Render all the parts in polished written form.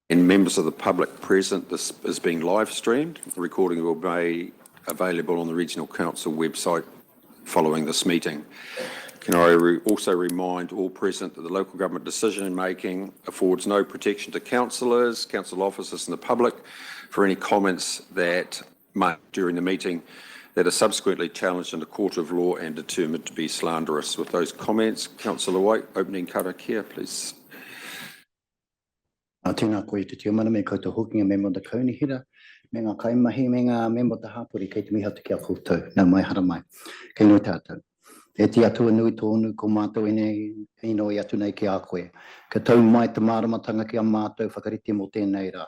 and members of the public present. This is being live streamed. The recording will be available on the Regional Council website following this meeting. Can I also remind all present that the local government decision making affords no protection to councillors, council officers and the public for any comments that made during the meeting that are subsequently challenged in the court of law and determined to be slanderous. With those comments, Councillor White, opening karakia, please. Tēnā koe te tiomana me koutou hokinga me mo te kaunihira, me ngā kaimahi, me ngā me mo te hapuri kei te miha te kia koutou, nau mai hara mai, kei no tātou. E te atua nui tōnu ko mātou e no i atu nei ki a koe. Ka tau mai te māramatanga ki a mātou whakarite mo tēnei rā.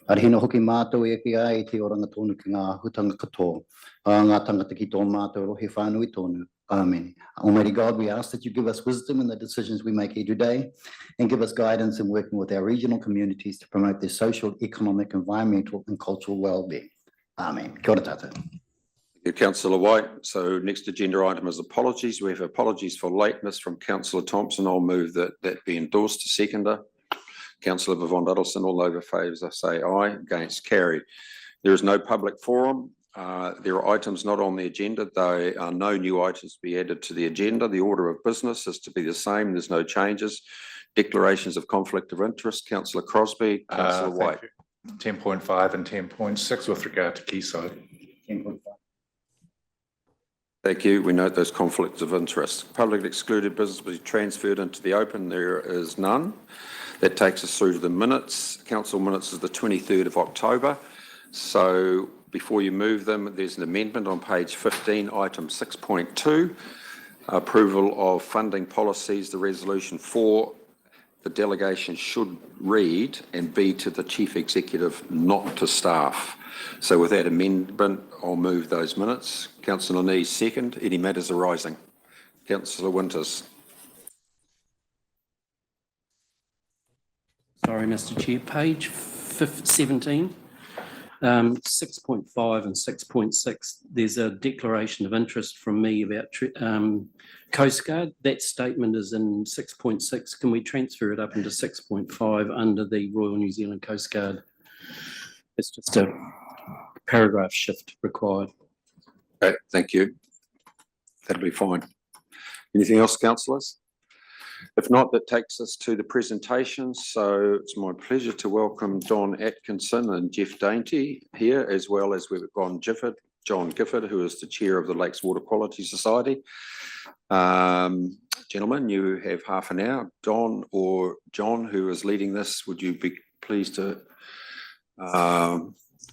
Arihina hoki mātou e ki a e te oranga tōnu ki ngā hutanga katoa. Ngā tangata ki tō mātou rohe whānui tōnu. Amen. Almighty God, we ask that you give us wisdom in the decisions we make every day and give us guidance in working with our regional communities to promote their social, economic, environmental and cultural well-being. Amen. Kia ora tātou. Councillor White. So next agenda item is apologies. We have apologies for lateness from Councillor Thompson. I'll move that be endorsed to seconder. Councillor Yvonne Duddleston, all over favours, I say aye. Against, carried. There is no public forum. There are items not on the agenda. There are no new items to be added to the agenda. The order of business is to be the same. There's no changes. Declarations of conflict of interest. Councillor Crosby, Councillor White. 10.5 and 10.6 with regard to Quayside. 10.5. Thank you. We note those conflicts of interest. Public excluded business will be transferred into the open. There is none. That takes us through to the minutes. Council minutes is the 23rd of October. So before you move them, there's an amendment on page 15, item 6.2, approval of funding policies. The resolution for the delegation should read and be to the Chief Executive, not to staff. So with that amendment, I'll move those minutes. Councillor Nee, second. Any matters arising? Councillor Winters. Sorry, Mr. Chair. Page 17, 6.5 and 6.6. There's a declaration of interest from me about Coast Guard. That statement is in 6.6. Can we transfer it up into 6.5 under the Royal New Zealand Coast Guard? It's just a paragraph shift required. Okay, thank you. That'll be fine. Anything else, councillors? If not, that takes us to the presentation. So it's my pleasure to welcome Don Atkinson and Jeff Dainty here, as well as we've got John Gifford, who is the chair of the Lakes Water Quality Society. Gentlemen, you have half an hour. Don or John, who is leading this, would you be pleased to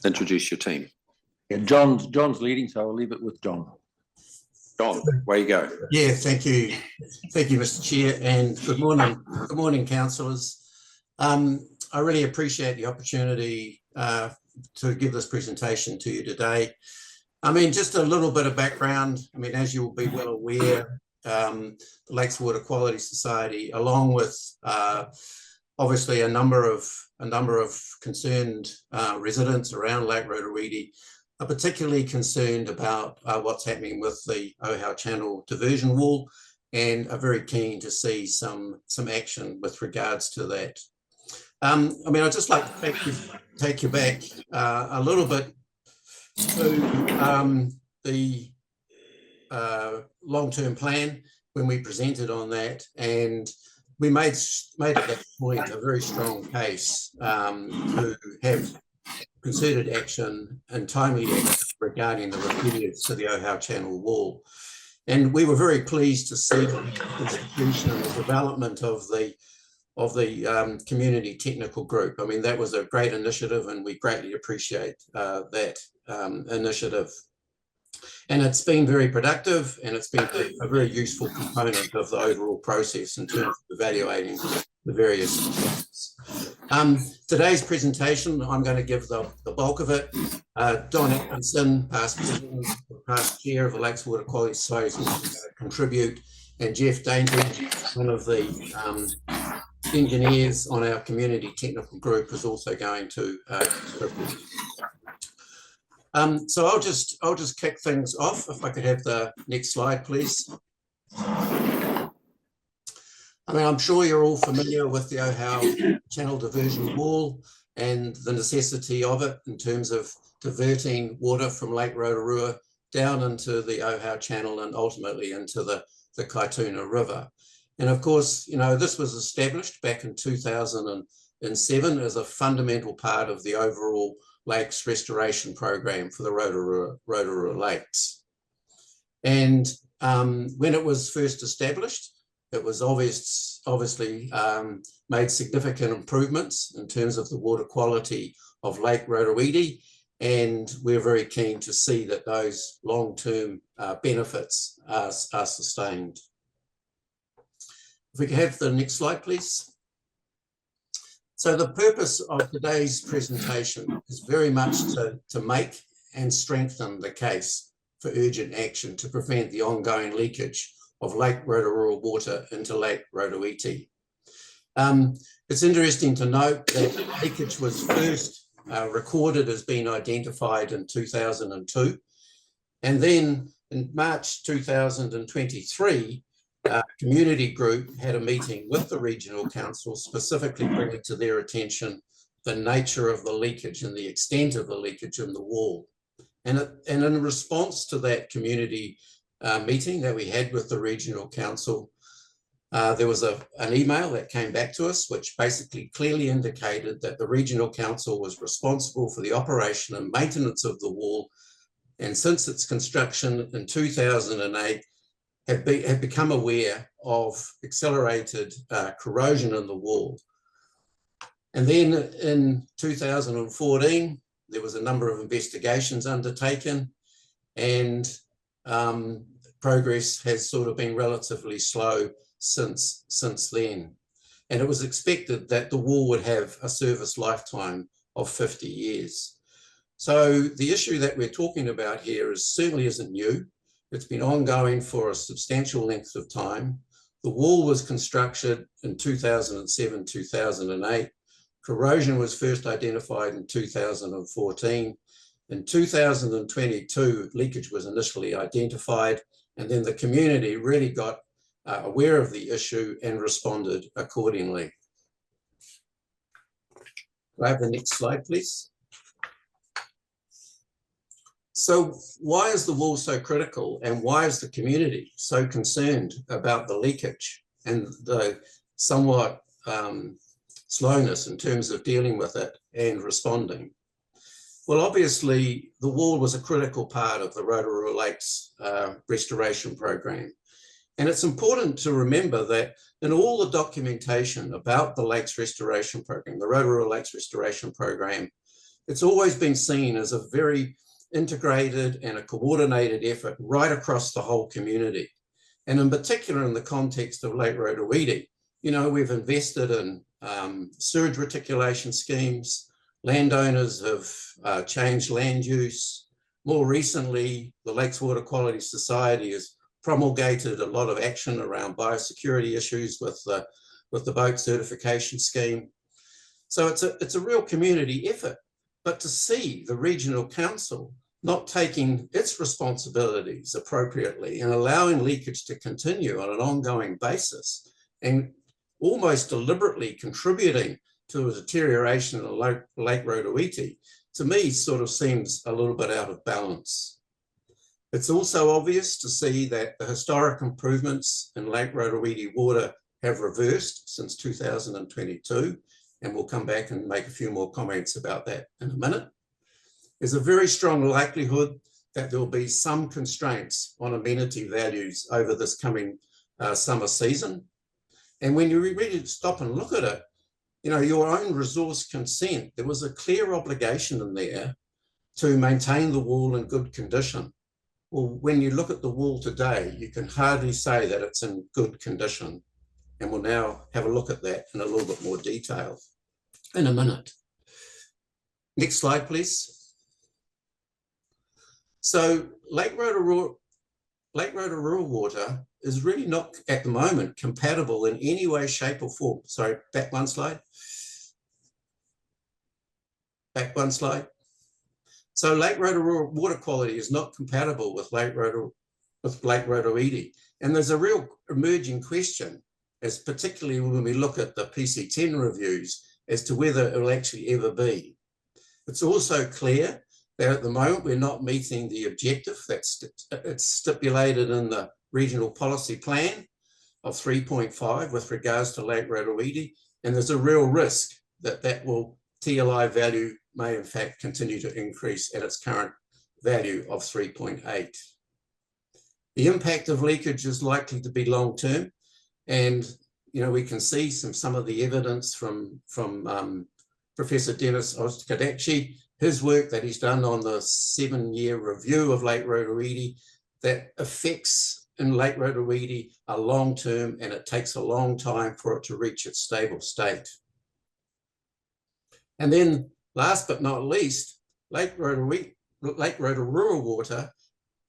introduce your team? Yeah, John's leading, so I'll leave it with John. Don, where you go. Yeah, thank you, Mr. Chair, and good morning, councillors. I really appreciate the opportunity to give this presentation to you today. I mean, just a little bit of background. I mean, as you will be well aware, the Lakes Water Quality Society, along with obviously a number of concerned residents around Lake Rotorua, are particularly concerned about what's happening with the Ohau Channel diversion wall, and are very keen to see some action with regards to that. I mean, I'd just like to take you back a little bit to the long-term plan when we presented on that, and we made at that point a very strong case to have concerted action and timely action regarding the repairs to the Ohau Channel wall. And we were very pleased to see the institution and the development of the community technical group. I mean, that was a great initiative, and we greatly appreciate that initiative. And it's been very productive, and it's been a very useful component of the overall process in terms of evaluating the various components. Today's presentation, I'm going to give the bulk of it. Don Atkinson, past president, past chair of the Lakes Water Quality Society, is going to contribute, and Jeff Dainty, one of the engineers on our community technical group, is also going to contribute. So I'll just kick things off. If I could have the next slide, please. I mean, I'm sure you're all familiar with the Ohau Channel Diversion Wall and the necessity of it in terms of diverting water from Lake Rotorua down into the Ohau Channel and ultimately into the Kaituna River. And of course, you know, this was established back in 2007 as a fundamental part of the overall lakes restoration program for the Rotorua Lakes. And when it was first established, it was obviously made significant improvements in terms of the water quality of Lake Rotoiti, and we're very keen to see that those long-term benefits are sustained. If we could have the next slide, please. So the purpose of today's presentation is very much to make and strengthen the case for urgent action to prevent the ongoing leakage of Lake Rotorua water into Lake Rotoiti. It's interesting to note that leakage was first recorded as being identified in 2002. And then in March 2023, a community group had a meeting with the regional council, specifically bringing to their attention the nature of the leakage and the extent of the leakage in the wall. And in response to that community meeting that we had with the regional council, there was an email that came back to us, which basically clearly indicated that the regional council was responsible for the operation and maintenance of the wall. And since its construction in 2008, have become aware of accelerated corrosion in the wall. And then in 2014, there was a number of investigations undertaken, and progress has sort of been relatively slow since then. And it was expected that the wall would have a service lifetime of 50 years. So the issue that we're talking about here certainly isn't new. It's been ongoing for a substantial length of time. The wall was constructed in 2007, 2008. Corrosion was first identified in 2014. In 2022, leakage was initially identified, and then the community really got aware of the issue and responded accordingly. Can I have the next slide, please? So why is the wall so critical, and why is the community so concerned about the leakage and the somewhat slowness in terms of dealing with it and responding? Well, obviously, the wall was a critical part of the Rotorua Lakes restoration program. And it's important to remember that in all the documentation about the Lakes Restoration Program, the Rotorua Lakes Restoration Program, it's always been seen as a very integrated and a coordinated effort right across the whole community. And in particular, in the context of Lake Rotoiti, you know, we've invested in sewage reticulation schemes. Landowners have changed land use. More recently, the Lakes Water Quality Society has promulgated a lot of action around biosecurity issues with the boat certification scheme. So it's a real community effort. But to see the regional council not taking its responsibilities appropriately and allowing leakage to continue on an ongoing basis and almost deliberately contributing to a deterioration of Lake Rotoiti, to me sort of seems a little bit out of balance. It's also obvious to see that the historic improvements in Lake Rotoiti water have reversed since 2022, and we'll come back and make a few more comments about that in a minute. There's a very strong likelihood that there will be some constraints on amenity values over this coming summer season. And when you really stop and look at it, you know, your own resource consent, there was a clear obligation in there to maintain the wall in good condition. Well, when you look at the wall today, you can hardly say that it's in good condition. And we'll now have a look at that in a little bit more detail in a minute. Next slide, please. So Lake Rotorua water is really not at the moment compatible in any way, shape or form. Sorry, back one slide. Back one slide. So Lake Rotorua water quality is not compatible with Lake Rotoiti. And there's a real emerging question as particularly when we look at the PC10 reviews, as to whether it will actually ever be. It's also clear that at the moment we're not meeting the objective that's it's stipulated in the regional policy plan of 3.5 with regards to Lake Rotowiti, and there's a real risk that TLI value may in fact continue to increase at its current value of 3.8. The impact of leakage is likely to be long-term, and we can see some of the evidence from Professor Dennis Ostkadachi, his work that he's done on the 7-year review of Lake Rotowiti, that effects in Lake Rotowiti are long-term, and it takes a long time for it to reach its stable state. And then last but not least, Lake Rotorua water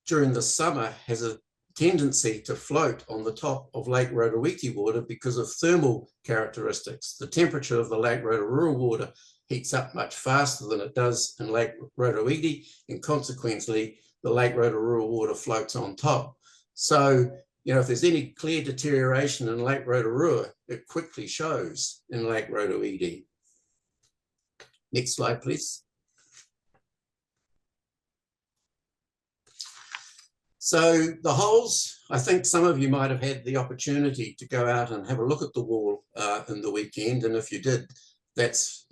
during the summer has a tendency to float on the top of Lake Rotowiti water because of thermal characteristics. The temperature of the Lake Rotorua water heats up much faster than it does in Lake Rotowiti, and consequently, the Lake Rotorua water floats on top. So, if there's any clear deterioration in Lake Rotorua, it quickly shows in Lake Rotowiti. Next slide, please. So the holes, I think some of you might have had the opportunity to go out and have a look at the wall in the weekend. And if you did, that's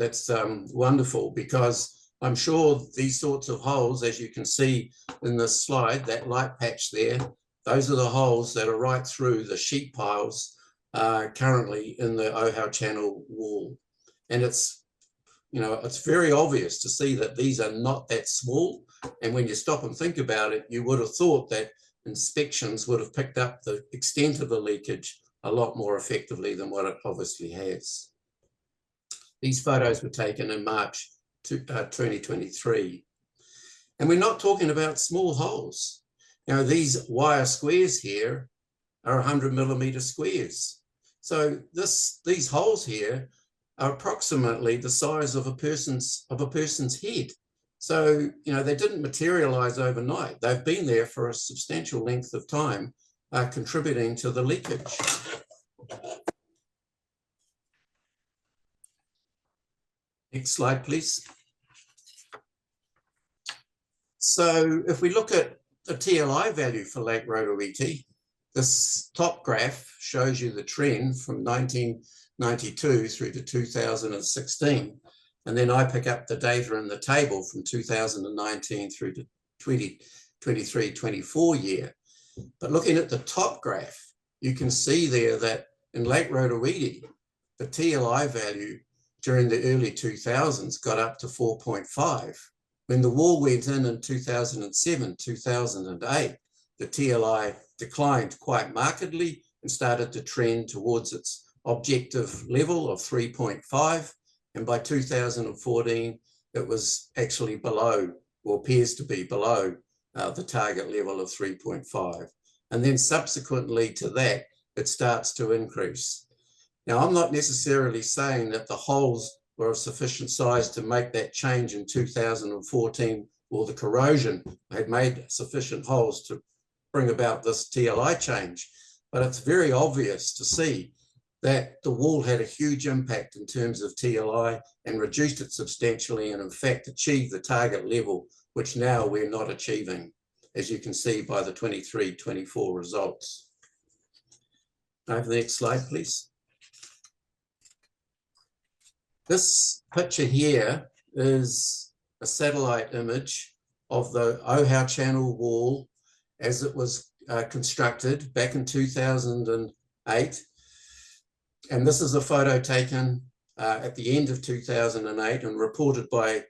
wonderful, because I'm sure these sorts of holes, as you can see in this slide, that light patch there, those are the holes that are right through the sheet piles currently in the Ohau Channel wall. And it's very obvious to see that these are not that small. And when you stop and think about it, you would have thought that inspections would have picked up the extent of the leakage a lot more effectively than what it obviously has. These photos were taken in March 2023. And we're not talking about small holes. These wire squares here are 100mm squares. So these holes here are approximately the size of a person's head. So, they didn't materialize overnight. They've been there for a substantial length of time, contributing to the leakage. Next slide, please. So if we look at the TLI value for Lake Rotowiti, this top graph shows you the trend from 1992 through to 2016. And then I pick up the data in the table from 2019 through to 2023-24 year. But looking at the top graph, you can see there that in Lake Rotowiti, the TLI value during the early 2000s got up to 4.5. When the wall went in 2007, 2008, the TLI declined quite markedly and started to trend towards its objective level of 3.5. And by 2014, it was actually below, or appears to be below, the target level of 3.5. And then subsequently to that, it starts to increase. Now, I'm not necessarily saying that the holes were of sufficient size to make that change in 2014, or the corrosion had made sufficient holes to bring about this TLI change. But it's very obvious to see that the wall had a huge impact in terms of TLI and reduced it substantially, and in fact achieved the target level, which now we're not achieving, as you can see by the 23-24 results. Over the next slide, please. This picture here is a satellite image of the Ohau Channel wall as it was constructed back in 2008. And this is a photo taken at the end of 2008 and reported by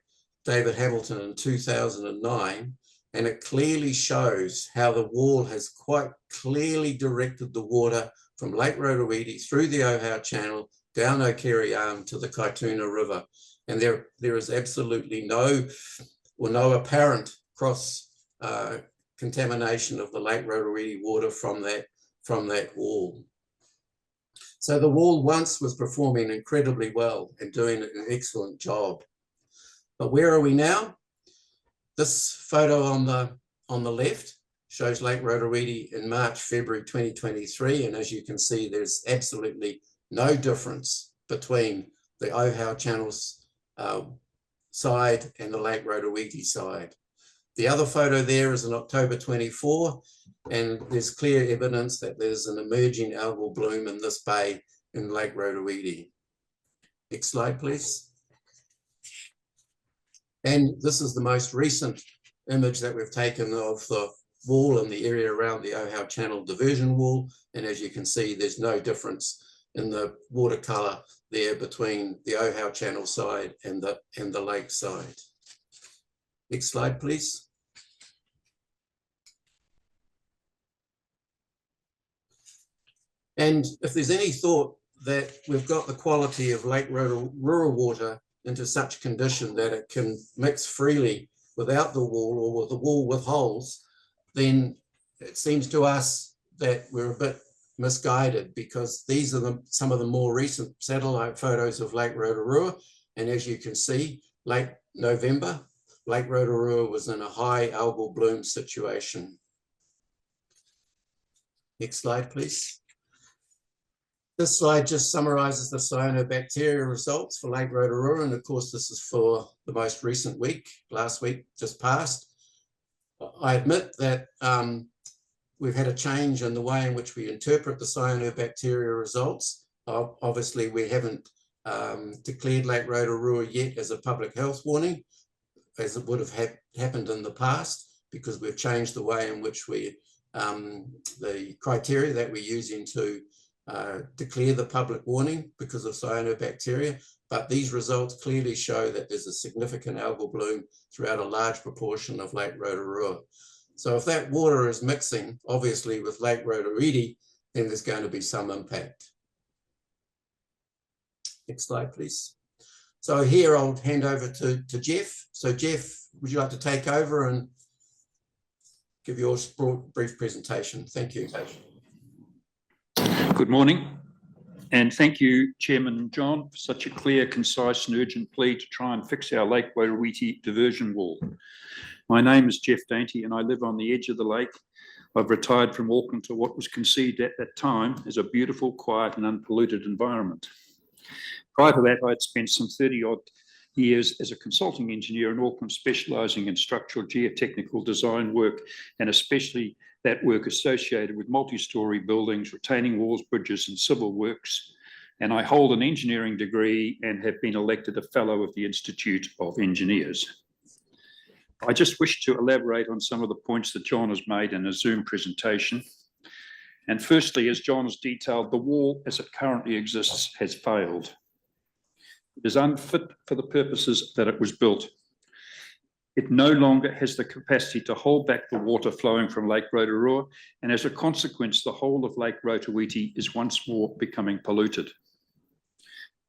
David Hamilton in 2009. And it clearly shows how the wall has quite clearly directed the water from Lake Rotowiti through the Ohau Channel, down Okere Arm to the Kaituna River. And there is absolutely no apparent cross contamination of the Lake Rotowiti water from that wall. So the wall once was performing incredibly well and doing an excellent job. But where are we now? This photo on the left shows Lake Rotorua in March, February 2023. And as you can see, there's absolutely no difference between the Ohau Channels side and the Lake Rotorua side. The other photo there is in October 24, and there's clear evidence that there's an emerging algal bloom in this bay in Lake Rotorua. Next slide, please. And this is the most recent image that we've taken of the wall in the area around the Ohau Channel diversion wall. And as you can see, there's no difference in the watercolor there between the Ohau Channel side and the lake side. Next slide, please. And if there's any thought that we've got the quality of Lake Rotorua water into such condition that it can mix freely without the wall or with the wall with holes, then it seems to us that we're a bit misguided, because these are some of the more recent satellite photos of Lake Rotorua. And as you can see, late November, Lake Rotorua was in a high algal bloom situation. Next slide, please. This slide just summarizes the cyanobacteria results for Lake Rotorua. And of course, this is for the most recent week, last week just passed. I admit that we've had a change in the way in which we interpret the cyanobacteria results. Obviously, we haven't declared Lake Rotorua yet as a public health warning, as it would have happened in the past, because we've changed the way in which we, the criteria that we're using to declare the public warning because of cyanobacteria. But these results clearly show that there's a significant algal bloom throughout a large proportion of Lake Rotorua. So if that water is mixing, obviously, with Lake Rotorua, then there's going to be some impact. Next slide, please. So here I'll hand over to Jeff. So Jeff, would you like to take over and give your brief presentation? Thank you. Good morning, and thank you, Chairman John, for such a clear, concise and urgent plea to try and fix our Lake Rotorua diversion wall. My name is Jeff Dainty and I live on the edge of the lake. I've retired from Auckland to what was conceived at that time as a beautiful, quiet and unpolluted environment. Prior to that, I'd spent some 30-odd years as a consulting engineer in Auckland, specialising in structural geotechnical design work, and especially that work associated with multi-storey buildings, retaining walls, bridges and civil works. And I hold an engineering degree and have been elected a Fellow of the Institute of Engineers. I just wish to elaborate on some of the points that John has made in a Zoom presentation. And firstly, as John has detailed, the wall as it currently exists has failed. It is unfit for the purposes that it was built. It no longer has the capacity to hold back the water flowing from Lake Rotorua, and as a consequence, the whole of Lake Rotorua is once more becoming polluted.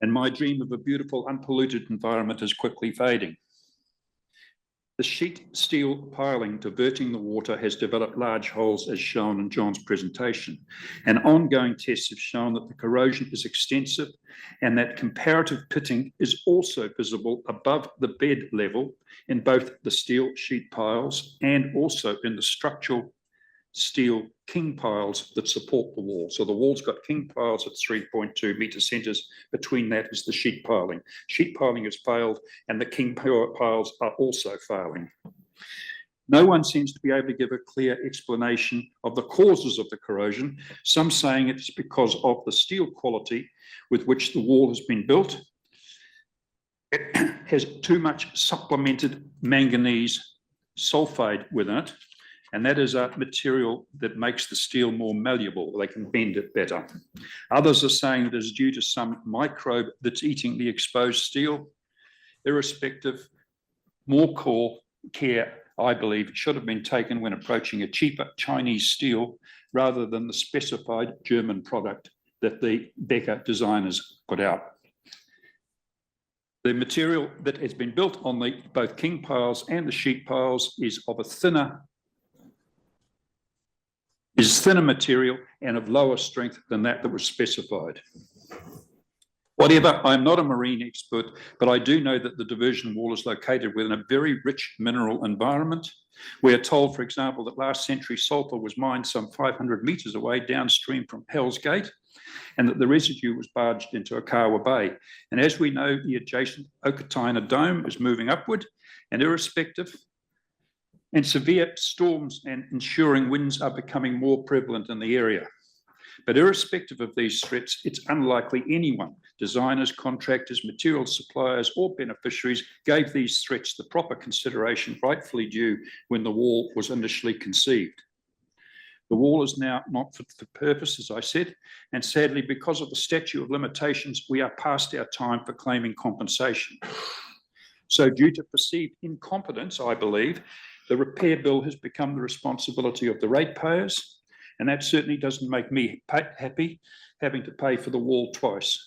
And my dream of a beautiful, unpolluted environment is quickly fading. The sheet steel piling diverting the water has developed large holes, as shown in John's presentation, and ongoing tests have shown that the corrosion is extensive and that comparative pitting is also visible above the bed level in both the steel sheet piles and also in the structural steel king piles that support the wall. So the wall's got king piles at 3.2 metre centres. Between that is the sheet piling. Sheet piling has failed and the king piles are also failing. No one seems to be able to give a clear explanation of the causes of the corrosion, some saying it's because of the steel quality with which the wall has been built. It has too much supplemented manganese sulfide within it, and that is a material that makes the steel more malleable. They can bend it better. Others are saying it is due to some microbe that's eating the exposed steel. Irrespective, more care, I believe, should have been taken when approaching a cheaper Chinese steel rather than the specified German product that the Becker designers put out. The material that has been built on the both king piles and the sheet piles is of a thinner material and of lower strength than that was specified. Whatever, I'm not a marine expert, but I do know that the diversion wall is located within a very rich mineral environment. We are told, for example, that last century sulfur was mined some 500 metres away downstream from Hell's Gate, and that the residue was barged into Akawa Bay. And as we know, the adjacent Okataina Dome is moving upward, and irrespective, and severe storms and ensuing winds are becoming more prevalent in the area. But irrespective of these threats, it's unlikely anyone, designers, contractors, material suppliers, or beneficiaries, gave these threats the proper consideration rightfully due when the wall was initially conceived. The wall is now not fit for purpose, as I said, and sadly, because of the statute of limitations, we are past our time for claiming compensation. So due to perceived incompetence, I believe, the repair bill has become the responsibility of the ratepayers, and that certainly doesn't make me happy having to pay for the wall twice.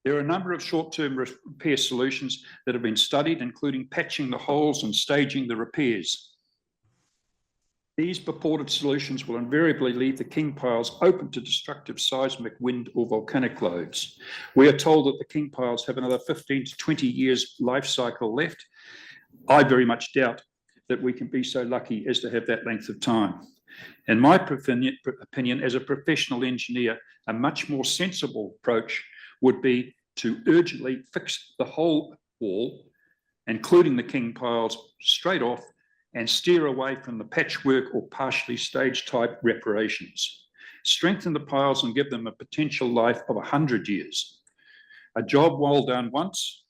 There are a number of short-term repair solutions that have been studied, including patching the holes and staging the repairs. These purported solutions will invariably leave the king piles open to destructive seismic, wind, or volcanic loads. We are told that the king piles have another 15 to 20 years life cycle left. I very much doubt that we can be so lucky as to have that length of time. In my opinion, as a professional engineer, a much more sensible approach would be to urgently fix the whole wall, including the king piles, straight off, and steer away from the patchwork or partially staged type reparations. Strengthen the piles and give them a potential life of 100 years. A job well done once,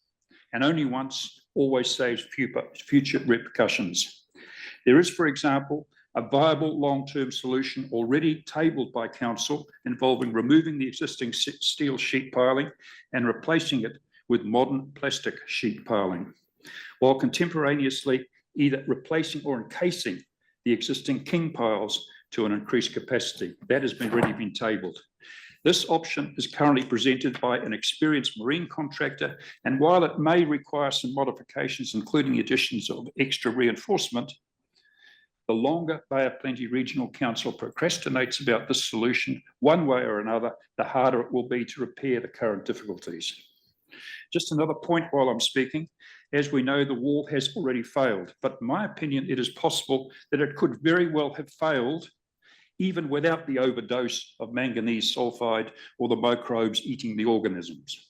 and only once, always saves future repercussions. There is, for example, a viable long-term solution already tabled by council involving removing the existing steel sheet piling and replacing it with modern plastic sheet piling, while contemporaneously either replacing or encasing the existing king piles to an increased capacity. That has already been tabled. This option is currently presented by an experienced marine contractor, and while it may require some modifications, including the additions of extra reinforcement, the longer Bay of Plenty Regional Council procrastinates about this solution, one way or another, the harder it will be to repair the current difficulties. Just another point while I'm speaking. As we know, the wall has already failed, but in my opinion, it is possible that it could very well have failed even without the overdose of manganese sulfide or the microbes eating the organisms.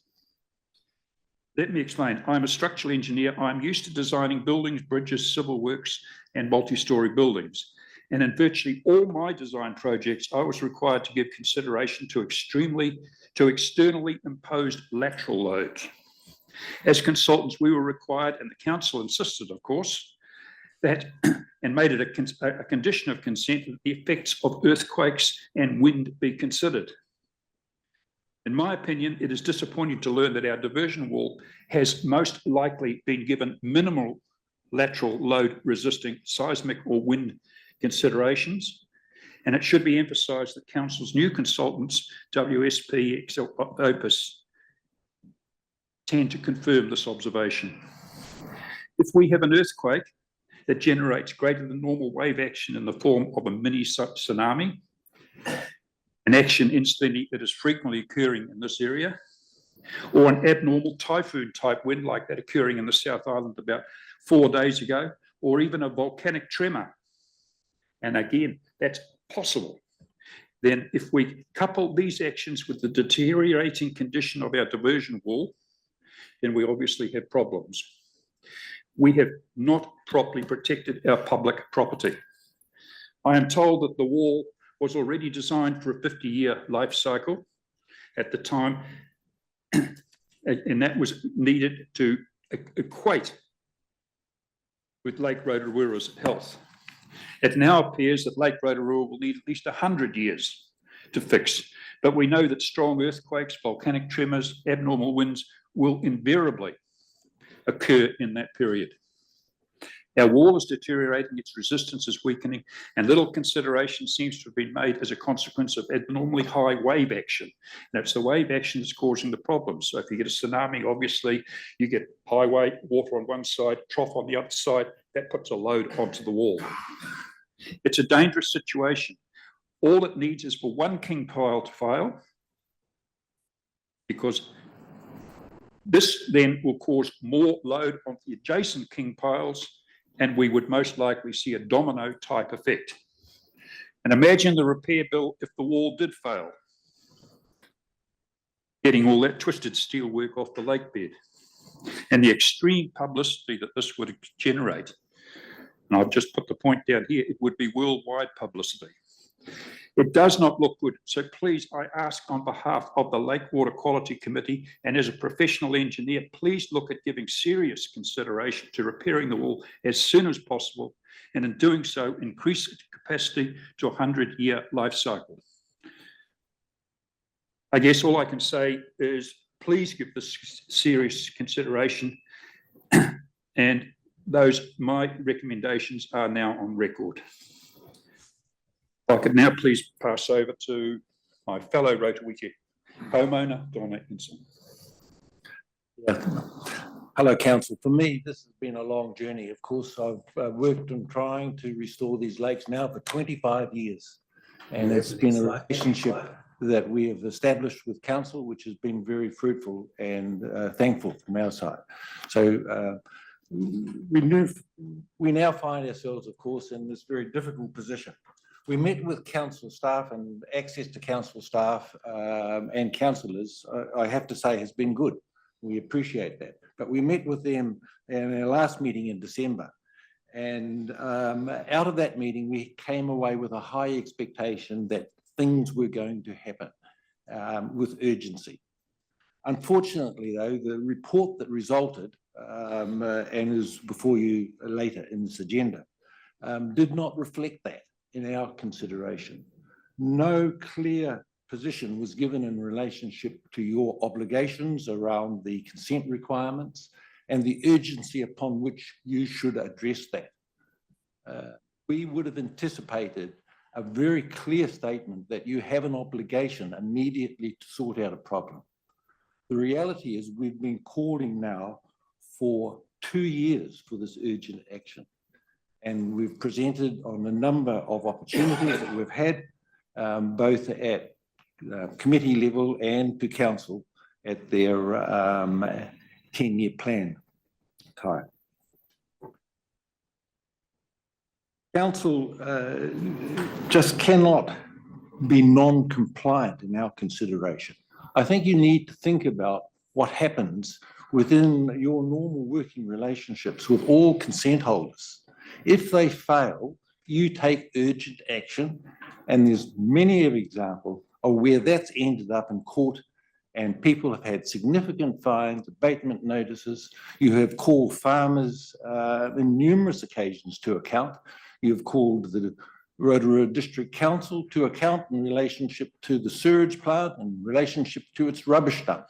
Let me explain. I'm a structural engineer. I'm used to designing buildings, bridges, civil works, and multi-story buildings. And in virtually all my design projects, I was required to give consideration to externally imposed lateral loads. As consultants, we were required, and the council insisted, of course, that and made it a condition of consent that the effects of earthquakes and wind be considered. In my opinion, it is disappointing to learn that our diversion wall has most likely been given minimal lateral load resisting seismic or wind considerations. And it should be emphasised that Council's new consultants, WSP, Excel, Opus, tend to confirm this observation. If we have an earthquake that generates greater than normal wave action in the form of a mini tsunami, an action incidentally that is frequently occurring in this area, or an abnormal typhoon type wind like that occurring in the South Island about 4 days ago, or even a volcanic tremor. And again, that's possible. Then if we couple these actions with the deteriorating condition of our diversion wall, then we obviously have problems. We have not properly protected our public property. I am told that the wall was already designed for a 50-year life cycle at the time, and that was needed to equate with Lake Rotorua's health. It now appears that Lake Rotorua will need at least 100 years to fix, but we know that strong earthquakes, volcanic tremors, abnormal winds will invariably occur in that period. Our wall is deteriorating, its resistance is weakening, and little consideration seems to have been made as a consequence of abnormally high wave action. And it's the wave action that's causing the problem. So if you get a tsunami, obviously you get high wave, water on one side, trough on the other side, that puts a load onto the wall. It's a dangerous situation. All it needs is for one king pile to fail, because this then will cause more load on the adjacent king piles, and we would most likely see a domino type effect. And imagine the repair bill if the wall did fail, getting all that twisted steel work off the lake bed, and the extreme publicity that this would generate. And I've just put the point down here, it would be worldwide publicity. It does not look good. So please, I ask on behalf of the Lake Water Quality Committee and as a professional engineer, please look at giving serious consideration to repairing the wall as soon as possible, and in doing so, increase its capacity to a 100-year life cycle. I guess all I can say is please give this serious consideration, and my recommendations are now on record. If I could now please pass over to my fellow Rotoiti homeowner, Don Atkinson. Hello, Council. For me, this has been a long journey. Of course, I've worked on trying to restore these lakes now for 25 years. And it's been a relationship that we have established with Council, which has been very fruitful and thankful from our side. So we now find ourselves, of course, in this very difficult position. We met with council staff, and access to council staff and councillors, I have to say, has been good. We appreciate that. But we met with them in our last meeting in December. And out of that meeting, we came away with a high expectation that things were going to happen with urgency. Unfortunately, though, the report that resulted, and is before you later in this agenda, did not reflect that in our consideration. No clear position was given in relationship to your obligations around the consent requirements and the urgency upon which you should address that. We would have anticipated a very clear statement that you have an obligation immediately to sort out a problem. The reality is we've been calling now for 2 years for this urgent action. And we've presented on a number of opportunities that we've had, both at committee level and to council at their 10-year plan time. Council just cannot be non-compliant in our consideration. I think you need to think about what happens within your normal working relationships with all consent holders. If they fail, you take urgent action, and there's many of examples of where that's ended up in court, and people have had significant fines, abatement notices. You have called farmers in numerous occasions to account. You've called the Rotorua District Council to account in relationship to the sewage plant and relationship to its rubbish dump.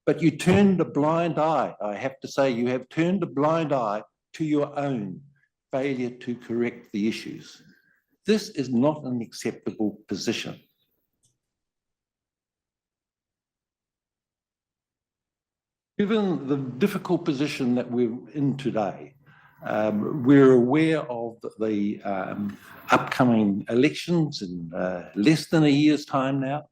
But you turned a blind eye. I have to say, you have turned a blind eye to your own failure to correct the issues. This is not an acceptable position. Given the difficult position that we're in today, we're aware of the upcoming elections in less than a year's time now,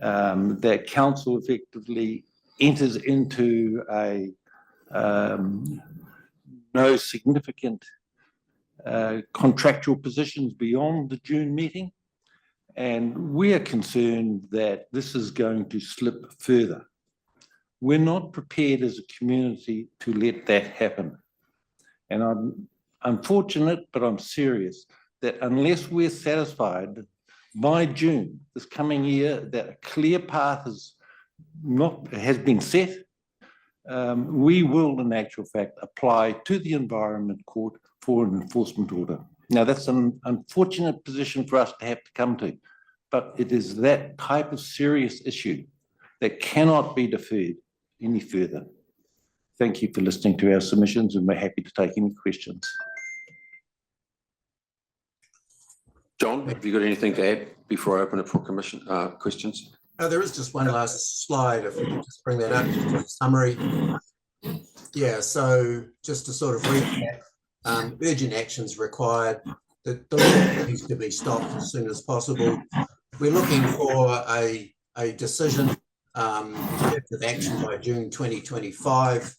that council effectively enters into a no significant contractual positions beyond the June meeting. And we are concerned that this is going to slip further. We're not prepared as a community to let that happen. And I'm unfortunate, but I'm serious, that unless we're satisfied by June this coming year that a clear path has been set, we will in actual fact apply to the Environment Court for an enforcement order. Now that's an unfortunate position for us to have to come to, but it is that type of serious issue that cannot be deferred any further. Thank you for listening to our submissions, and we're happy to take any questions. John, have you got anything to add before I open it for questions? There is just one last slide, if we could just bring that up, just a summary. Yeah, so just to sort of recap, urgent actions required. The law needs to be stopped as soon as possible. We're looking for a decision effective action by June 2025.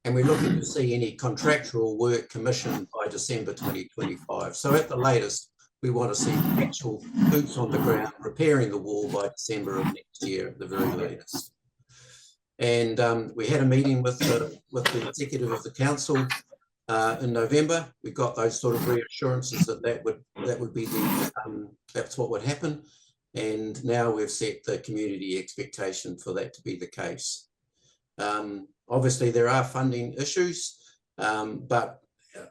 And we're looking to see any contractual work commissioned by December 2025. So at the latest, we want to see actual boots on the ground repairing the wall by December of next year at the very latest. And we had a meeting with the executive of the council in November. We got those sort of reassurances that would be that's what would happen. And now we've set the community expectation for that to be the case. Obviously, there are funding issues, but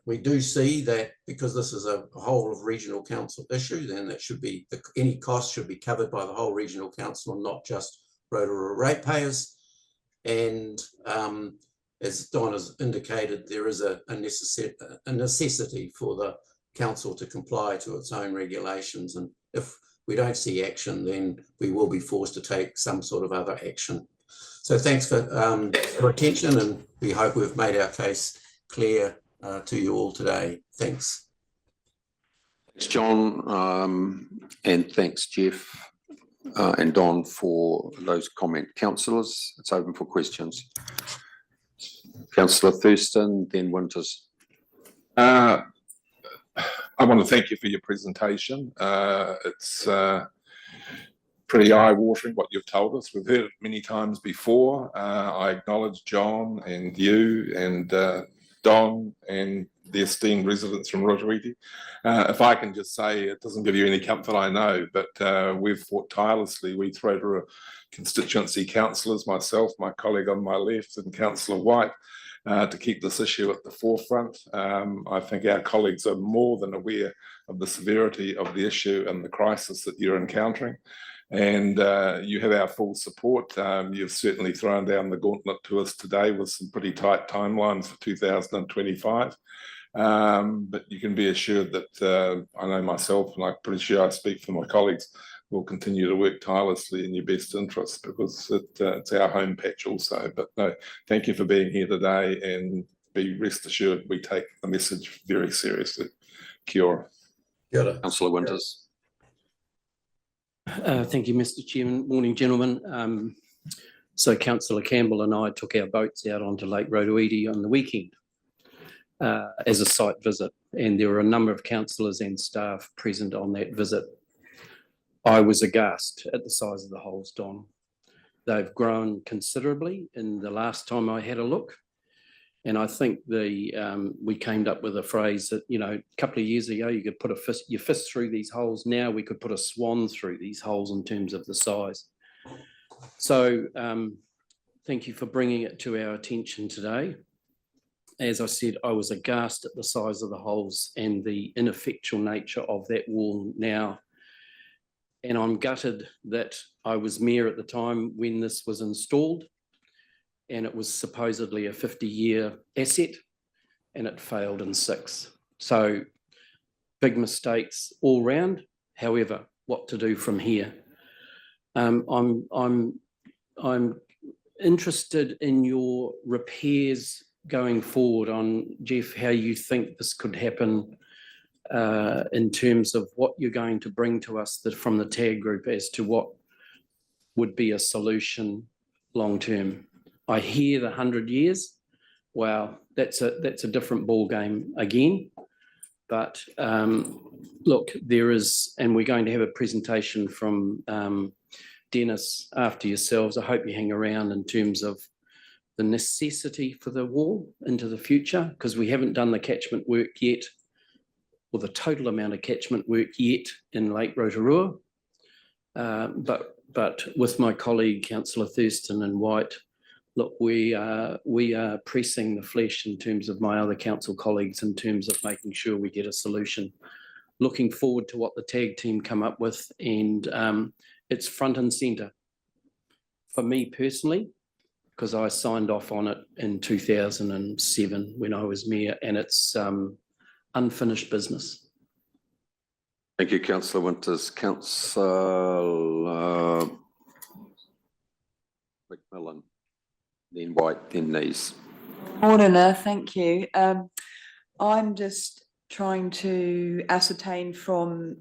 we do see that because this is a whole of regional council issue, then that should be any cost should be covered by the whole regional council and not just Rotorua ratepayers. And as Don has indicated, there is a necessity for the council to comply to its own regulations. And if we don't see action, then we will be forced to take some sort of other action. So thanks for your attention, and we hope we've made our case clear to you all today. Thanks. Thanks, John, and thanks, Jeff and Don, for those comment. Councillors, it's open for questions. Councillor Thurston, then Winters. I want to thank you for your presentation. It's pretty eye-watering what you've told us. We've heard it many times before. I acknowledge John and you and Don and the esteemed residents from Rotorua. If I can just say, it doesn't give you any comfort, I know, but we've fought tirelessly. We Rotorua constituency councillors, myself, my colleague on my left, and Councillor White, to keep this issue at the forefront. I think our colleagues are more than aware of the severity of the issue and the crisis that you're encountering. And you have our full support. You've certainly thrown down the gauntlet to us today with some pretty tight timelines for 2025. But you can be assured that I know myself, and I'm pretty sure I speak for my colleagues, will continue to work tirelessly in your best interest, because it's our home patch also. But no, thank you for being here today, and be rest assured we take the message very seriously. Kia ora. Kia ora. Councillor Winters. Thank you, Mr. Chairman. Morning, gentlemen. So Councillor Campbell and I took our boats out onto Lake Rotoiti on the weekend as a site visit, and there were a number of councillors and staff present on that visit. I was aghast at the size of the holes, Don. They've grown considerably in the last time I had a look. And I think we came up with a phrase that, you know, a couple of years ago, you could put your fist through these holes. Now we could put a swan through these holes in terms of the size. So thank you for bringing it to our attention today. As I said, I was aghast at the size of the holes and the ineffectual nature of that wall now. And I'm gutted that I was mayor at the time when this was installed, and it was supposedly a 50-year asset, and it failed in 6. So big mistakes all round. However, what to do from here? I'm interested in your repairs going forward on, Jeff, how you think this could happen in terms of what you're going to bring to us from the TAG group as to what would be a solution long term. I hear the 100 years. Wow, that's a different ball game again. But look, there is, and we're going to have a presentation from Dennis after yourselves. I hope you hang around in terms of the necessity for the wall into the future, because we haven't done the catchment work yet, or the total amount of catchment work yet in Lake Rotorua. But with my colleague, Councillor Thurston and White, look, we are pressing the flesh in terms of my other council colleagues in terms of making sure we get a solution. Looking forward to what the TAG team come up with, and it's front and centre for me personally, because I signed off on it in 2007 when I was mayor, and it's unfinished business. Thank you, Councillor Winters. Councillor McMillan, then White, then Nees. Morning, thank you. I'm just trying to ascertain from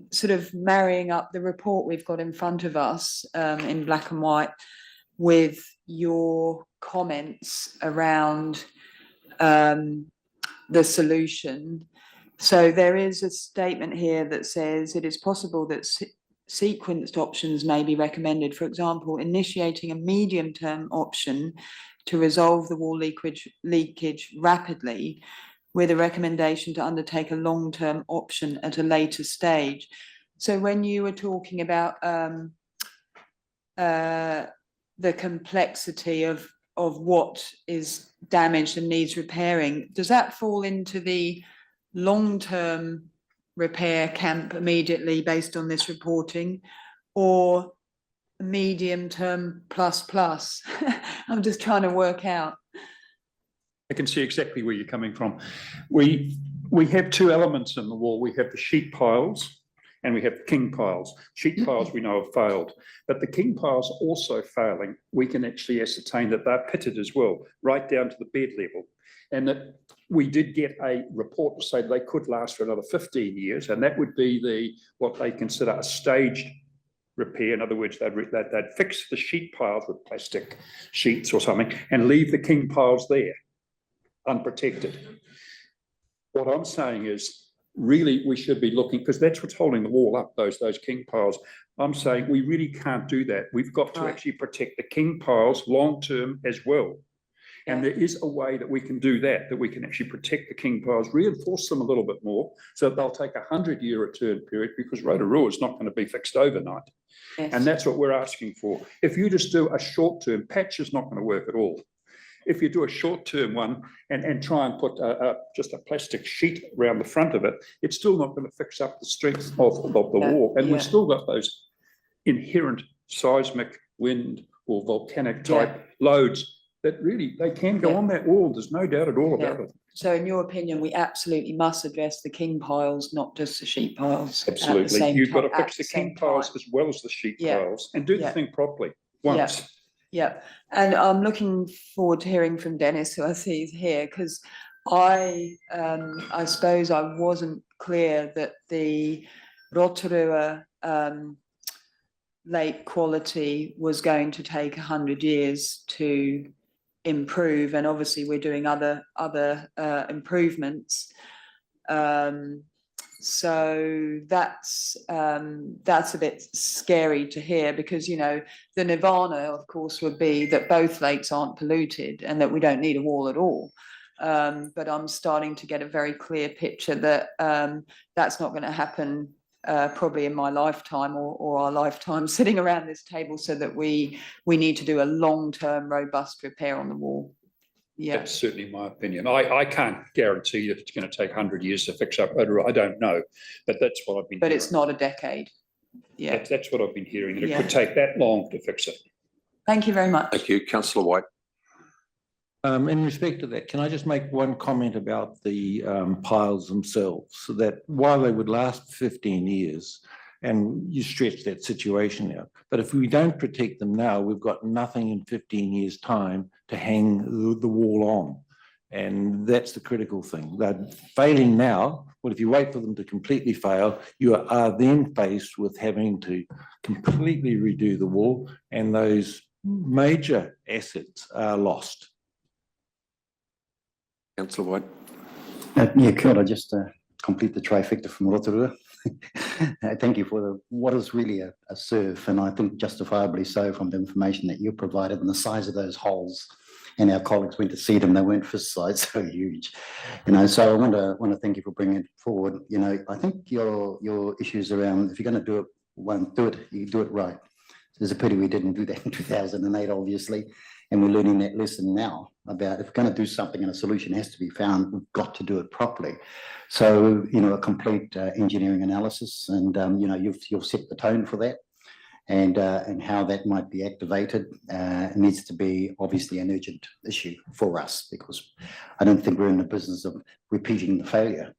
sort of marrying up the report we've got in front of us in black and white with your comments around the solution. So there is a statement here that says it is possible that sequenced options may be recommended. For example, initiating a medium-term option to resolve the wall leakage rapidly, with a recommendation to undertake a long-term option at a later stage. So when you were talking about the complexity of what is damaged and needs repairing, does that fall into the long-term repair camp immediately based on this reporting, or medium-term plus? I'm just trying to work out. I can see exactly where you're coming from. We have two elements in the wall. We have the sheet piles and we have the king piles. Sheet piles we know have failed, but the king piles also failing, we can actually ascertain that they're pitted as well, right down to the bed level. And that we did get a report to say they could last for another 15 years, and that would be what they consider a staged repair. In other words, they'd fix the sheet piles with plastic sheets or something and leave the king piles there, unprotected. What I'm saying is, really, we should be looking, because that's what's holding the wall up, those king piles. I'm saying we really can't do that. We've got to actually protect the king piles long-term as well. And there is a way that we can do that we can actually protect the king piles, reinforce them a little bit more, so that they'll take a 100-year return period, because Rotorua is not going to be fixed overnight. Yes. And that's what we're asking for. If you just do a short-term patch, is not going to work at all. If you do a short-term one and try and put just a plastic sheet around the front of it, it's still not going to fix up the strength of the wall. And we've still got those inherent seismic, wind or volcanic type loads that really, they can go on that wall. There's no doubt at all about it. So in your opinion, we absolutely must address the king piles, not just the sheet piles. Absolutely. You've got to fix the king piles as well as the sheet piles and do the thing properly once. Yeah, and I'm looking forward to hearing from Dennis, who I see is here, because I suppose I wasn't clear that the Rotorua lake quality was going to take 100 years to improve, and obviously we're doing other improvements. So that's a bit scary to hear, because, you know, the nirvana, of course, would be that both lakes aren't polluted and that we don't need a wall at all. But I'm starting to get a very clear picture that that's not going to happen probably in my lifetime or our lifetime sitting around this table, so that we need to do a long-term robust repair on the wall. Yeah, that's certainly my opinion. I can't guarantee that it's going to take 100 years to fix up Rotorua. I don't know, but that's what I've been hearing. It's not a decade. Yeah, that's what I've been hearing, and it could take that long to fix it. Thank you very much. Thank you. Councillor White. In respect to that, can I just make one comment about the piles themselves? So that while they would last 15 years, and you stretch that situation out, but if we don't protect them now, we've got nothing in 15 years' time to hang the wall on. And that's the critical thing. They're failing now. Well, if you wait for them to completely fail, you are then faced with having to completely redo the wall, and those major assets are lost. Councillor White. Yeah, kia ora, just to complete the trifecta from Rotorua. Thank you for what is really a surf, and I think justifiably so, from the information that you provided and the size of those holes. And our colleagues went to see them; they weren't fist size, so huge. You know, so I want to thank you for bringing it forward. You know, I think your issues around, if you're going to do it, you do it right. There's a pity we didn't do that in 2008, obviously, and we're learning that lesson now about, if we're going to do something and a solution has to be found, we've got to do it properly. So, you know, a complete engineering analysis, and you know, you've set the tone for that, and how that might be activated needs to be obviously an urgent issue for us, because I don't think we're in the business of repeating the failure,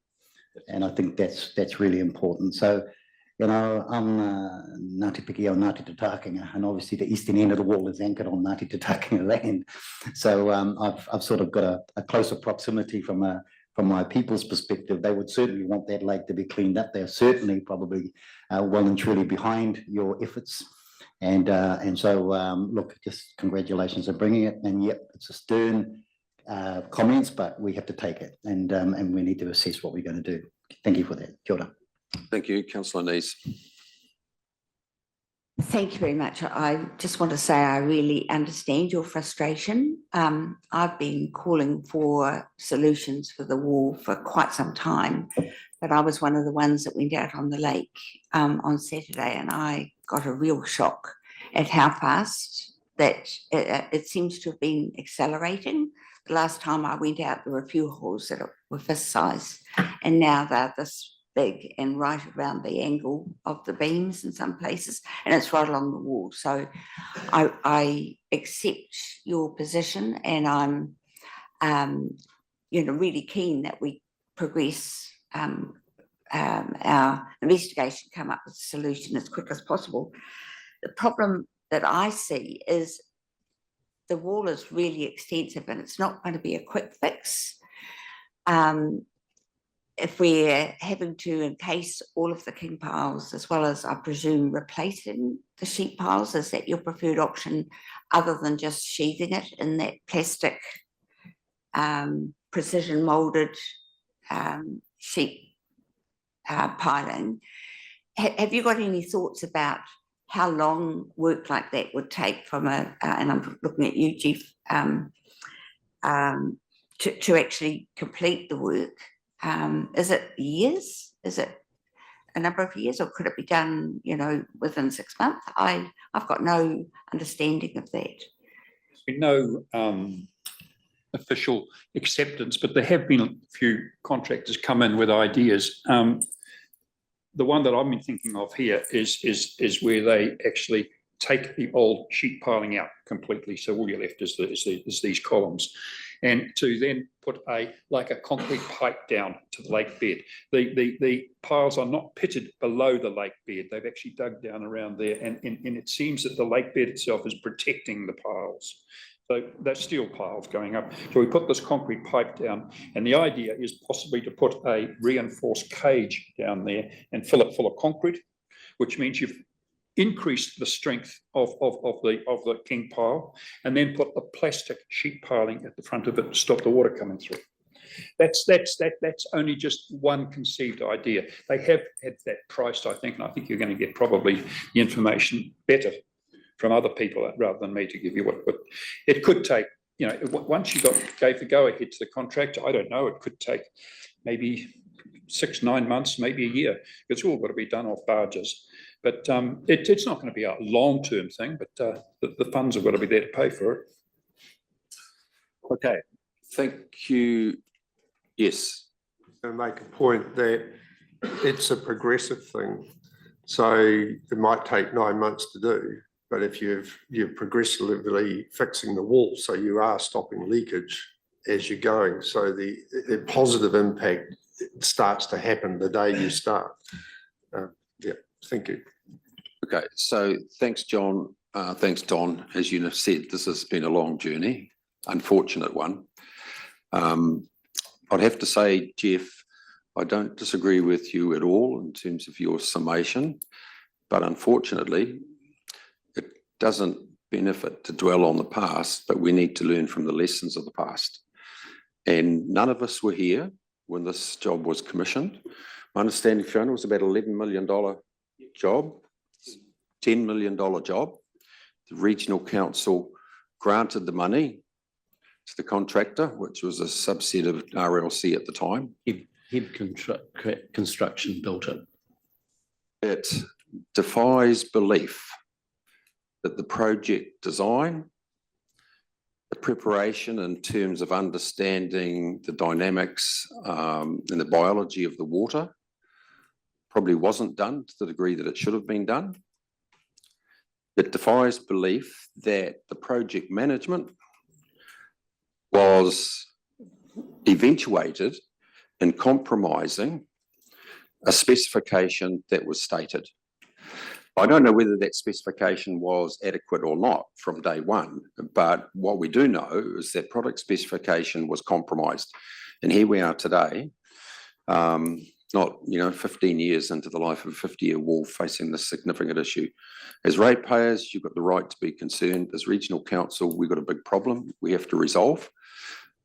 and I think that's really important. So, you know, I'm Ngāti Piki o Ngāti Te Tākega, and obviously the eastern end of the wall is anchored on Ngāti Te Tākega land. So I've sort of got a closer proximity from a from my people's perspective, they would certainly want that lake to be cleaned up. They're certainly probably well and truly behind your efforts. And so, look, just congratulations on bringing it. And yep, it's a stern comments, but we have to take it, and we need to assess what we're going to do. Thank you for that. Kia ora. Thank you, councillor Nees. Thank you very much. I just want to say I really understand your frustration. I've been calling for solutions for the wall for quite some time, but I was one of the ones that went out on the lake on Saturday, and I got a real shock at how fast that it seems to have been accelerating. The last time I went out, there were a few holes that were fist size, and now they're this big and right around the angle of the beams in some places, and it's right along the wall. So I accept your position, and I'm really keen that we progress our investigation, come up with a solution as quick as possible. The problem that I see is the wall is really extensive, and it's not going to be a quick fix. If we're having to encase all of the king piles, as well as, I presume, replacing the sheet piles, is that your preferred option, other than just sheathing it in that plastic precision molded sheet piling? Have you got any thoughts about how long work like that would take from and I'm looking at you, Jeff, to actually complete the work? Is it years? Is it a number of years, or could it be done, within 6 months? I've got no understanding of that. No official acceptance, but there have been a few contractors come in with ideas. The one that I've been thinking of here is where they actually take the old sheet piling out completely, so all you're left is these columns, and to then put a concrete pipe down to the lake bed. The piles are not pitted below the lake bed; they've actually dug down around there, and it seems that the lake bed itself is protecting the piles. So that's steel piles going up. So we put this concrete pipe down, and the idea is possibly to put a reinforced cage down there and fill it full of concrete, which means you've increased the strength of the king pile, and then put a plastic sheet piling at the front of it to stop the water coming through. That's only just one conceived idea. They have had that priced, I think, and I think you're going to get probably the information better from other people rather than me to give you what. But it could take, once you gave the go ahead to the contractor, I don't know, it could take maybe 6-9 months, maybe a year. It's all got to be done off barges. But it's not going to be a long-term thing, but the funds have got to be there to pay for it. Okay, thank you. Yes. To make a point that it's a progressive thing. So it might take 9 months to do, but if you're progressively fixing the wall, so you are stopping leakage as you're going. So the positive impact starts to happen the day you start. Yeah, thank you. Okay, so thanks, John. Thanks, Don. As you have said, this has been a long journey, unfortunate one. I'd have to say, Jeff, I don't disagree with you at all in terms of your summation, but unfortunately, it doesn't benefit to dwell on the past, but we need to learn from the lessons of the past. And none of us were here when this job was commissioned. My understanding, Fiona, was about $11 million job, $10 million job. The regional council granted the money to the contractor, which was a subset of RLC at the time. Hib Construction built it. It defies belief that the project design, the preparation in terms of understanding the dynamics and the biology of the water probably wasn't done to the degree that it should have been done. It defies belief that the project management was eventuated in compromising a specification that was stated. I don't know whether that specification was adequate or not from day one, but what we do know is that product specification was compromised. And here we are today, not, 15 years into the life of a 50-year wall facing this significant issue. As ratepayers, you've got the right to be concerned. As regional council, we've got a big problem we have to resolve.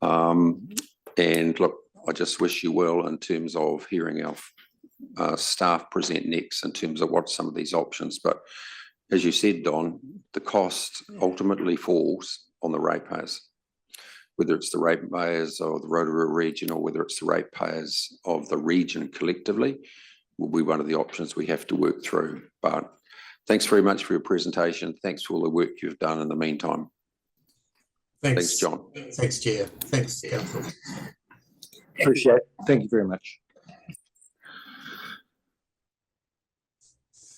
And look, I just wish you well in terms of hearing our staff present next in terms of what some of these options. But as you said, Don, the cost ultimately falls on the ratepayers, whether it's the ratepayers of the Rotorua region or whether it's the ratepayers of the region collectively, will be one of the options we have to work through. But thanks very much for your presentation. Thanks for all the work you've done in the meantime. Thanks, John. Thanks, Chair. Thanks, Council. Appreciate it. Thank you very much.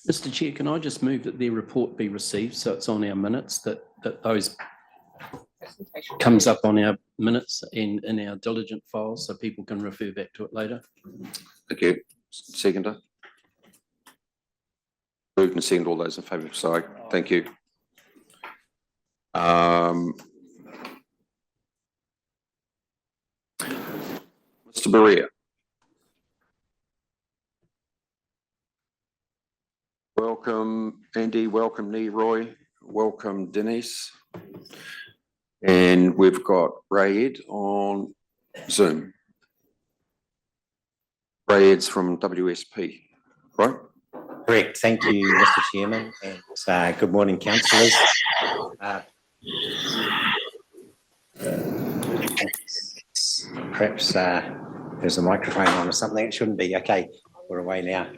Mr Chair, can I just move that their report be received so it's on our minutes, that those comes up on our minutes and in our diligent files so people can refer back to it later? Okay, seconder. Moved and second, all those in favour, say aye. Thank you. Mr. Berea. Welcome, Andy. Welcome, Leroy. Welcome, Denise. And we've got Ray-Ed on Zoom. Ray-Ed's from WSP, right? Correct. Thank you, Mr Chairman, and good morning, councillors. Perhaps there's a microphone on or something. It shouldn't be. Okay, we're away now.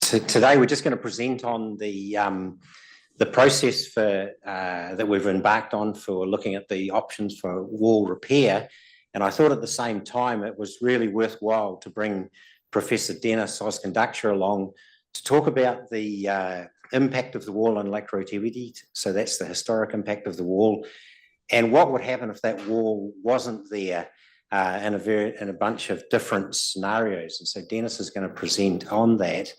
Today we're just going to present on the process for that we've embarked on for looking at the options for wall repair. And I thought at the same time it was really worthwhile to bring Professor Dennis Osconductor along to talk about the impact of the wall on Lake Rotoiti. So that's the historic impact of the wall, and what would happen if that wall wasn't there in a bunch of different scenarios. And so Dennis is going to present on that.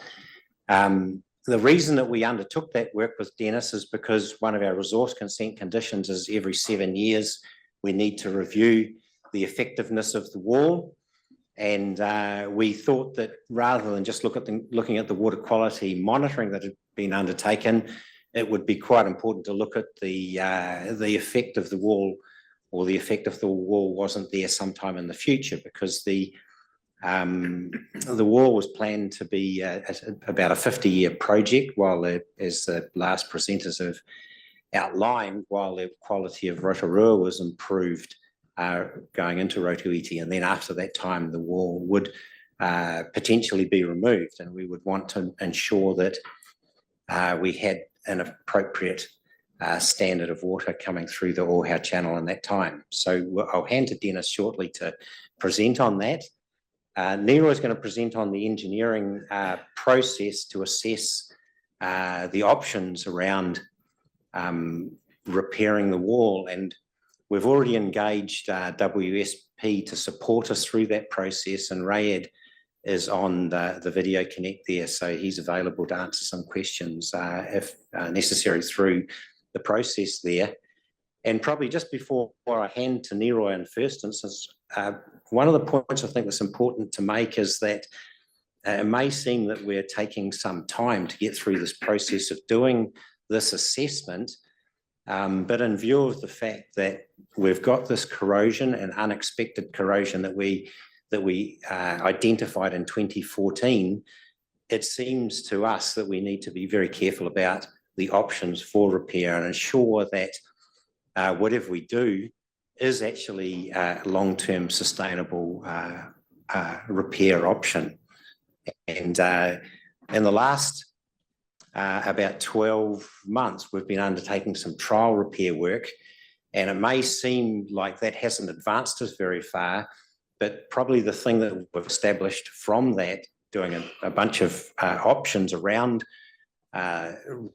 The reason that we undertook that work with Dennis is because one of our resource consent conditions is every 7 years we need to review the effectiveness of the wall. And we thought that rather than just looking at the water quality monitoring that had been undertaken, it would be quite important to look at the effect of the wall, or the effect if the wall wasn't there sometime in the future, because the wall was planned to be about a 50-year project, while as the last presenters have outlined, while the quality of Rotorua was improved going into Rotoiti. And then after that time, the wall would potentially be removed, and we would want to ensure that we had an appropriate standard of water coming through the Ōhau Channel in that time. So I'll hand to Dennis shortly to present on that. Leroy is going to present on the engineering process to assess the options around repairing the wall, and we've already engaged WSP to support us through that process, and Ray-Ed is on the video connect there, so he's available to answer some questions if necessary through the process there. And probably just before I hand to Leroy in first instance, one of the points I think that's important to make is that it may seem that we're taking some time to get through this process of doing this assessment, but in view of the fact that we've got this corrosion and unexpected corrosion that we identified in 2014, it seems to us that we need to be very careful about the options for repair and ensure that whatever we do is actually a long-term sustainable repair option. And in the last about 12 months, we've been undertaking some trial repair work, and it may seem like that hasn't advanced us very far, but probably the thing that we've established from that, doing a bunch of options around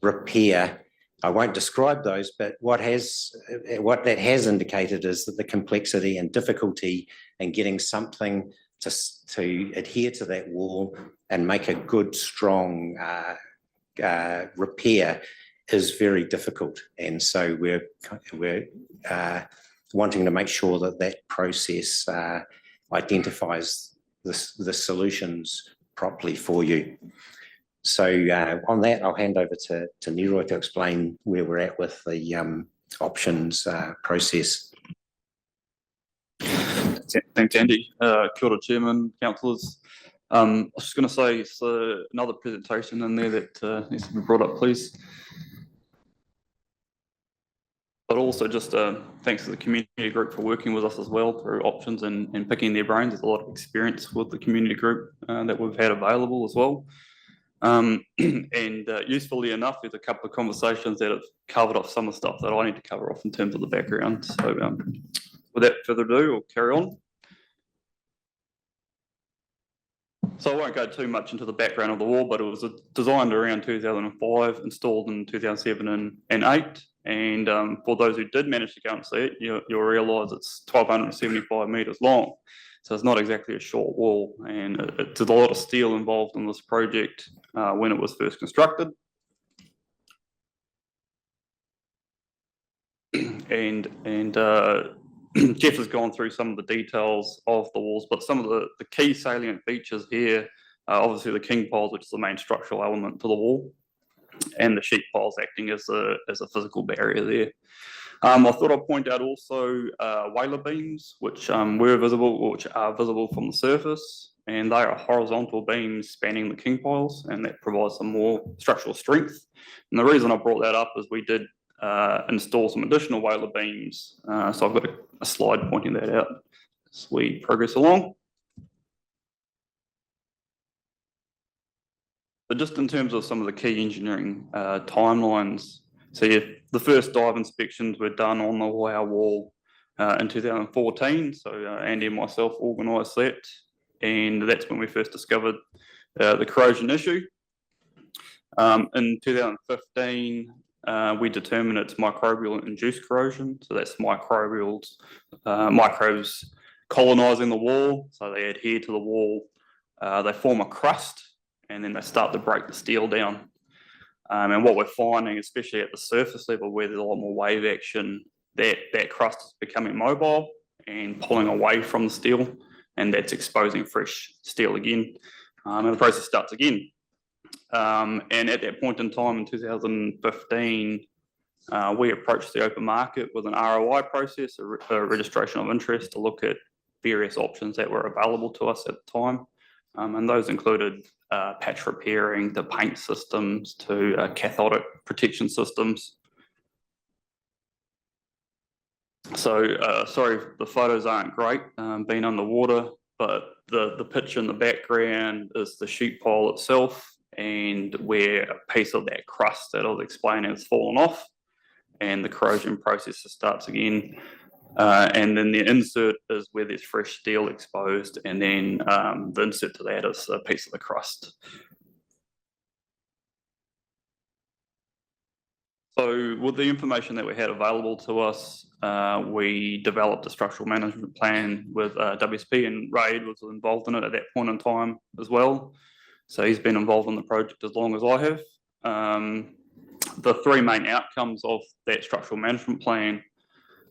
repair, I won't describe those, but what that has indicated is that the complexity and difficulty in getting something to adhere to that wall and make a good, strong repair is very difficult. And so we're wanting to make sure that that process identifies the solutions properly for you. So on that, I'll hand over to Neroy to explain where we're at with the options process. Thanks, Andy. Kia ora, Chairman, councillors. I was just going to say, so another presentation in there that needs to be brought up, please. But also just thanks to the community group for working with us as well through options and picking their brains. There's a lot of experience with the community group that we've had available as well. And usefully enough, there's a couple of conversations that have covered off some of the stuff that I need to cover off in terms of the background. So without further ado, we'll carry on. So I won't go too much into the background of the wall, but it was designed around 2005, installed in 2007 and 8. And for those who did manage to go and see it, you'll realise it's 1,275 metres long. So it's not exactly a short wall, and there's a lot of steel involved in this project when it was first constructed. And Jeff has gone through some of the details of the walls, but some of the key salient features here are obviously the king piles, which is the main structural element to the wall, and the sheet piles acting as a physical barrier there. I thought I'd point out also whaler beams, which are visible from the surface, and they are horizontal beams spanning the king piles, and that provides some more structural strength. And the reason I brought that up is we did install some additional whaler beams, so I've got a slide pointing that out as we progress along. But just in terms of some of the key engineering timelines, so the first dive inspections were done on the Waiau wall in 2014. So Andy and myself organised that, and that's when we first discovered the corrosion issue. In 2015, we determined it's microbial-induced corrosion. So that's microbes colonising the wall. So they adhere to the wall, they form a crust, and then they start to break the steel down. And what we're finding, especially at the surface level where there's a lot more wave action, that crust is becoming mobile and pulling away from the steel, and that's exposing fresh steel again. And the process starts again. And at that point in time in 2015, we approached the open market with an ROI process, a registration of interest, to look at various options that were available to us at the time. And those included patch repairing, to paint systems, to cathodic protection systems. So sorry, the photos aren't great being underwater, but the picture in the background is the sheet pile itself, and where a piece of that crust that I was explaining has fallen off, and the corrosion process starts again. And then the insert is where there's fresh steel exposed, and then the insert to that is a piece of the crust. So with the information that we had available to us, we developed a structural management plan with WSP, and Raid was involved in it at that point in time as well. So he's been involved in the project as long as I have. The three main outcomes of that structural management plan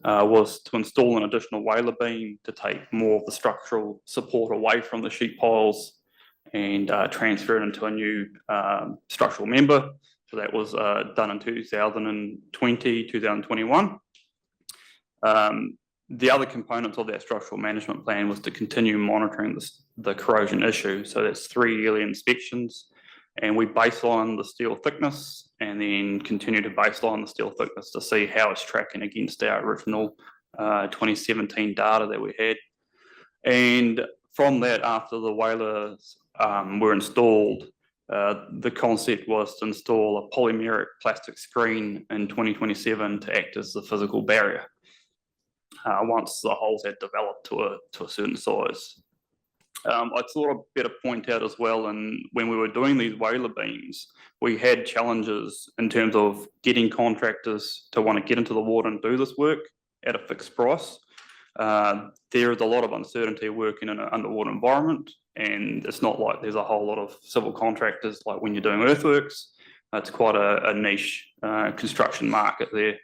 was to install an additional whaler beam to take more of the structural support away from the sheet piles and transfer it into a new structural member. So that was done in 2020, 2021. The other components of that structural management plan was to continue monitoring the corrosion issue. So that's 3 yearly inspections, and we baseline the steel thickness and then continue to baseline the steel thickness to see how it's tracking against our original 2017 data that we had. And from that, after the whalers were installed, the concept was to install a polymeric plastic screen in 2027 to act as the physical barrier once the holes had developed to a certain size. I thought I'd better point out as well, and when we were doing these whaler beams, we had challenges in terms of getting contractors to want to get into the water and do this work at a fixed price. There is a lot of uncertainty working in an underwater environment, and it's not like there's a whole lot of civil contractors like when you're doing earthworks. It's quite a niche construction market there.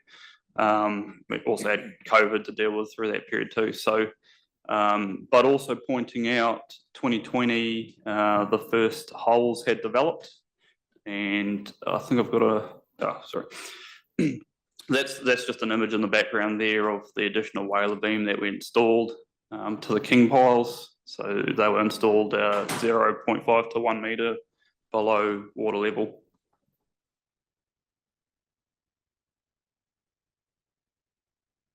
We also had COVID to deal with through that period too. So, but also pointing out 2020, the first holes had developed, and I think I've got sorry. That's just an image in the background there of the additional whaler beam that we installed to the king piles. So they were installed 0.5 to 1 metre below water level.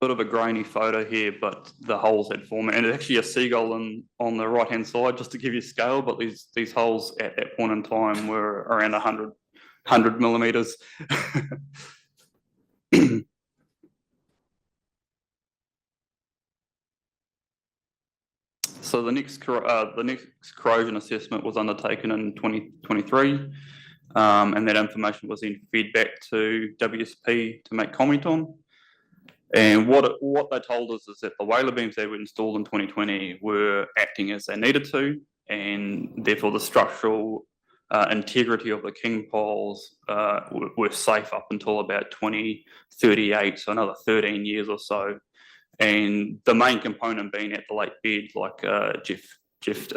Bit of a grainy photo here, but the holes had formed, and it's actually a seagull on the right hand side, just to give you scale. But these holes at that point in time were around 100 millimeters. So the next corrosion assessment was undertaken in 2023, and that information was then fed back to WSP to make comment on. And what they told us is that the whaler beams that were installed in 2020 were acting as they needed to, and therefore the structural integrity of the king piles were safe up until about 2038, so another 13 years or so. And the main component being at the lake bed, like Jeff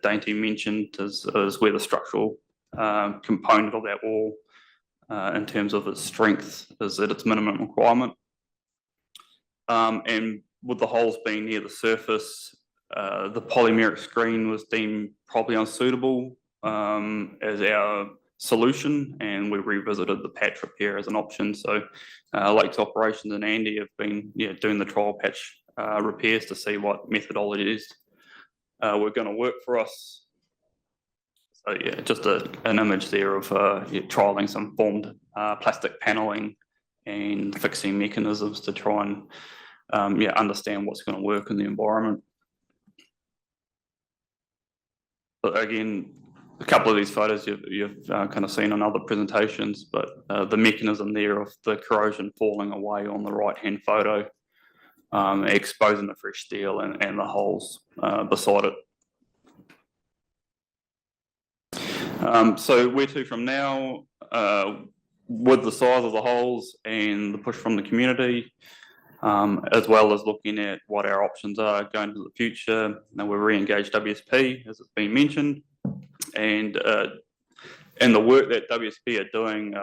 Dainty mentioned, is where the structural component of that wall, in terms of its strength, is at its minimum requirement. And with the holes being near the surface, the polymeric screen was deemed probably unsuitable as our solution, and we revisited the patch repair as an option. So Lakes Operations and Andy have been doing the trial patch repairs to see what methodologies were going to work for us. So yeah, just an image there of trialling some formed plastic paneling and fixing mechanisms to try and understand what's going to work in the environment. But again, a couple of these photos you've kind of seen on other presentations, but the mechanism there of the corrosion falling away on the right-hand photo, exposing the fresh steel and the holes beside it. So where to from now? With the size of the holes and the push from the community, as well as looking at what our options are going into the future. Now we've re-engaged WSP, as it's been mentioned, and the work that WSP are doing,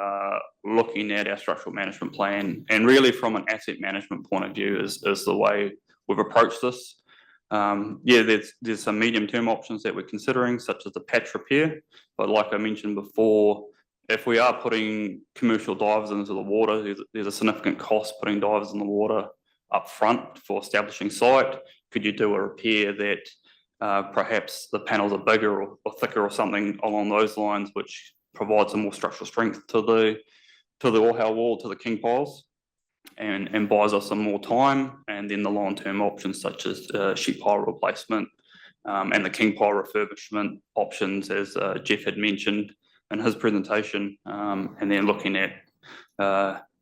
looking at our structural management plan, and really from an asset management point of view is the way we've approached this. There's some medium-term options that we're considering, such as the patch repair, but like I mentioned before, if we are putting commercial divers into the water, there's a significant cost putting divers in the water up front for establishing site. Could you do a repair that perhaps the panels are bigger or thicker or something along those lines, which provides some more structural strength to the all-how wall, to the king piles, and buys us some more time. And then the long-term options such as sheet pile replacement and the king pile refurbishment options, as Jeff had mentioned in his presentation, and then looking at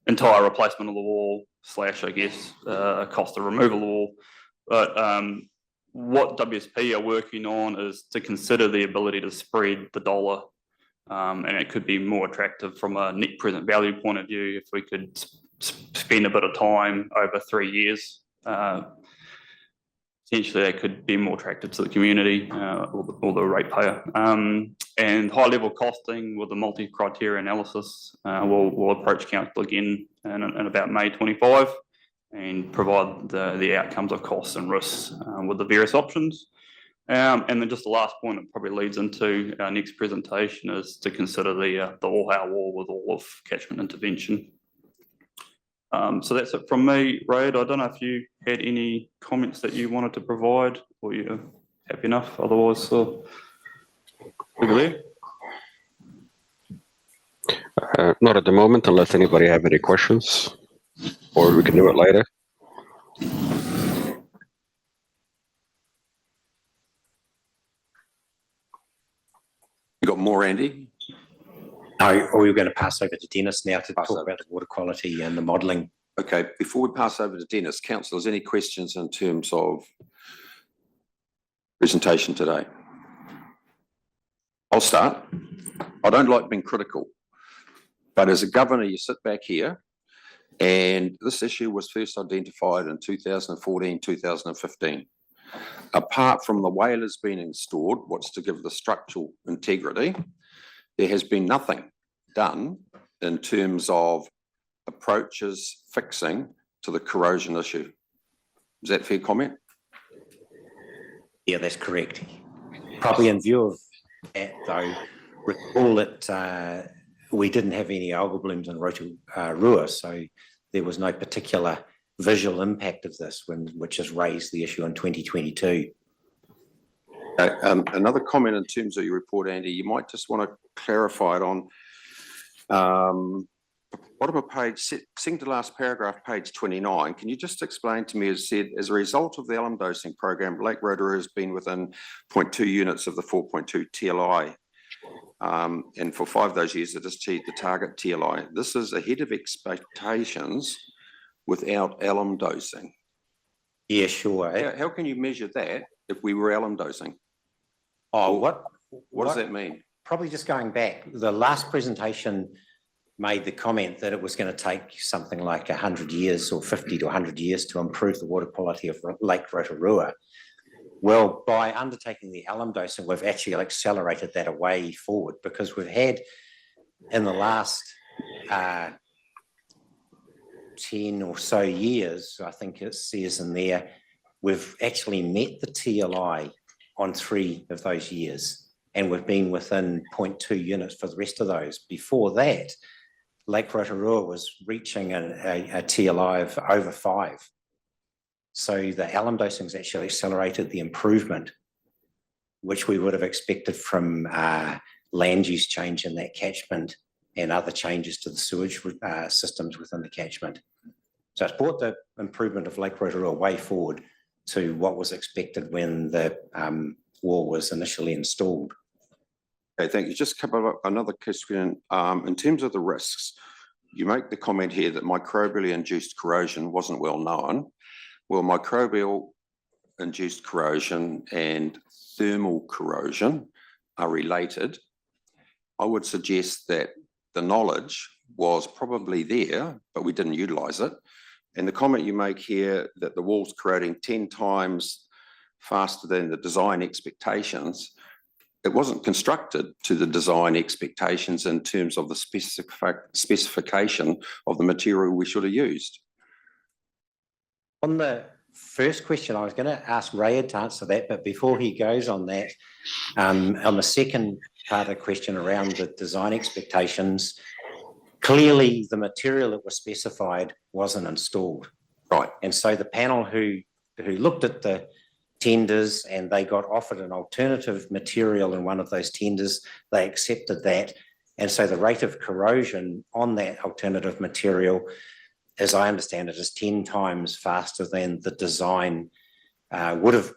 entire replacement of the wall / I guess cost of removal of the wall. But what WSP are working on is to consider the ability to spread the dollar, and it could be more attractive from a net present value point of view if we could spend a bit of time over 3 years. Essentially, that could be more attractive to the community or the ratepayer. And high-level costing with the multi-criteria analysis, we'll approach council again in about May 25 and provide the outcomes of costs and risks with the various options. And then just the last point that probably leads into our next presentation is to consider the all-how wall with all of catchment intervention. So that's it from me, Raid. I don't know if you had any comments that you wanted to provide, or you're happy enough. Otherwise, we're there. Not at the moment, unless anybody have any questions, or we can do it later. You got more, Andy? No, we were going to pass over to Dennis now to talk about the water quality and the modelling. Okay, before we pass over to Dennis, councillors, any questions in terms of presentation today? I'll start. I don't like being critical, but as a governor, you sit back here And this issue was first identified in 2014, 2015. Apart from the whalers being installed, what's to give the structural integrity, there has been nothing done in terms of approaches fixing to the corrosion issue. Is that a fair comment? Yeah, that's correct. Probably in view of that, though, recall that we didn't have any algal blooms in Rotorua, so there was no particular visual impact of this, which has raised the issue in 2022. Another comment in terms of your report, Andy, you might just want to clarify it on bottom of page, second to last paragraph, page 29. Can you just explain to me, as said, as a result of the alum dosing program, Lake Rotorua has been within 0.2 units of the 4.2 TLI. And for 5 of those years, it has achieved the target TLI. This is ahead of expectations without alum dosing. Yeah, sure. How can you measure that if we were alum dosing? Oh, what does that mean? Probably just going back, the last presentation made the comment that it was going to take something like 100 years or 50 to 100 years to improve the water quality of Lake Rotorua. Well, by undertaking the alum dosing, we've actually accelerated that a way forward, because we've had in the last 10 or so years, I think it says in there, we've actually met the TLI on 3 of those years, and we've been within 0.2 units for the rest of those. Before that, Lake Rotorua was reaching a TLI of over 5. So the alum dosing has actually accelerated the improvement, which we would have expected from land use change in that catchment and other changes to the sewage systems within the catchment. So it's brought the improvement of Lake Rotorua way forward to what was expected when the wall was initially installed. Okay, thank you. Just cover up another question. In terms of the risks, you make the comment here that microbially induced corrosion wasn't well known. Well, microbial induced corrosion and thermal corrosion are related. I would suggest that the knowledge was probably there, but we didn't utilize it. And the comment you make here that the wall's corroding 10 times faster than the design expectations, it wasn't constructed to the design expectations in terms of the specification of the material we should have used. On the first question, I was going to ask Rayed to answer that, but before he goes on that, on the second part of the question around the design expectations, clearly the material that was specified wasn't installed. Right. And so the panel who looked at the tenders and they got offered an alternative material in one of those tenders, they accepted that. And so the rate of corrosion on that alternative material, as I understand it, is 10 times faster than the design would have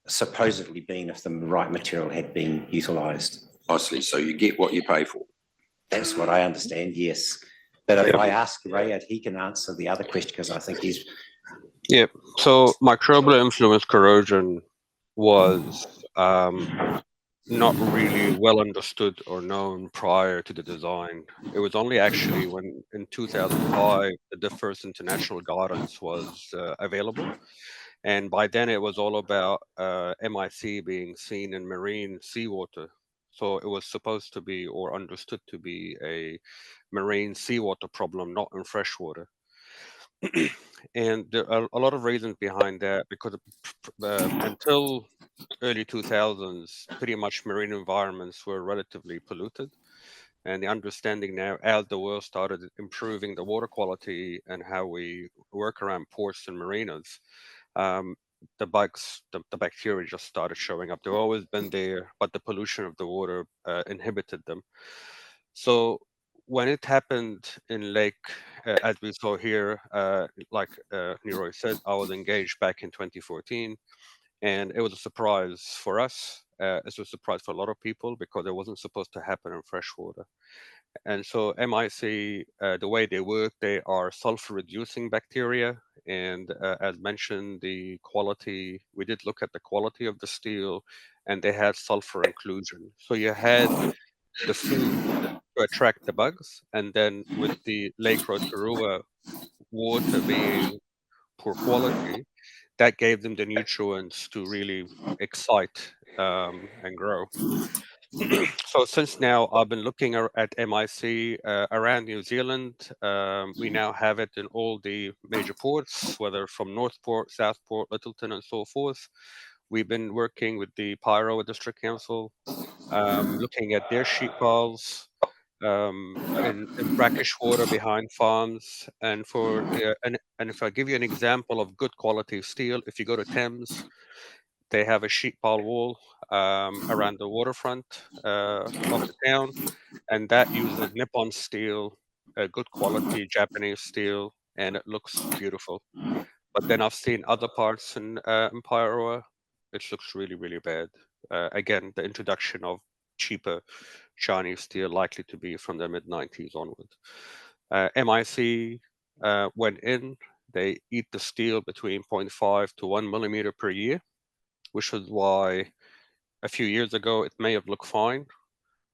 supposedly been if the right material had been utilised. I see. So you get what you pay for. That's what I understand, yes. But if I ask Rayed, he can answer the other question, because I think he's... Yeah, so microbial influence corrosion was not really well understood or known prior to the design. It was only actually when in 2005 the first international guidance was available. And by then it was all about MIC being seen in marine seawater. So it was supposed to be, or understood to be, a marine seawater problem, not in freshwater. And there are a lot of reasons behind that, because until early 2000s, pretty much marine environments were relatively polluted. And the understanding now, as the world started improving the water quality and how we work around ports and marinas, the bugs, the bacteria just started showing up. They've always been there, but the pollution of the water inhibited them. So when it happened in Lake, as we saw here, like Neroy said, I was engaged back in 2014, and it was a surprise for us. It was a surprise for a lot of people, because it wasn't supposed to happen in freshwater. And so MIC, the way they work, they are sulfur-reducing bacteria. And as mentioned, the quality, we did look at the quality of the steel, and they had sulfur inclusion. So you had the food to attract the bugs. And then with the Lake Rotorua water being poor quality, that gave them the nutrients to really excite and grow. So since now I've been looking at MIC around New Zealand, we now have it in all the major ports, whether from Northport, Southport, Littleton, and so forth. We've been working with the Paeroa District Council, looking at their sheep piles in brackish water behind farms. And and if I give you an example of good quality steel, if you go to Thames, they have a sheep pile wall around the waterfront of the town, and that uses Nippon steel, a good quality Japanese steel, and it looks beautiful. But then I've seen other parts in Paeroa, it looks really, really bad. Again, the introduction of cheaper Chinese steel likely to be from the mid-90s onward. MIC went in, they eat the steel between 0.5 to 1 millimeter per year, which is why a few years ago it may have looked fine,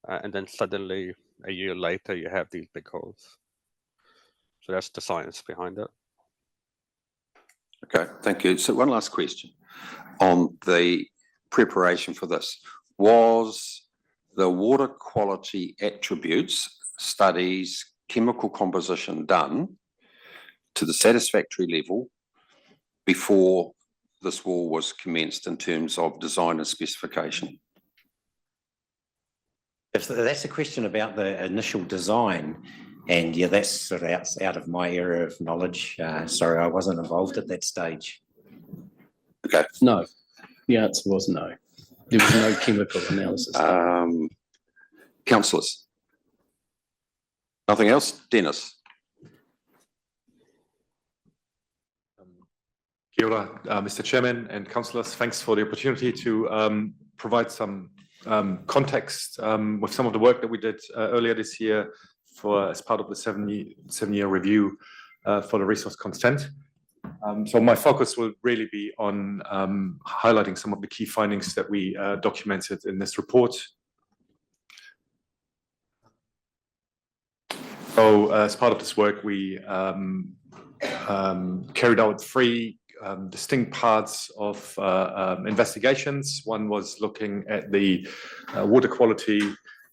and then suddenly a year later you have these big holes. So that's the science behind it. Okay, thank you. So one last question on the preparation for this. Was the water quality attributes studies, chemical composition done to the satisfactory level before this wall was commenced in terms of design and specification? If that's a question about the initial design, and yeah, that's sort of out of my area of knowledge. Sorry, I wasn't involved at that stage. Okay. No, the answer was no. There was no chemical analysis. Councillors? Nothing else? Dennis? Kia ora, Mr. Chairman and councillors. Thanks for the opportunity to provide some context with some of the work that we did earlier this year as part of the seven-year review for the resource consent. So my focus will really be on highlighting some of the key findings that we documented in this report. So as part of this work, we carried out three distinct parts of investigations. One was looking at the water quality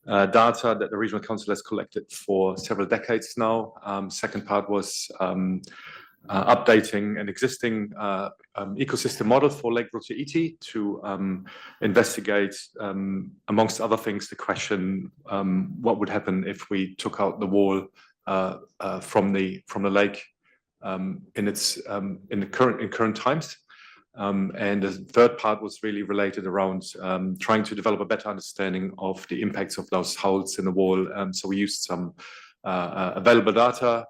data that the Regional Council has collected for several decades now. Second part was updating an existing ecosystem model for Lake Roto Iti to investigate, amongst other things, the question what would happen if we took out the wall from the lake in current times. And the third part was really related around trying to develop a better understanding of the impacts of those holes in the wall. So we used some available data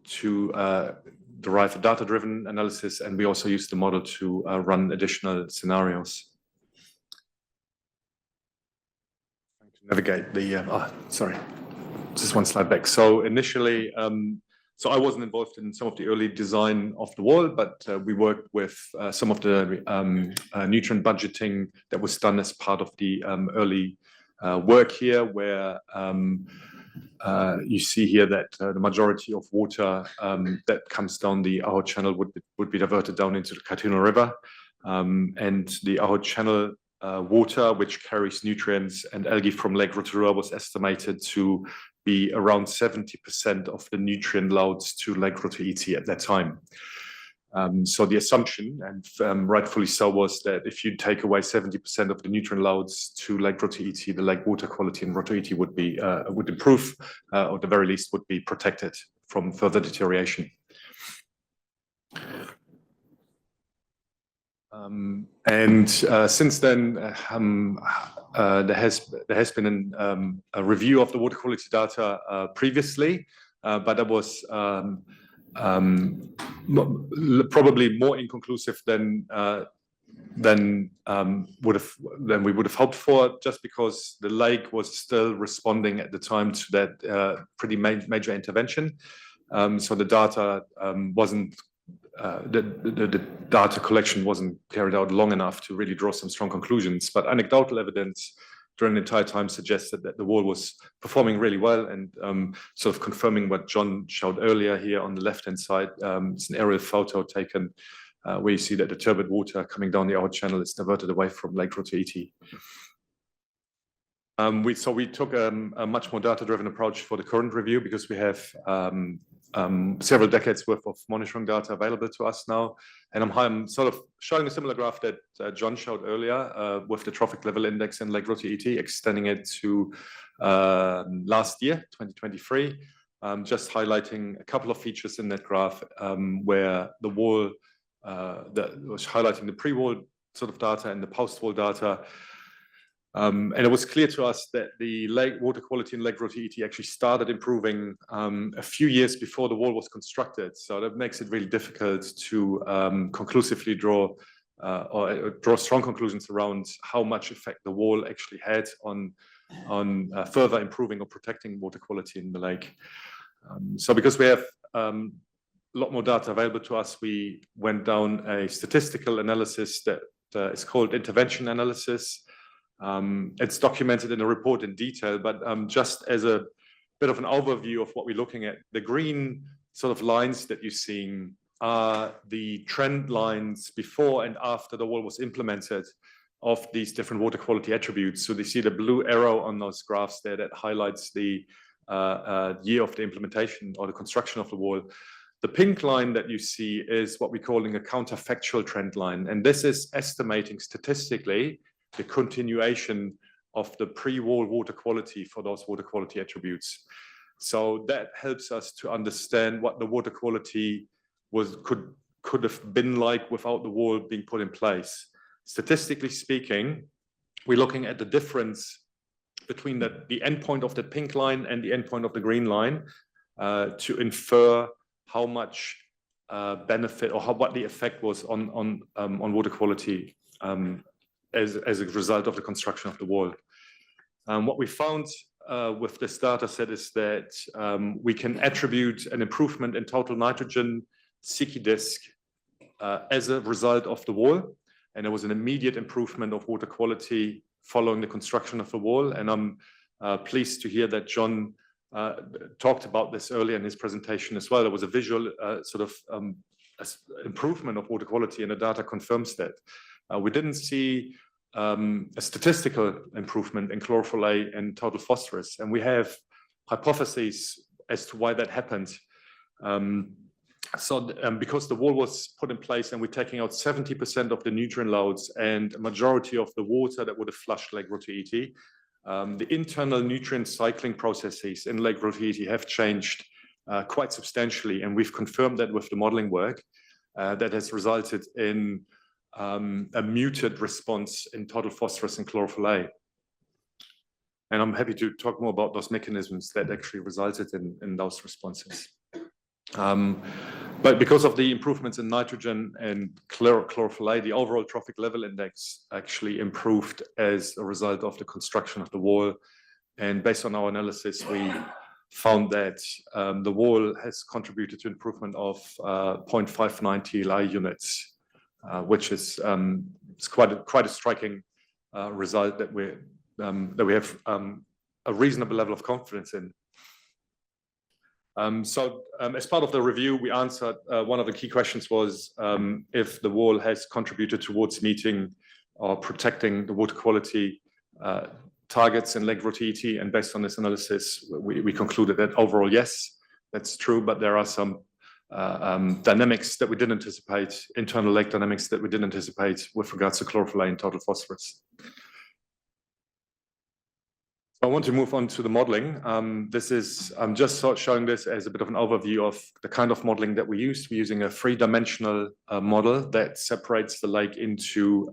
to derive a data-driven analysis, and we also used the model to run additional scenarios. Trying to navigate the, sorry, just one slide back. So initially, so I wasn't involved in some of the early design of the wall, but we worked with some of the nutrient budgeting that was done as part of the early work here, where you see here that the majority of water that comes down the Aho Channel would be diverted down into the Kaituna River. And the Aho Channel water, which carries nutrients and algae from Lake Rotorua, was estimated to be around 70% of the nutrient loads to Lake Roto Iti at that time. So the assumption, and rightfully so, was that if you take away 70% of the nutrient loads to Lake Roto Iti, the lake water quality in Roto Iti would improve, or at the very least would be protected from further deterioration. And since then, there has been a review of the water quality data previously, but that was probably more inconclusive than we would have hoped for, just because the lake was still responding at the time to that pretty major intervention. So the data wasn't. The data collection wasn't carried out long enough to really draw some strong conclusions, but anecdotal evidence during the entire time suggested that the wall was performing really well, and sort of confirming what John showed earlier here on the left-hand side. It's an aerial photo taken where you see that the turbid water coming down the outer channel is diverted away from Lake Rotoiti. We took a much more data-driven approach for the current review because we have several decades worth of monitoring data available to us now. And I'm sort of showing a similar graph that John showed earlier with the trophic level index in Lake Rotoiti, extending it to last year, 2023, just highlighting a couple of features in that graph where the wall that was highlighting the pre-wall sort of data and the post-wall data. And it was clear to us that the lake water quality in Lake Rotoiti actually started improving a few years before the wall was constructed. So that makes it really difficult to conclusively draw strong conclusions around how much effect the wall actually had on further improving or protecting water quality in the lake. So because we have a lot more data available to us, we went down a statistical analysis that is called intervention analysis. It's documented in the report in detail, but just as a bit of an overview of what we're looking at, the green sort of lines that you're seeing are the trend lines before and after the wall was implemented of these different water quality attributes. So you see the blue arrow on those graphs there that highlights the year of the implementation or the construction of the wall. The pink line that you see is what we're calling a counterfactual trend line, and this is estimating statistically the continuation of the pre-wall water quality for those water quality attributes. So that helps us to understand what the water quality could have been like without the wall being put in place. Statistically speaking, we're looking at the difference between the endpoint of the pink line and the endpoint of the green line to infer how much benefit or what the effect was on water quality as a result of the construction of the wall. What we found with this data set is that we can attribute an improvement in total nitrogen Secchi disk as a result of the wall, and there was an immediate improvement of water quality following the construction of the wall. And I'm pleased to hear that John talked about this earlier in his presentation as well. There was a visual sort of improvement of water quality, and the data confirms that. We didn't see a statistical improvement in chlorophyll A and total phosphorus, and we have hypotheses as to why that happened. Because the wall was put in place and we're taking out 70% of the nutrient loads and a majority of the water that would have flushed Lake Rotoiti, the internal nutrient cycling processes in Lake Rotoiti have changed quite substantially, and we've confirmed that with the modeling work that has resulted in a muted response in total phosphorus and chlorophyll A. And I'm happy to talk more about those mechanisms that actually resulted in those responses. But because of the improvements in nitrogen and chlorophyll A, the overall trophic level index actually improved as a result of the construction of the wall. And based on our analysis, we found that the wall has contributed to improvement of 0.59 TLI units, which is quite a striking result that we have a reasonable level of confidence in. As part of the review, we answered one of the key questions was if the wall has contributed towards meeting or protecting the water quality targets in Lake Rotoiti, and based on this analysis, we concluded that overall, yes, that's true, but there are some dynamics that we didn't anticipate, internal lake dynamics that we didn't anticipate with regards to chlorophyll A and total phosphorus. I want to move on to the modeling. I'm just showing this as a bit of an overview of the kind of modeling that we used. We're using a three-dimensional model that separates the lake into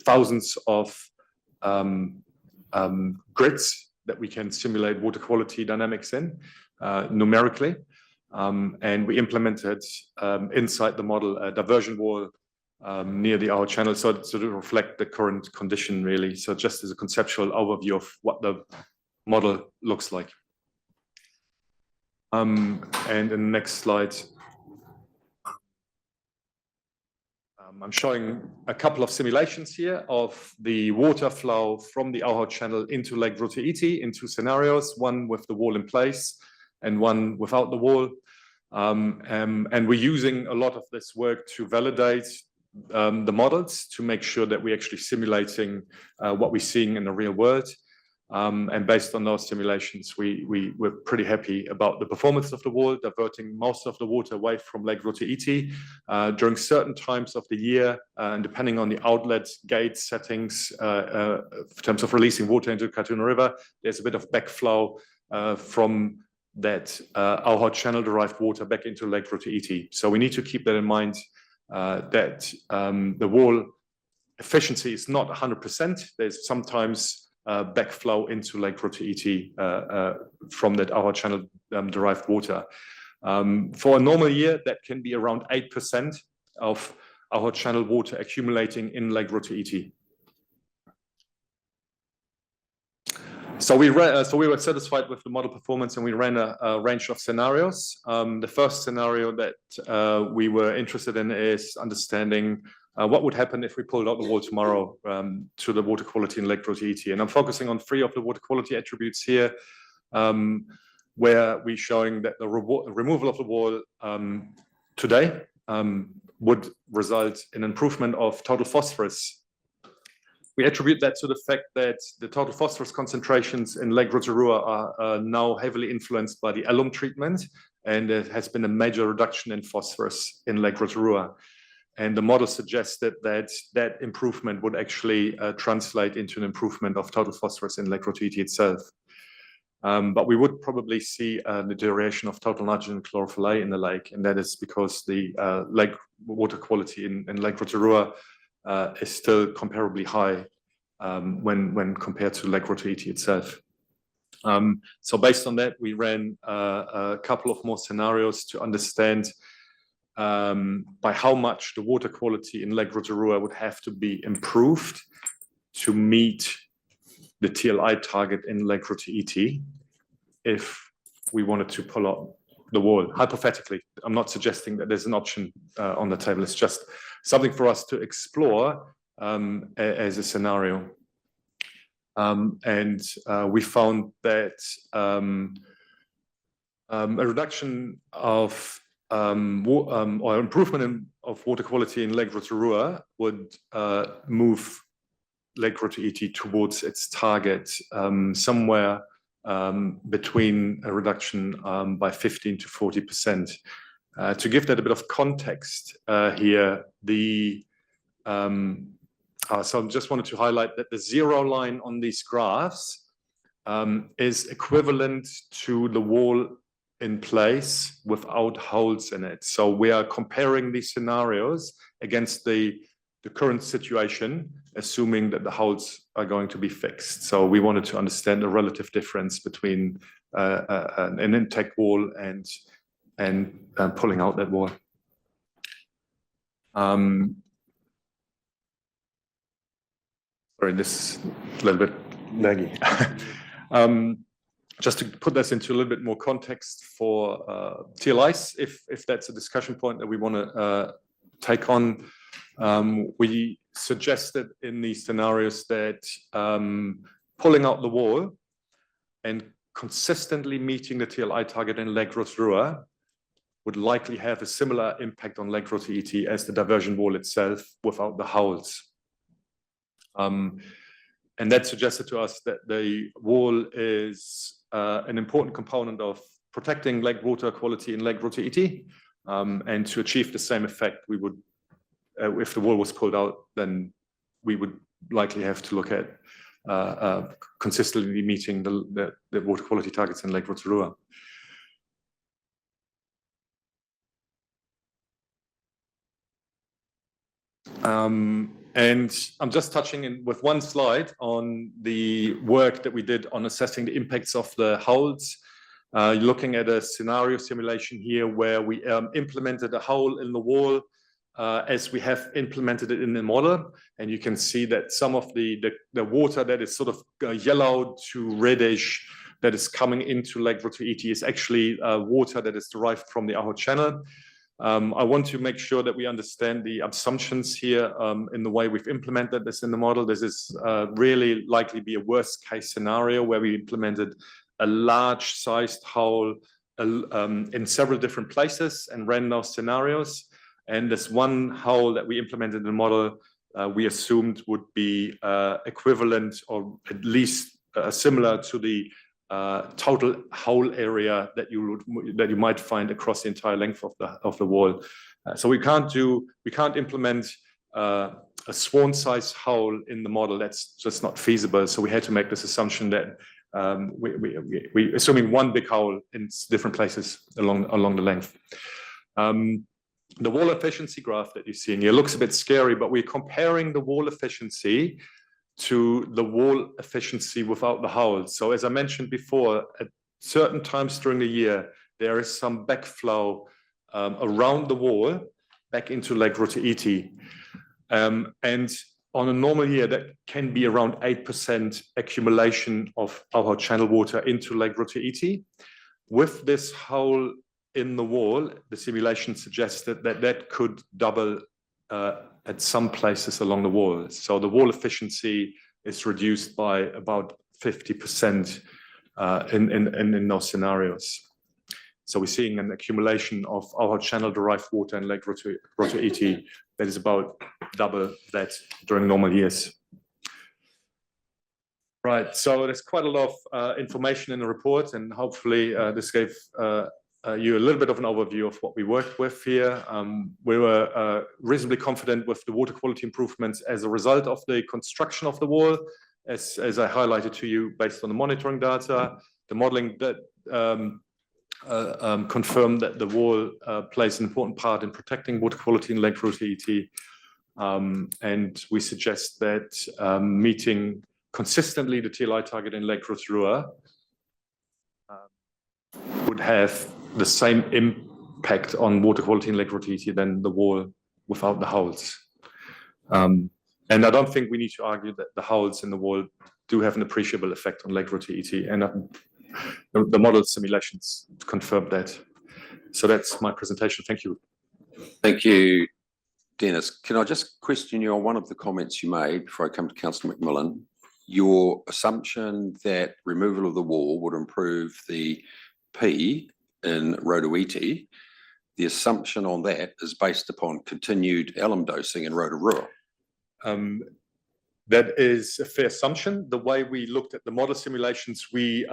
thousands of grids that we can simulate water quality dynamics in numerically. And we implemented inside the model a diversion wall near the outer channel, so to reflect the current condition, really. So just as a conceptual overview of what the model looks like. And in the next slide, I'm showing a couple of simulations here of the water flow from the Aho Channel into Lake Rotoiti in two scenarios, one with the wall in place and one without the wall. And we're using a lot of this work to validate the models to make sure that we're actually simulating what we're seeing in the real world. And based on those simulations, we're pretty happy about the performance of the wall, diverting most of the water away from Lake Rotoiti during certain times of the year, and depending on the outlet gate settings, in terms of releasing water into Katuna River, there's a bit of backflow from that Aho Channel derived water back into Lake Rotoiti. So we need to keep that in mind, that the wall efficiency is not 100%. There's sometimes backflow into Lake Rotoiti from that Aho Channel derived water. For a normal year, that can be around 8% of Aho Channel water accumulating in Lake Rotoiti. So we were satisfied with the model performance, and we ran a range of scenarios. The first scenario that we were interested in is understanding what would happen if we pulled out the wall tomorrow to the water quality in Lake Rotoiti. And I'm focusing on 3 of the water quality attributes here, where we're showing that the removal of the wall today would result in improvement of total phosphorus. We attribute that to the fact that the total phosphorus concentrations in Lake Rotorua are now heavily influenced by the alum treatment, and there has been a major reduction in phosphorus in Lake Rotorua. And the model suggested that that improvement would actually translate into an improvement of total phosphorus in Lake Rotoiti itself. But we would probably see a deterioration of total nitrogen chlorophyll A in the lake, and that is because the lake water quality in Lake Rotorua is still comparably high when compared to Lake Rotoiti itself. So based on that, we ran a couple of more scenarios to understand by how much the water quality in Lake Rotorua would have to be improved to meet the TLI target in Lake Rotoiti if we wanted to pull out the wall. Hypothetically, I'm not suggesting that there's an option on the table. It's just something for us to explore as a scenario. And we found that a reduction of or improvement of water quality in Lake Rotorua would move Lake Rotoiti towards its target somewhere between a reduction by 15 to 40%. To give that a bit of context here, so I just wanted to highlight that the 0 line on these graphs is equivalent to the wall in place without holes in it. So we are comparing these scenarios against the current situation, assuming that the holes are going to be fixed. So we wanted to understand the relative difference between an intact wall and pulling out that wall. Sorry, this is a little bit laggy. Just to put this into a little bit more context for TLIs, if that's a discussion point that we want to take on, we suggested in these scenarios that pulling out the wall and consistently meeting the TLI target in Lake Rotorua would likely have a similar impact on Lake Rotoiti as the diversion wall itself without the holes. And that suggested to us that the wall is an important component of protecting lake water quality in Lake Rotoiti. And to achieve the same effect, we would, if the wall was pulled out, then we would likely have to look at consistently meeting the water quality targets in Lake Rotorua. And I'm just touching in with one slide on the work that we did on assessing the impacts of the holes. You're looking at a scenario simulation here where we implemented a hole in the wall as we have implemented it in the model. And you can see that some of the water that is sort of yellow to reddish that is coming into Lake Rotoiti is actually water that is derived from the Aho Channel. I want to make sure that we understand the assumptions here in the way we've implemented this in the model. This is really likely be a worst case scenario where we implemented a large sized hole in several different places and ran those scenarios. And this one hole that we implemented in the model, we assumed would be equivalent or at least similar to the total hole area that you might find across the entire length of the wall. So we can't implement a swan-sized hole in the model. That's just not feasible. So we had to make this assumption that we assuming one big hole in different places along the length. The wall efficiency graph that you see in here looks a bit scary, but we're comparing the wall efficiency to the wall efficiency without the holes. So as I mentioned before, at certain times during the year, there is some backflow around the wall back into Lake Rotoiti. And on a normal year, that can be around 8% accumulation of our channel water into Lake Rotoiti. With this hole in the wall, the simulation suggested that that could double at some places along the wall. So the wall efficiency is reduced by about 50% in those scenarios. So we're seeing an accumulation of our channel-derived water in Lake Rotoiti that is about double that during normal years. Right, so there's quite a lot of information in the report, and hopefully this gave you a little bit of an overview of what we worked with here. We were reasonably confident with the water quality improvements as a result of the construction of the wall, as I highlighted to you, based on the monitoring data, the modeling that confirmed that the wall plays an important part in protecting water quality in Lake Rotoiti. And we suggest that meeting consistently the TLI target in Lake Rotorua would have the same impact on water quality in Lake Rotoiti than the wall without the holes. And I don't think we need to argue that the holes in the wall do have an appreciable effect on Lake Rotoiti, and the model simulations confirm that. So that's my presentation. Thank you. Thank you, Dennis. Can I just question you on one of the comments you made before I come to Councillor McMillan? Your assumption that removal of the wall would improve the P in Rotoiti, the assumption on that is based upon continued alum dosing in Rotorua. That is a fair assumption. The way we looked at the model simulations, we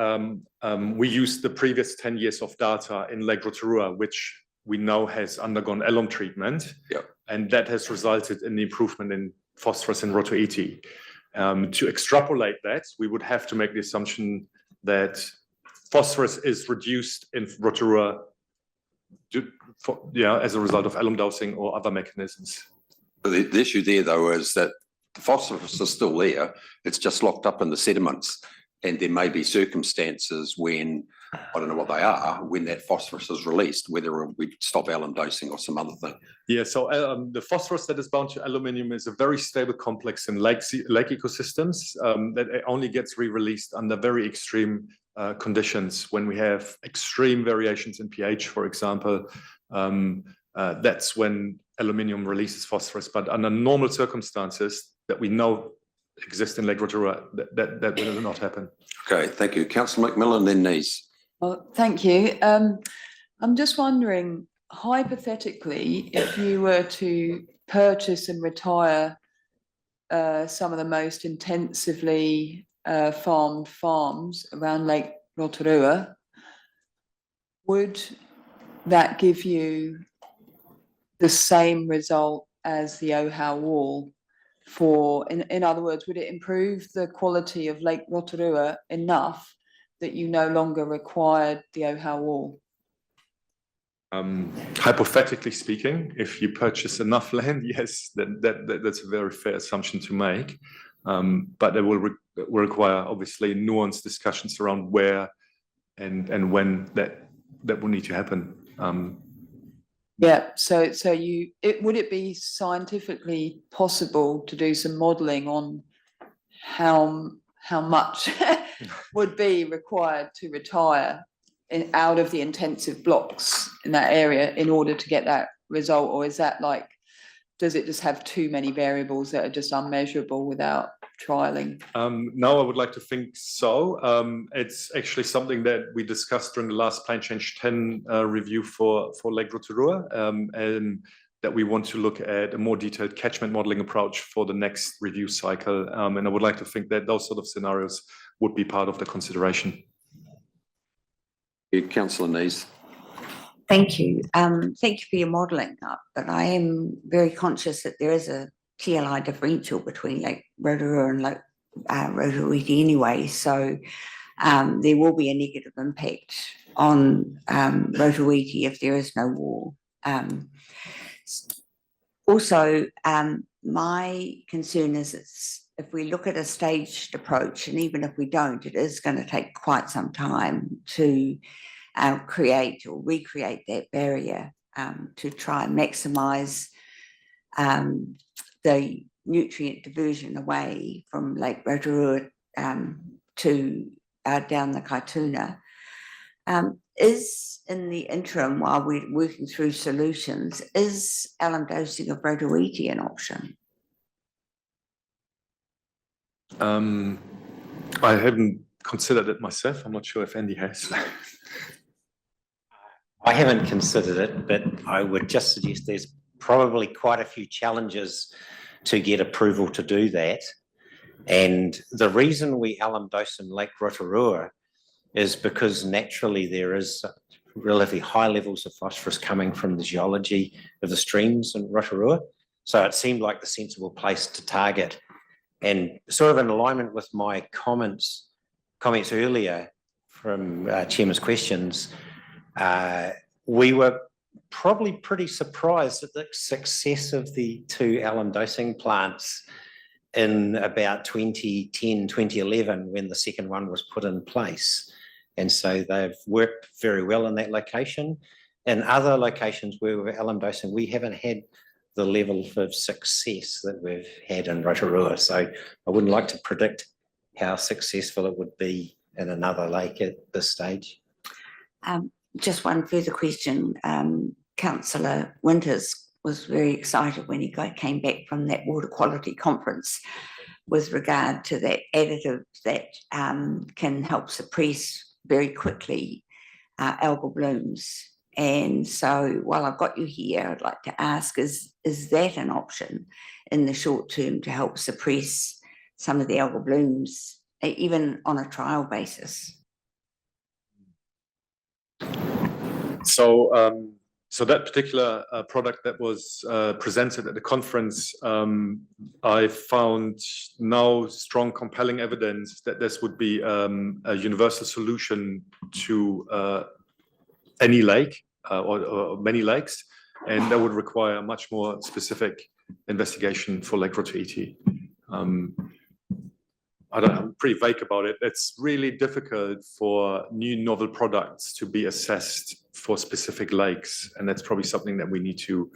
used the previous 10 years of data in Lake Rotorua, which we know has undergone alum treatment. Yep. And that has resulted in the improvement in phosphorus in Rotoiti. To extrapolate that, we would have to make the assumption that phosphorus is reduced in Rotorua as a result of alum dosing or other mechanisms. The issue there, though, is that the phosphorus is still there. It's just locked up in the sediments. And there may be circumstances when, I don't know what they are, when that phosphorus is released, whether we stop alum dosing or some other thing. Yeah, so the phosphorus that is bound to aluminium is a very stable complex in lake ecosystems that only gets re-released under very extreme conditions. When we have extreme variations in pH, for example, that's when aluminium releases phosphorus. But under normal circumstances that we know exist in Lake Rotorua, that will not happen. Okay, thank you. Councillor McMillan, then Nice. Well, thank you. I'm just wondering, hypothetically, if you were to purchase and retire some of the most intensively farmed farms around Lake Rotorua, would that give you the same result as the Ohau wall? In other words, would it improve the quality of Lake Rotorua enough that you no longer required the Ohau wall? Hypothetically speaking, if you purchase enough land, yes, then that's a very fair assumption to make. But it will require obviously nuanced discussions around where and when that will need to happen. Yeah, so would it be scientifically possible to do some modelling on how much would be required to retire out of the intensive blocks in that area in order to get that result, or is that like, does it just have too many variables that are just unmeasurable without trialing? No, I would like to think so. It's actually something that we discussed during the last Plan Change 10 review for Lake Rotorua, and that we want to look at a more detailed catchment modeling approach for the next review cycle. And I would like to think that those sort of scenarios would be part of the consideration. Councillor Nees. Thank you. Thank you for your modelling, but I am very conscious that there is a TLI differential between Lake Rotorua and Lake Rotoiti anyway, so there will be a negative impact on Rotoiti if there is no wall. Also, my concern is if we look at a staged approach, and even if we don't, it is going to take quite some time to create or recreate that barrier to try and maximise the nutrient diversion away from Lake Rotorua to down the Kaituna. Is in the interim, while we're working through solutions, is alum dosing of Rotoiti an option? I haven't considered it myself. I'm not sure if Andy has. I haven't considered it, but I would just suggest there's probably quite a few challenges to get approval to do that. And the reason we alum dose in Lake Rotorua is because naturally there is relatively high levels of phosphorus coming from the geology of the streams in Rotorua. So it seemed like the sensible place to target. And sort of in alignment with my comments earlier from Chairman's questions, we were probably pretty surprised at the success of the two alum dosing plants in about 2010, 2011, when the second one was put in place. And so they've worked very well in that location. In other locations where we're alum dosing, we haven't had the level of success that we've had in Rotorua. So I wouldn't like to predict how successful it would be in another lake at this stage. Just one further question. Councillor Winters was very excited when he came back from that water quality conference with regard to that additive that can help suppress very quickly algal blooms. And so while I've got you here, I'd like to ask, is that an option in the short term to help suppress some of the algal blooms, even on a trial basis? So that particular product that was presented at the conference, I found no strong compelling evidence that this would be a universal solution to any lake or many lakes, and that would require a much more specific investigation for Lake Rotoiti. I'm pretty vague about it. It's really difficult for new novel products to be assessed for specific lakes, and that's probably something that we need to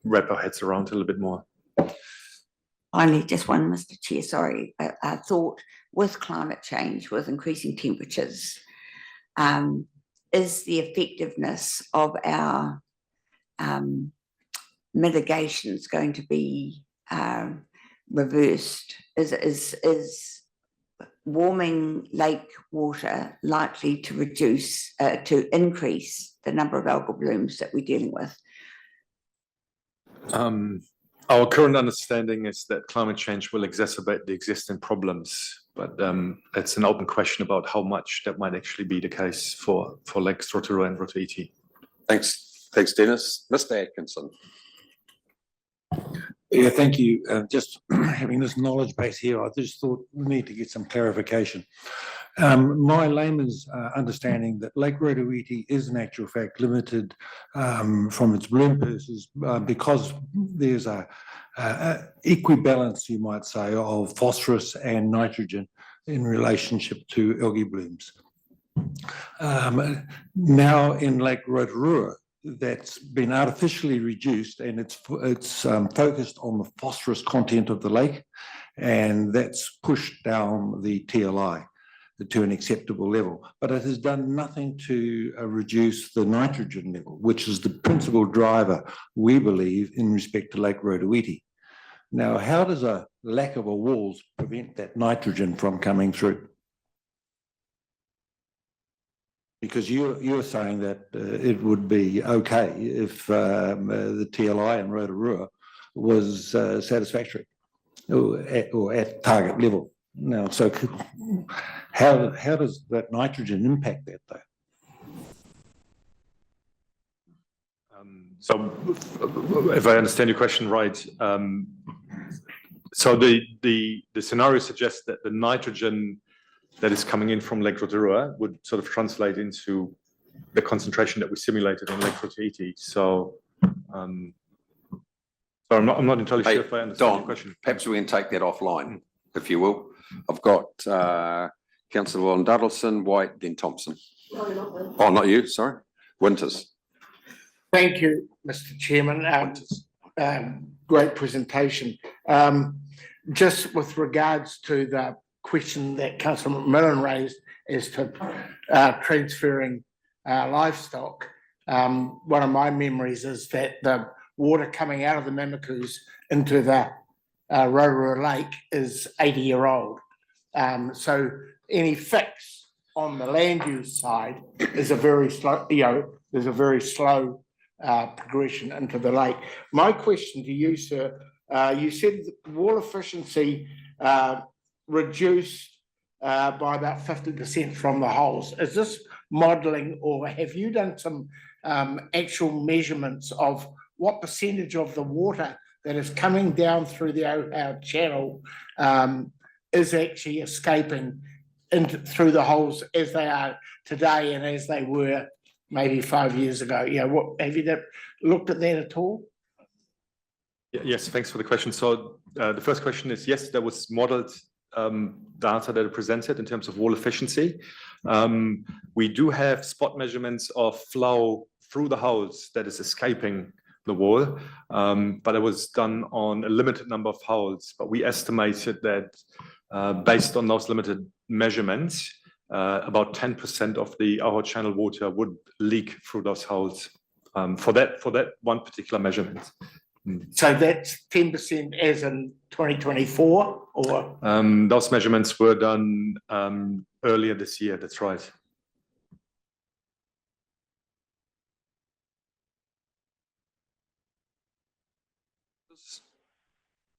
wrap our heads around a little bit more. Finally, just one, Mr. Chair, sorry. I thought with climate change, with increasing temperatures, is the effectiveness of our mitigations going to be reversed? Is warming lake water likely to increase the number of algal blooms that we're dealing with? Our current understanding is that climate change will exacerbate the existing problems, but it's an open question about how much that might actually be the case for Lakes Rotorua and Rotoiti. Thanks, Dennis. Mr. Atkinson. Yeah, thank you. Just having this knowledge base here, I just thought we need to get some clarification. My layman's understanding that Lake Rotoiti is in actual fact limited from its bloom purposes because there's a equibalence, you might say, of phosphorus and nitrogen in relationship to algae blooms. Now in Lake Rotorua, that's been artificially reduced, and it's focused on the phosphorus content of the lake, and that's pushed down the TLI. to an acceptable level, but it has done nothing to reduce the nitrogen level, which is the principal driver, we believe, in respect to Lake Rotoiti. Now, how does a lack of a walls prevent that nitrogen from coming through? Because you're saying that it would be okay if the TLI in Rotorua was satisfactory or at target level. Now, so how does that nitrogen impact that though? So if I understand your question right, so the scenario suggests that the nitrogen that is coming in from Lake Rotorua would sort of translate into the concentration that we simulated in Lake Rotoiti. So, so I'm not entirely sure if I understand your question. Perhaps we can take that offline, if you will. I've got Councillor Duddleton, White, then Thompson. Oh, not you, sorry. Winters. Thank you, Mr. Chairman. Great presentation. Just with regards to the question that Councillor McMillan raised as to transferring livestock, one of my memories is that the water coming out of the Mamakus into the Rotorua Lake is 80-year-old. So any fix on the land use side is a very slow, there's a very slow progression into the lake. My question to you, sir, you said that wall efficiency reduced by about 50% from the holes. Is this modelling, or have you done some actual measurements of what percentage of the water that is coming down through the Ohau Channel is actually escaping through the holes as they are today and as they were maybe 5 years ago? Have you looked at that at all? Yes, thanks for the question. So the first question is, yes, there was modeled data that are presented in terms of wall efficiency. We do have spot measurements of flow through the holes that is escaping the wall, but it was done on a limited number of holes. But we estimated that based on those limited measurements, about 10% of the Ohau Channel water would leak through those holes for that one particular measurement. So that's 10% as in 2024, or? Those measurements were done earlier this year, that's right.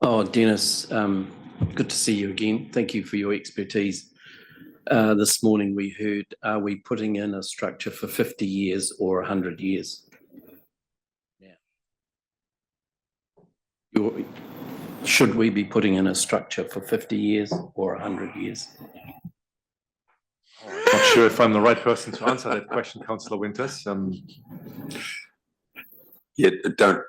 Oh, Dennis, good to see you again. Thank you for your expertise. This morning we heard, are we putting in a structure for 50 years or 100 years? Should we be putting in a structure for 50 years or 100 years? Not sure if I'm the right person to answer that question, Councillor Winters. Yeah, don't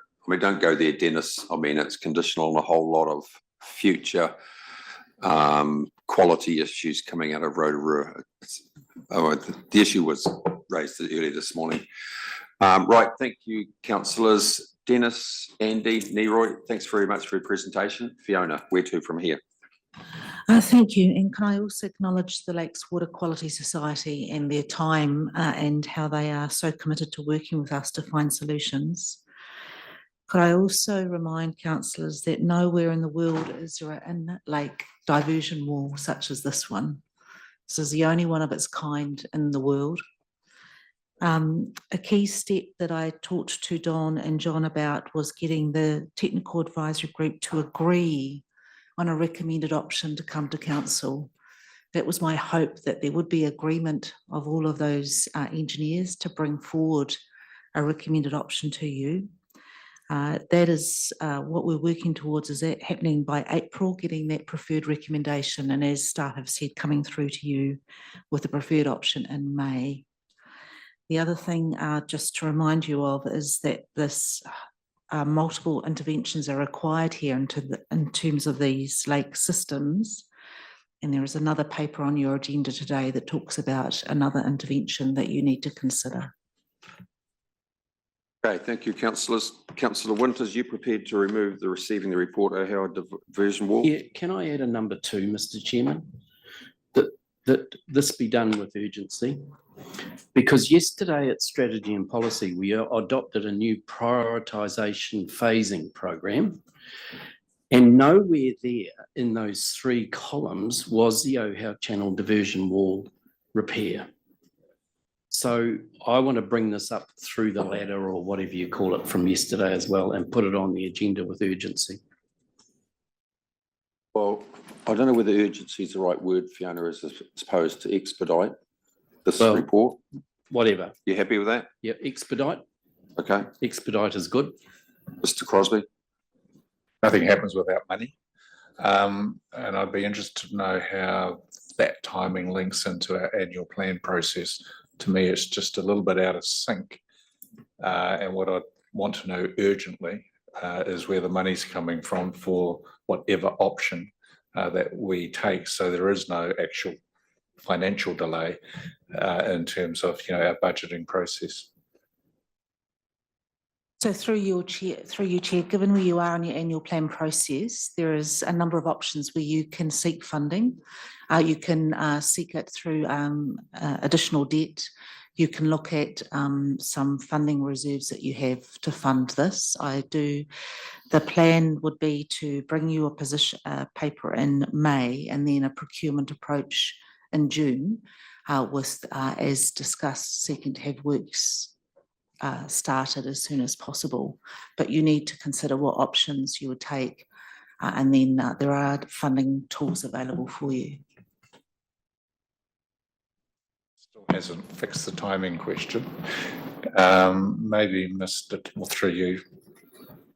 go there, Dennis. I mean, it's conditional on a whole lot of future quality issues coming out of Rotorua. The issue was raised earlier this morning. Right, thank you, councillors. Dennis, Andy, Neroy, thanks very much for your presentation. Fiona, where to from here? Thank you. And can I also acknowledge the Lakes Water Quality Society and their time and how they are so committed to working with us to find solutions. Could I also remind councillors that nowhere in the world is there an in-lake diversion wall such as this one. This is the only one of its kind in the world. A key step that I talked to Don and John about was getting the technical advisory group to agree on a recommended option to come to council. That was my hope, that there would be agreement of all of those engineers to bring forward a recommended option to you. That is what we're working towards, is that happening by April, getting that preferred recommendation, and as staff have said, coming through to you with the preferred option in May. The other thing just to remind you of is that this multiple interventions are required here in terms of these lake systems. And there is another paper on your agenda today that talks about another intervention that you need to consider. Okay, thank you, councillors. Councillor Winters, you prepared to remove the receiving the report Ohau diversion wall? Yeah, can I add a number 2, Mr. Chairman? The that this be done with urgency. Because yesterday at Strategy and Policy, we adopted a new prioritisation phasing program. And nowhere there in those 3 columns was the Ohau Channel diversion wall repair. So I want to bring this up through the ladder, or whatever you call it, from yesterday as well, and put it on the agenda with urgency. Well, I don't know whether urgency is the right word, Fiona, as opposed to expedite this report. Whatever. You happy with that? Yeah, expedite. Okay. Expedite is good. Mr. Crosby? Nothing happens without money. And I'd be interested to know how that timing links into our annual plan process. To me, it's just a little bit out of sync. And what I want to know urgently is where the money's coming from for whatever option that we take. So there is no actual financial delay in terms of, our budgeting process. So through you, Chair, given where you are in your annual plan process, there is a number of options where you can seek funding. You can seek it through additional debt. You can look at some funding reserves that you have to fund this. The plan would be to bring you a paper in May and then a procurement approach in June with, as discussed, seeking to have works started as soon as possible, but you need to consider what options you would take, and then there are funding tools available for you. Still hasn't fixed the timing question. Maybe through you,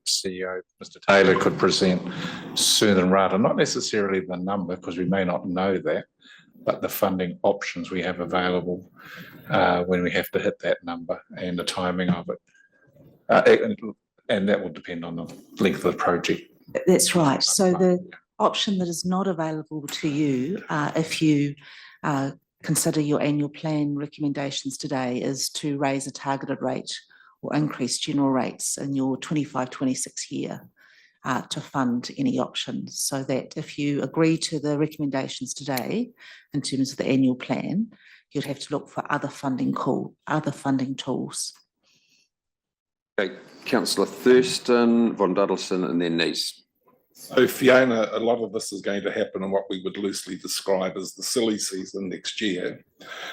CEO, Mr. Taylor could present sooner rather, not necessarily the number, because we may not know that, but the funding options we have available when we have to hit that number and the timing of it. And that will depend on the length of the project. That's right. So the option that is not available to you, if you consider your annual plan recommendations today, is to raise a targeted rate or increase general rates in your 25-26 year to fund any options, so that if you agree to the recommendations today in terms of the annual plan, you'd have to look for other funding tools. Okay, Councillor Thurston, Von Duddleston, and then Nice. So Fiona, a lot of this is going to happen in what we would loosely describe as the silly season next year.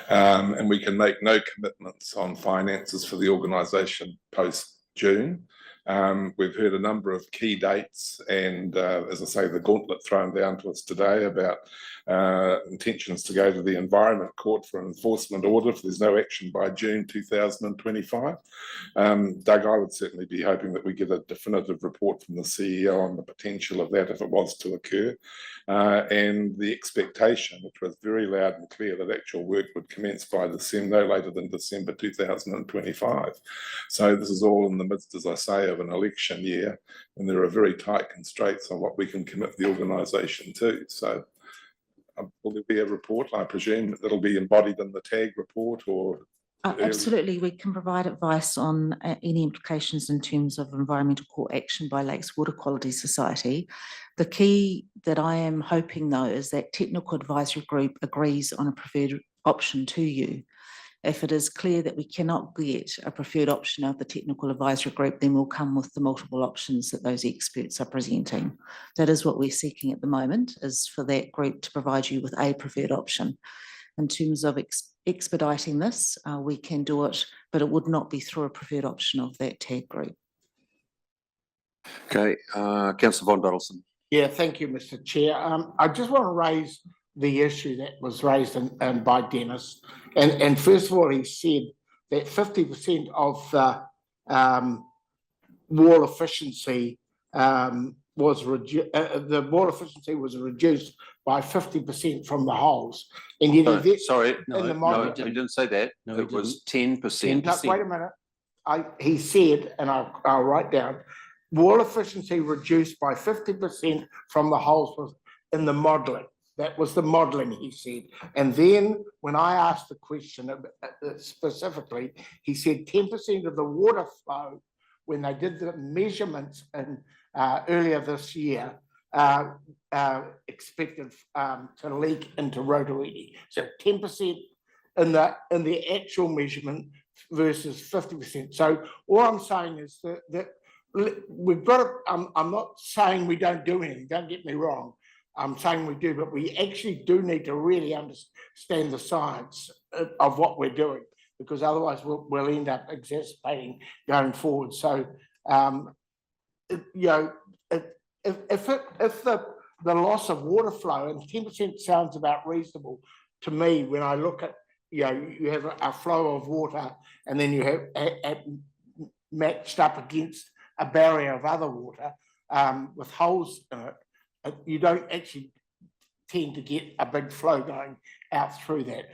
And we can make no commitments on finances for the organisation post-June. We've heard a number of key dates and, as I say, the gauntlet thrown down to us today about intentions to go to the Environment Court for an enforcement order if there's no action by June 2025. Doug, I would certainly be hoping that we get a definitive report from the CEO on the potential of that if it was to occur. And the expectation, which was very loud and clear, that actual work would commence by no later than December 2025. So this is all in the midst, as I say, of an election year, and there are very tight constraints on what we can commit the organisation to. So will there be a report? I presume that'll be embodied in the TAG report, or? Absolutely, we can provide advice on any implications in terms of environmental court action by Lakes Water Quality Society. The key that I am hoping, though, is that technical advisory group agrees on a preferred option to you. If it is clear that we cannot get a preferred option of the technical advisory group, then we'll come with the multiple options that those experts are presenting. That is what we're seeking at the moment, is for that group to provide you with a preferred option. In terms of expediting this, we can do it, but it would not be through a preferred option of that TAG group. Okay, Councillor Von Duddleston. Yeah, thank you, Mr. Chair. I just want to raise the issue that was raised by Dennis. And first of all, he said that 50% of the wall efficiency was reduced. The wall efficiency was reduced by 50% from the holes. And yet, no, he didn't say that. No, it was 10%. No, wait a minute. He said, and I'll write down, wall efficiency reduced by 50% from the holes was in the modelling. That was the modelling, he said. And then when I asked the question specifically, he said 10% of the water flow, when they did the measurements in, earlier this year, expected to leak into Rotorua. So 10% in the actual measurement versus 50%. So all I'm saying is that we've got to, I'm not saying we don't do anything, don't get me wrong. I'm saying we do, but we actually do need to really understand the science of what we're doing, because otherwise we'll end up exacerbating going forward. So, you know, if the loss of water flow, and 10% sounds about reasonable to me when I look at, you know, you have a flow of water and then you have matched up against a barrier of other water with holes in it, you don't actually tend to get a big flow going out through that.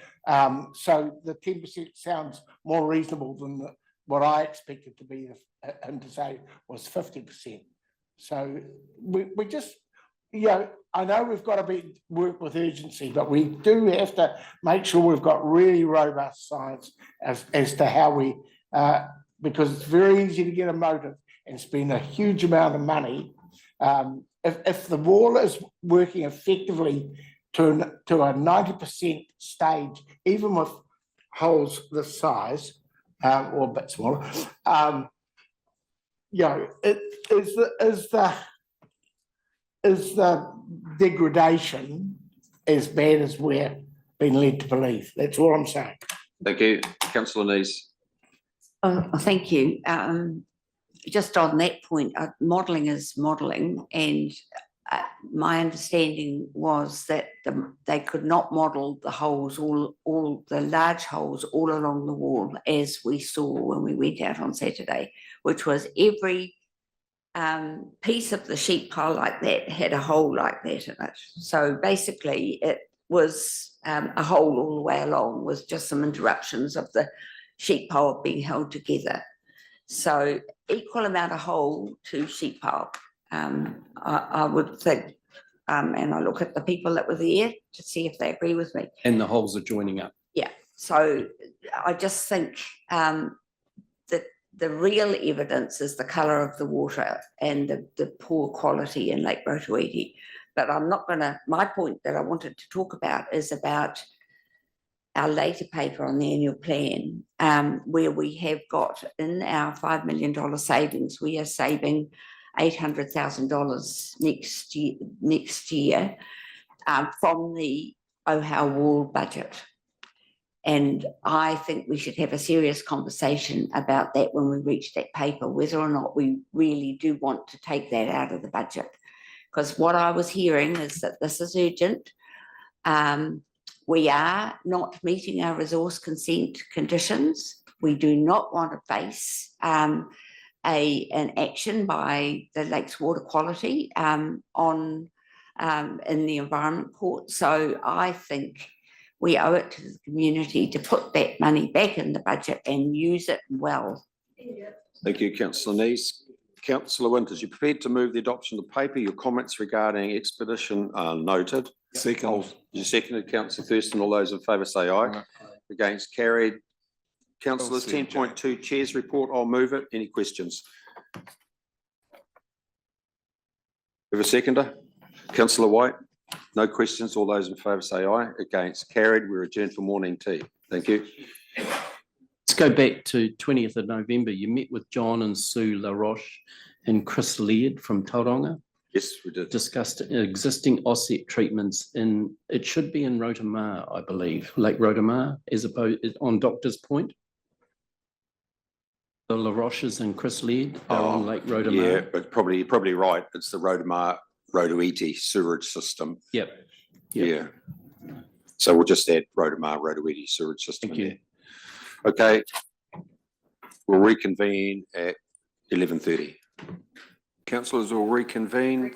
So the 10% sounds more reasonable than what I expected to be, and to say was 50%. So we just, you know, I know we've got to work with urgency, but we do have to make sure we've got really robust science as to how we, because it's very easy to get a motive and spend a huge amount of money. If the wall is working effectively to a 90% stage, even with holes this size, or a bit smaller, you know, is the degradation as bad as we're being led to believe? That's all I'm saying. Thank you. Councillor Nees. Oh, thank you. Just on that point, modelling is modelling, and my understanding was that they could not model the holes, all the large holes all along the wall, as we saw when we went out on Saturday, which was every piece of the sheet pile like that had a hole like that in it. So basically it was a hole all the way along, with just some interruptions of the sheet pile being held together. So equal amount of hole to sheet pile, I would think, and I look at the people that were there to see if they agree with me. And the holes are joining up. Yeah, so I just think that the real evidence is the colour of the water and the poor quality in Lake Rotoiti. But I'm not going to, my point that I wanted to talk about is about our later paper on the annual plan, where we have got in our $5 million savings, we are saving $800,000 next year from the Ohau Wall budget. And I think we should have a serious conversation about that when we reach that paper, whether or not we really do want to take that out of the budget. Because what I was hearing is that this is urgent. We are not meeting our resource consent conditions. We do not want to face an action by the Lakes Water Quality in the Environment Court. So I think we owe it to the community to put that money back in the budget and use it well. Thank you, Councillor Nees. Councillor Winters, you prepared to move the adoption of the paper. Your comments regarding expedition are noted. Second. You seconded, Councillor Thurston. All those in favour say aye. Against, carried. Councillors, 10.2 Chair's report. I'll move it. Any questions? We have a seconder? Councillor White. No questions. All those in favour say aye. Against, carried. We're adjourned for morning tea. Thank you. Let's go back to 20th of November. You met with John and Sue LaRoche and Chris Laird from Tauranga. Yes, we did. Discussed existing offset treatments in, it should be in Rotomar, I believe, Lake Rotomar, as opposed on Doctor's Point. The LaRoches and Chris Laird are on Lake Rotomar. Yeah, but you're probably right. It's the Rotomar Rotoiti sewerage system. Yep. Yeah. So we'll just add Rotomar Rotoiti sewerage system. Thank you. Okay. We'll reconvene at 11:30. Councillors will reconvene.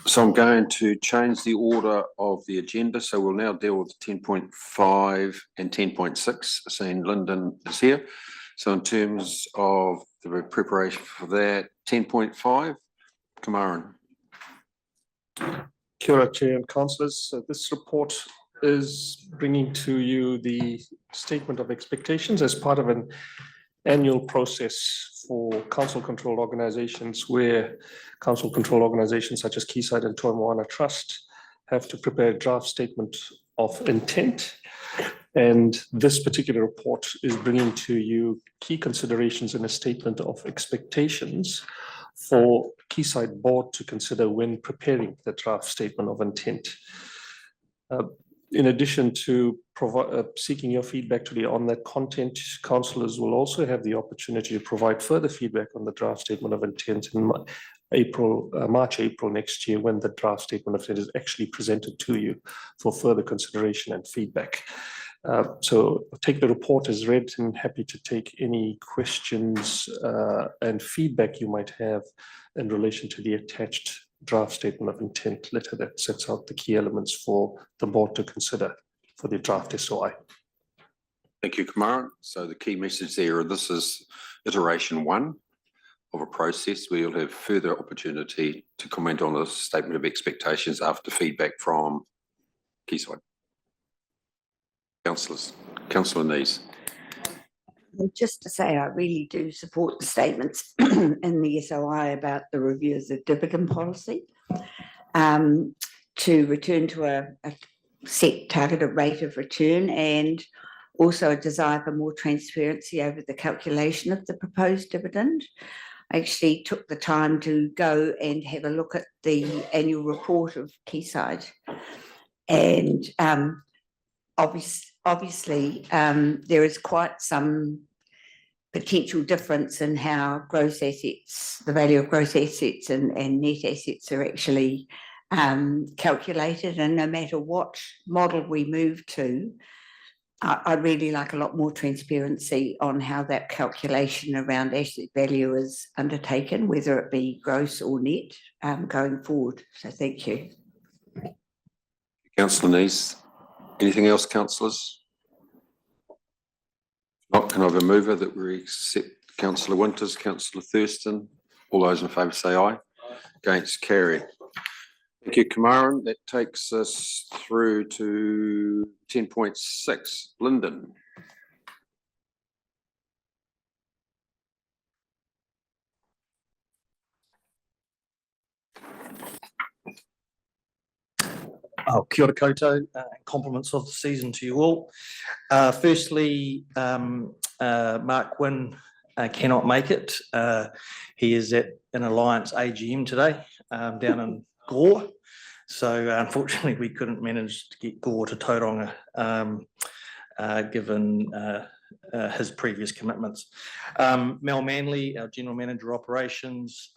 So I'm going to change the order of the agenda. So we'll now deal with 10.5 and 10.6, seeing Lyndon is here. So in terms of the preparation for that, 10.5, Kamaran. Kia ora, Chair and Councillors. This report is bringing to you the statement of expectations as part of an annual process for council-controlled organizations where council-controlled organizations such as Quayside and Toi Moana Trust have to prepare a draft statement of intent. And this particular report is bringing to you key considerations in a statement of expectations for Quayside Board to consider when preparing the draft statement of intent. In addition to seeking your feedback today on that content, councillors will also have the opportunity to provide further feedback on the draft statement of intent in March, April next year, when the draft statement of intent is actually presented to you for further consideration and feedback. So I'll take the report as read and happy to take any questions and feedback you might have in relation to the attached draft statement of intent letter that sets out the key elements for the board to consider for the draft SOI. Thank you, Kamaran. So the key message there, this is iteration 1 of a process. We'll have further opportunity to comment on the statement of expectations after feedback from Quayside. Councillors, Councillor Nees. Just to say, I really do support the statements in the SOI about the review of the dividend policy to return to a set targeted rate of return, and also a desire for more transparency over the calculation of the proposed dividend. I actually took the time to go and have a look at the annual report of Quayside, and obviously, there is quite some potential difference in how gross assets, the value of gross assets and net assets are actually calculated. And no matter what model we move to, I'd really like a lot more transparency on how that calculation around asset value is undertaken, whether it be gross or net, going forward. So thank you. Councillor Nees. Anything else, councillors? Not, can I have a mover that we accept Councillor Winters, Councillor Thurston? All those in favour say aye. Against, carry. Thank you, Kamaran. That takes us through to 10.6. Lyndon. Kia ora koutou, compliments of the season to you all. Firstly, Mark Wynne cannot make it. He is at an Alliance AGM today down in Gore. So unfortunately, we couldn't manage to get Gore to Tauranga given his previous commitments. Mel Manley, our General Manager Operations,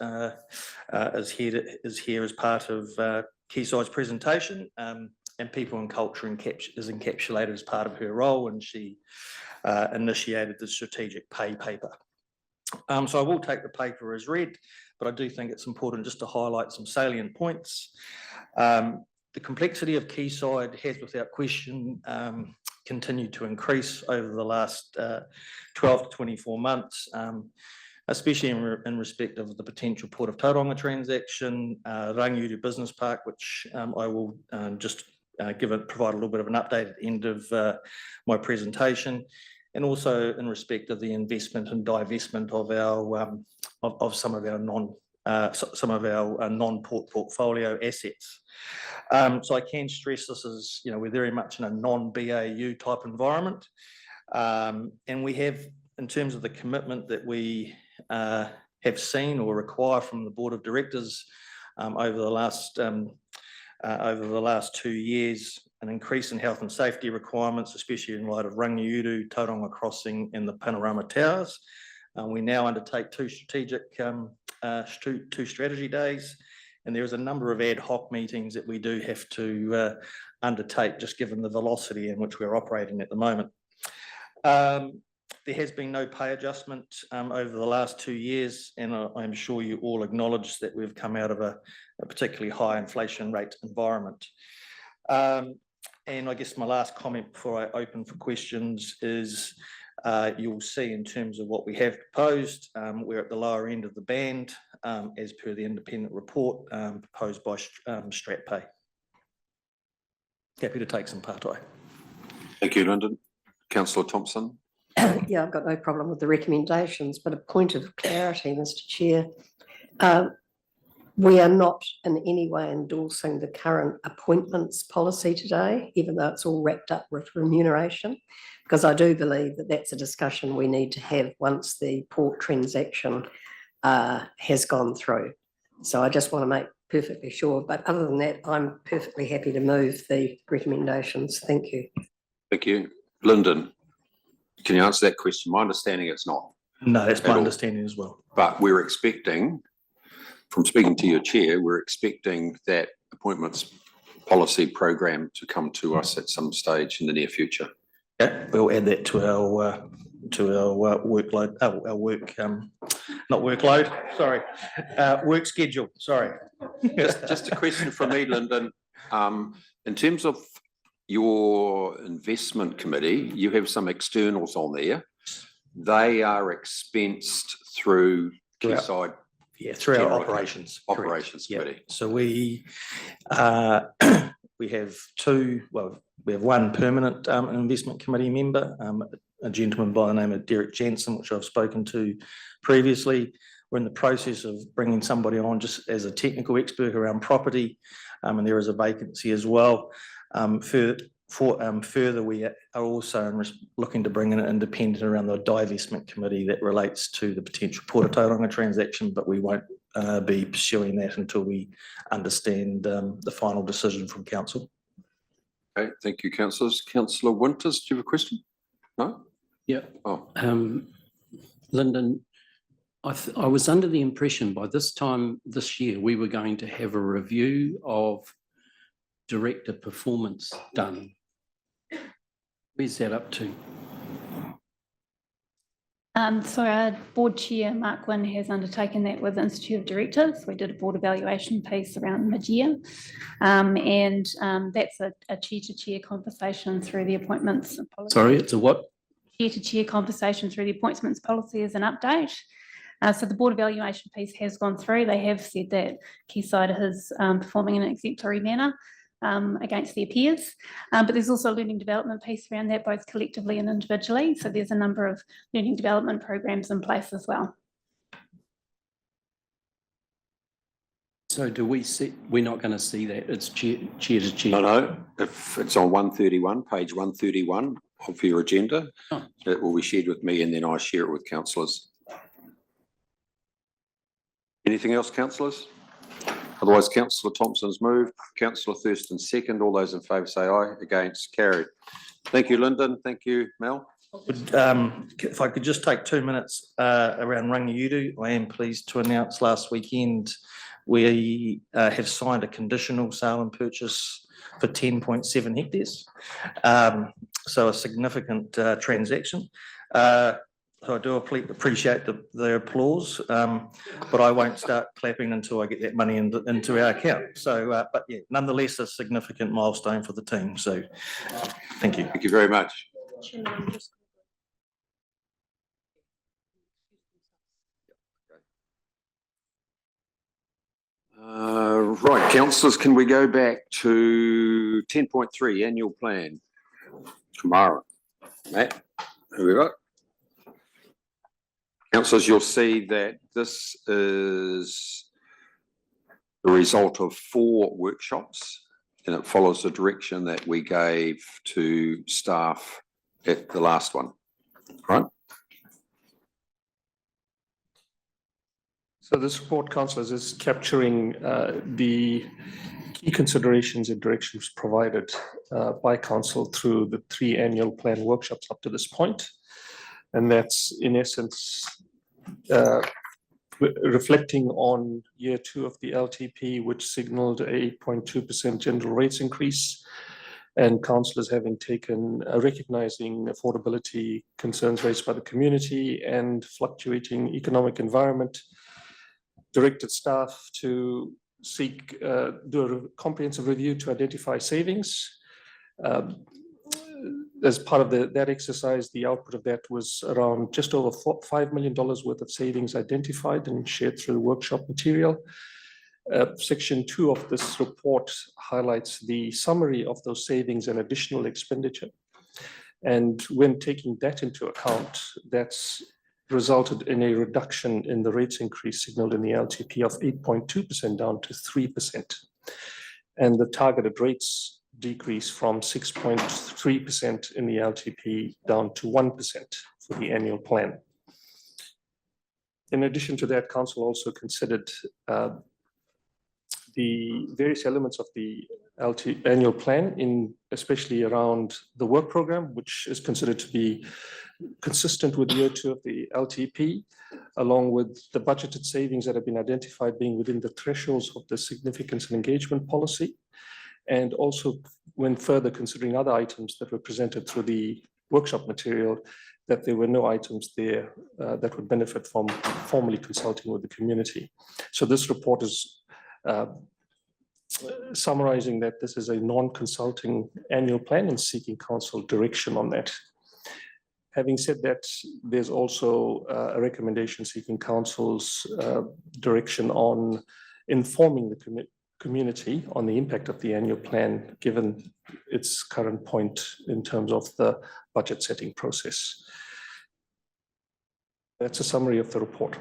is here as part of Quayside's presentation, and People and Culture is encapsulated as part of her role, and she initiated the strategic pay paper. So I will take the paper as read, but I do think it's important just to highlight some salient points. The complexity of Quayside has without question continued to increase over the last 12 to 24 months, especially in respect of the potential Port of Tauranga transaction, Rangiuru Business Park, which I will just provide a little bit of an update at the end of my presentation, and also in respect of the investment and divestment of our of some of our non-port portfolio assets. So I can stress this is, we're very much in a non-BAU type environment, and we have, in terms of the commitment that we have seen or require from the Board of Directors over the last 2 years, an increase in health and safety requirements, especially in light of Rangiuru, Tauranga Crossing and the Panorama Towers. We now undertake two strategy days, and there is a number of ad hoc meetings that we do have to undertake, just given the velocity in which we're operating at the moment. There has been no pay adjustment over the last 2 years, and I'm sure you all acknowledge that we've come out of a particularly high inflation rate environment. And I guess my last comment before I open for questions is you'll see in terms of what we have proposed, we're at the lower end of the band as per the independent report proposed by StratPay. Happy to take some part. Thank you, Lyndon. Councillor Thompson. Yeah, I've got no problem with the recommendations, but a point of clarity, Mr. Chair. We are not in any way endorsing the current appointments policy today, even though it's all wrapped up with remuneration, because I do believe that that's a discussion we need to have once the port transaction has gone through. So I just want to make perfectly sure, but other than that, I'm perfectly happy to move the recommendations. Thank you. Thank you. Lyndon, can you answer that question? My understanding it's not. No, that's At my all. understanding as well. But we're expecting, from speaking to your chair, we're expecting that appointments policy program to come to us at some stage in the near future. Yeah, we'll add that to our workload, our work, not workload, sorry, work schedule, sorry. Just a question from me, Lyndon. In terms of your investment committee, you have some externals on there. They are expensed through Quayside. Yeah, through our General operations. Operations correct. committee. Yeah. So we we have we have one permanent investment committee member, a gentleman by the name of Derek Jensen, which I've spoken to previously. We're in the process of bringing somebody on just as a technical expert around property, and there is a vacancy as well. Further, we are also looking to bring in an independent around the divestment committee that relates to the potential Port of Tauranga transaction, but we won't be pursuing that until we understand the final decision from council. Okay, thank you, councillors. Councillor Winters, do you have a question? No? Yeah. Oh. Lyndon, I was under the impression by this time this year, we were going to have a review of director performance done. Where's that up to? So our board chair, Mark Wynne, has undertaken that with the Institute of Directors. We did a board evaluation piece around mid-year. And that's a chair-to-chair conversation through the appointments. Policy. Sorry, it's a what? Chair-to-chair conversation through the appointments policy as an update. So the board evaluation piece has gone through. They have said that Quayside is performing in an exemplary manner against their peers. But there's also a learning development piece around that, both collectively and individually. So there's a number of learning development programs in place as well. So do we see, we're not going to see that, it's chair to chair? No, if it's on 131, page 131 of your agenda, it will be shared with me and then I share it with councillors. Anything else, councillors? Otherwise, councillor Thompson's moved, councillor Thurston second. All those in favour say aye. Against, carried. Thank you, Lyndon. Thank you, Mel. If I could just take 2 minutes around Rangiuru, I am pleased to announce last weekend we have signed a conditional sale and purchase for 10.7 hectares. So a significant transaction. So I do appreciate the applause, but I won't start clapping until I get that money into our account. So, but yeah, nonetheless, a significant milestone for the team. So thank you. Thank you very much. Right, councillors, can we go back to 10.3 annual plan? Kamara, Matt, who we got? Councillors, you'll see that this is the result of 4 workshops and it follows the direction that we gave to staff at the last one, right? So this report, councillors, is capturing the key considerations and directions provided by council through the 3 annual plan workshops up to this point. And that's in essence reflecting on year 2 of the LTP, which signaled a 8.2% general rates increase, and councillors having taken recognizing affordability concerns raised by the community and fluctuating economic environment, directed staff to seek do a comprehensive review to identify savings. As part of that exercise, the output of that was around just over $5 million worth of savings identified and shared through the workshop material. Section 2 of this report highlights the summary of those savings and additional expenditure. And when taking that into account, that's resulted in a reduction in the rates increase signaled in the LTP of 8.2% down to 3%. And the targeted rates decrease from 6.3% in the LTP down to 1% for the annual plan. In addition to that, council also considered the various elements of the annual plan, especially around the work program, which is considered to be consistent with year 2 of the LTP, along with the budgeted savings that have been identified being within the thresholds of the significance and engagement policy. And also when further considering other items that were presented through the workshop material, that there were no items there that would benefit from formally consulting with the community. So this report is summarizing that this is a non-consulting annual plan and seeking council direction on that. Having said that, there's also a recommendation seeking council's direction on informing the community on the impact of the annual plan, given its current point in terms of the budget setting process. That's a summary of the report.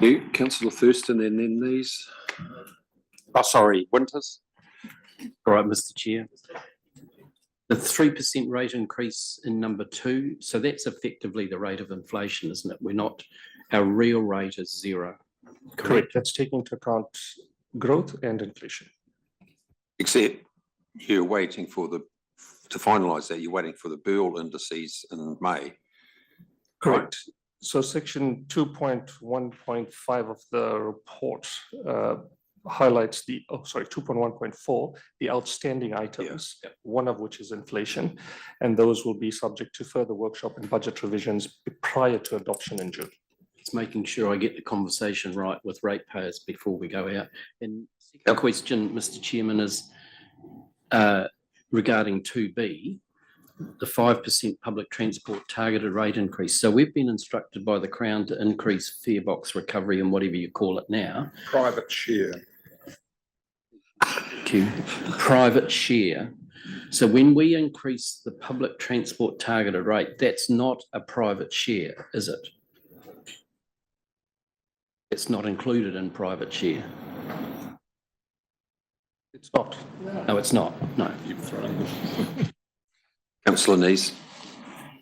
You, Councillor Thurston, and then these. Oh, sorry, Winters. All right, Mr. Chair. The 3% rate increase in number 2, so that's effectively the rate of inflation, isn't it? Our real rate is 0. Correct. That's taking into account growth and inflation. Except you're waiting for to finalise that, you're waiting for the Burl indices in May. Correct. So section 2.1.5 of the report highlights 2.1.4, the outstanding items, one of which is inflation, and those will be subject to further workshop and budget revisions prior to adoption in June. It's making sure I get the conversation right with ratepayers before we go out. And the question, Mr. Chairman, is regarding 2B, the 5% public transport targeted rate increase. So we've been instructed by the Crown to increase fare box recovery and whatever you call it now. Private share. Thank you. Private share. So when we increase the public transport targeted rate, that's not a private share, is it? It's not included in private share. It's not. No, it's not. No. Councillor Nees.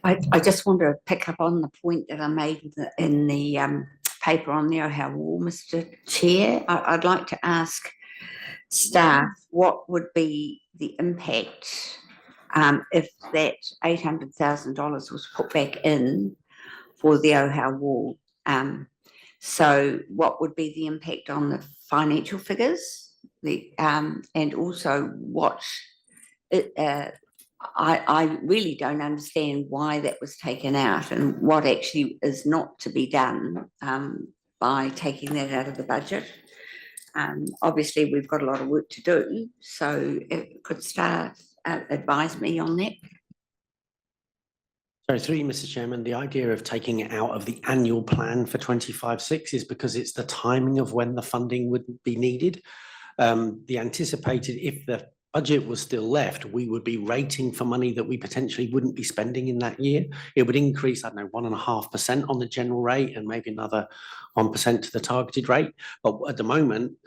I just want to pick up on the point that I made in the paper on the O'Hare Wall, Mr. Chair. I'd like to ask staff what would be the impact if that $800,000 was put back in for the O'Hare Wall. So what would be the impact on the financial figures? And also what I really don't understand why that was taken out and what actually is not to be done by taking that out of the budget. Obviously, we've got a lot of work to do, so could staff advise me on that? Sorry, through you, Mr. Chairman, the idea of taking it out of the annual plan for 25/6 is because it's the timing of when the funding would be needed. The anticipated, if the budget was still left, we would be rating for money that we potentially wouldn't be spending in that year. It would increase, I don't know, 1.5% on the general rate and maybe another 1% to the targeted rate. But at the moment,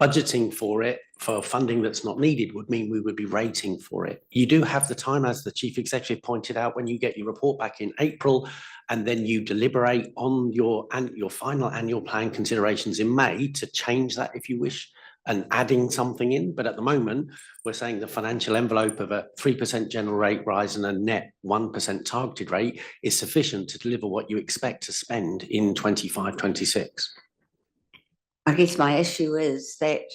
budgeting for it, for funding that's not needed, would mean we would be rating for it. You do have the time, as the Chief Executive pointed out, when you get your report back in April, and then you deliberate on your final annual plan considerations in May to change that if you wish, and adding something in. But at the moment, we're saying the financial envelope of a 3% general rate rise and a net 1% targeted rate is sufficient to deliver what you expect to spend in 25/26. I guess my issue is that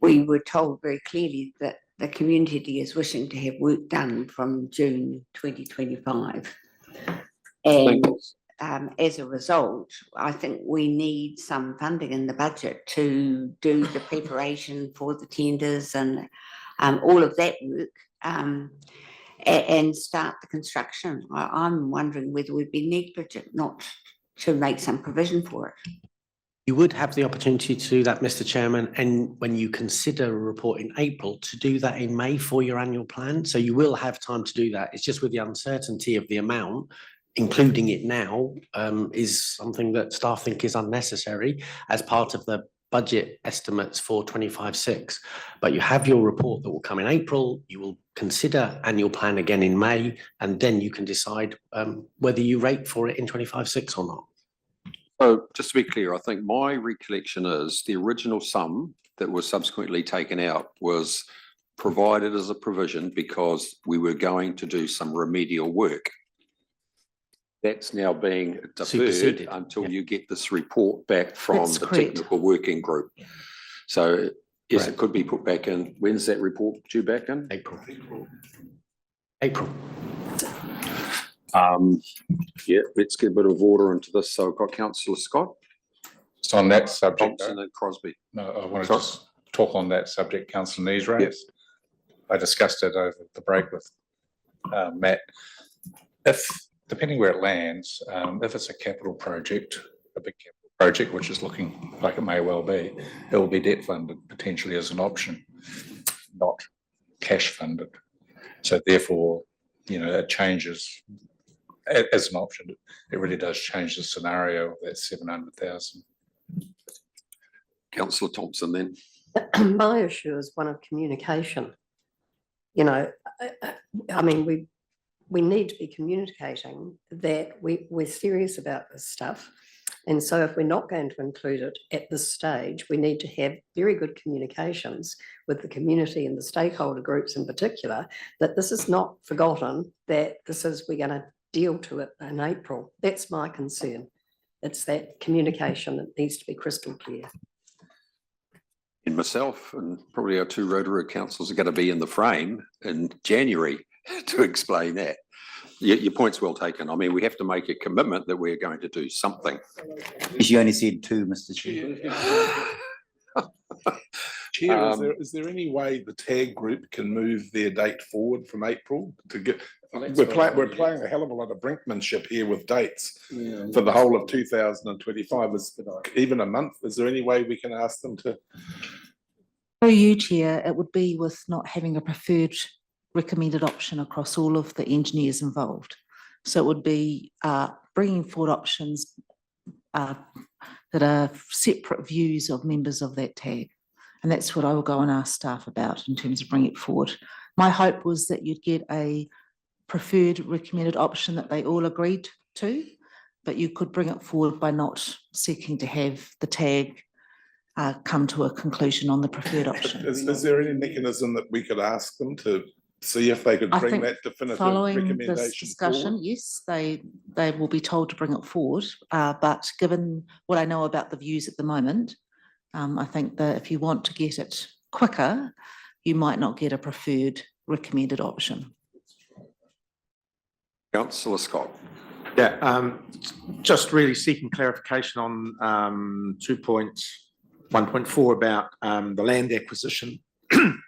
we were told very clearly that the community is wishing to have work done from June 2025. And as a result, I think we need some funding in the budget to do the preparation for the tenders and all of that work and start the construction. I'm wondering whether we'd be negligent not to make some provision for it. You would have the opportunity to do that, Mr. Chairman, and when you consider a report in April, to do that in May for your annual plan. So you will have time to do that. It's just with the uncertainty of the amount, including it now, is something that staff think is unnecessary as part of the budget estimates for 25-6. But you have your report that will come in April. You will consider annual plan again in May, and then you can decide whether you rate for it in 25-6 or not. So just to be clear, I think my recollection is the original sum that was subsequently taken out was provided as a provision because we were going to do some remedial work. That's now being deferred Superseded. until you get this report back from That's the correct. technical working group. So yes, Right. it could be put back in. When's that report due back in? April. April. Yeah, let's get a bit of order into this. So I've got Councillor Scott, Just on that subject, Thompson and Crosby. no, I want to Sorry. just talk on that subject Councillor Nees raised. I discussed it over the break with Matt. If, depending where it lands, if it's a capital project, a big capital project, which is looking like it may well be, it will be debt funded potentially as an option, not cash funded. So therefore, it changes as an option. It really does change the scenario of that 700,000. Councillor Thompson then. My issue is one of communication. I mean, we need to be communicating that we're serious about this stuff. And so if we're not going to include it at this stage, we need to have very good communications with the community and the stakeholder groups in particular, that this is not forgotten, that we're going to deal to it in April. That's my concern. It's that communication that needs to be crystal clear. And myself and probably our two Rotorua councils are going to be in the frame in January to explain that. Your point's well taken. I mean, we have to make a commitment that we're going to do something. You only said two, Mr. Chair. Chair, is there any way the TAG group can move their date forward from April to get? We're playing a hell of a lot of brinkmanship here with dates for the whole of 2025. Is even a month? Is there any way we can ask them to? For you, Chair, it would be with not having a preferred recommended option across all of the engineers involved. So it would be bringing forward options that are separate views of members of that TAG. And that's what I will go and ask staff about in terms of bringing it forward. My hope was that you'd get a preferred recommended option that they all agreed to, but you could bring it forward by not seeking to have the TAG come to a conclusion on the preferred option. Is there any mechanism that we could ask them to see if they could I bring think that definitive following recommendation this discussion, forward? yes, they will be told to bring it forward. But given what I know about the views at the moment, I think that if you want to get it quicker, you might not get a preferred recommended option. Councillor Scott. Yeah, just really seeking clarification on 2.1.4 about the land acquisition.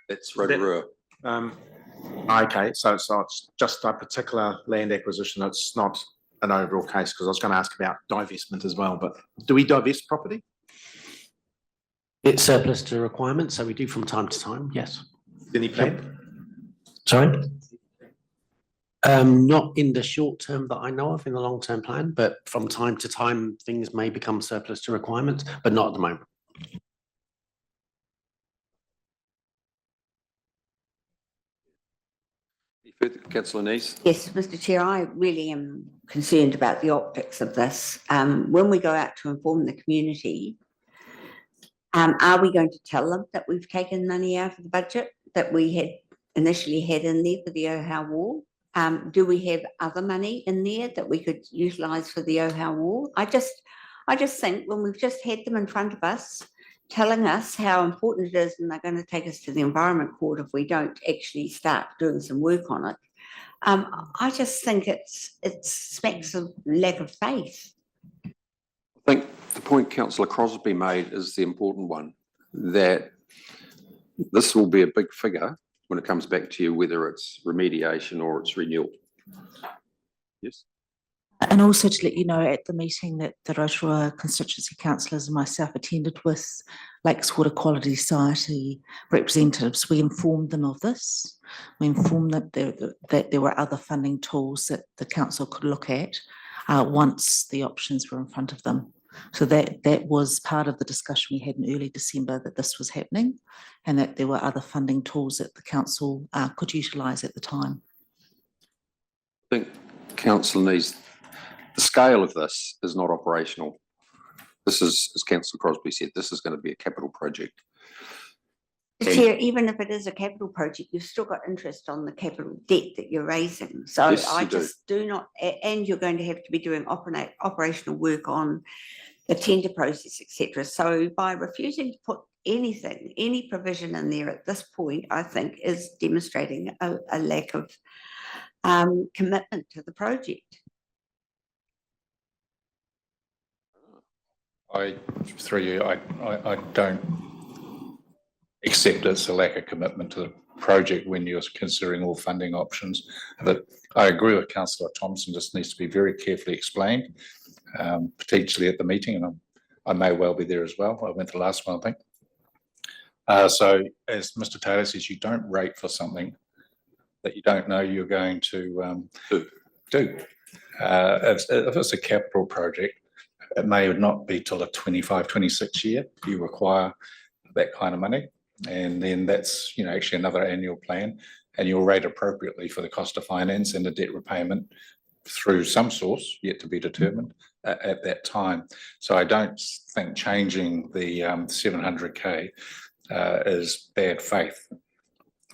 That's Rotorua. Okay, so it's just a particular land acquisition. It's not an overall case, because I was going to ask about divestment as well, but do we divest property? It's surplus to requirements, so we do from time to time, yes. Any plan? Sorry? Not in the short term that I know of, in the long-term plan, but from time to time, things may become surplus to requirements, but not at the moment. Councillor Nees. Yes, Mr. Chair, I really am concerned about the optics of this. When we go out to inform the community, are we going to tell them that we've taken money out of the budget that we had initially had in there for the Ohau Wall? Do we have other money in there that we could utilise for the Ohau Wall? I just think when we've just had them in front of us, telling us how important it is, and they're going to take us to the Environment Court if we don't actually start doing some work on it. I just think it smacks of lack of faith. I think the point Councillor Crosby made is the important one, that this will be a big figure when it comes back to you, whether it's remediation or it's renewal. Yes. And also to let you know, at the meeting that the Rotorua constituency councillors and myself attended with Lakes Water Quality Society representatives, we informed them of this. We informed them that there were other funding tools that the council could look at once the options were in front of them. So that was part of the discussion we had in early December, that this was happening and that there were other funding tools that the council could utilise at the time. I think council needs, the scale of this is not operational. This is, as Councillor Crosby said, this is going to be a capital project. Chair, even if it is a capital project, you've still got interest on the capital debt that you're raising. So Yes, I you do. just do not, and you're going to have to be doing operational work on the tender process, etc. So by refusing to put anything, any provision in there at this point, I think is demonstrating a lack of commitment to the project. I don't accept it's a lack of commitment to the project when you're considering all funding options. But I agree with Councillor Thompson, this needs to be very carefully explained, potentially at the meeting, and I may well be there as well. I went to the last one, I think. So as Mr. Taylor says, you don't rate for something that you don't know you're going to do. If it's a capital project, it may not be till the 25, 26 year you require that kind of money. And then that's, you know, actually another annual plan, and you'll rate appropriately for the cost of finance and the debt repayment through some source yet to be determined at that time. So I don't think changing the 700K is bad faith.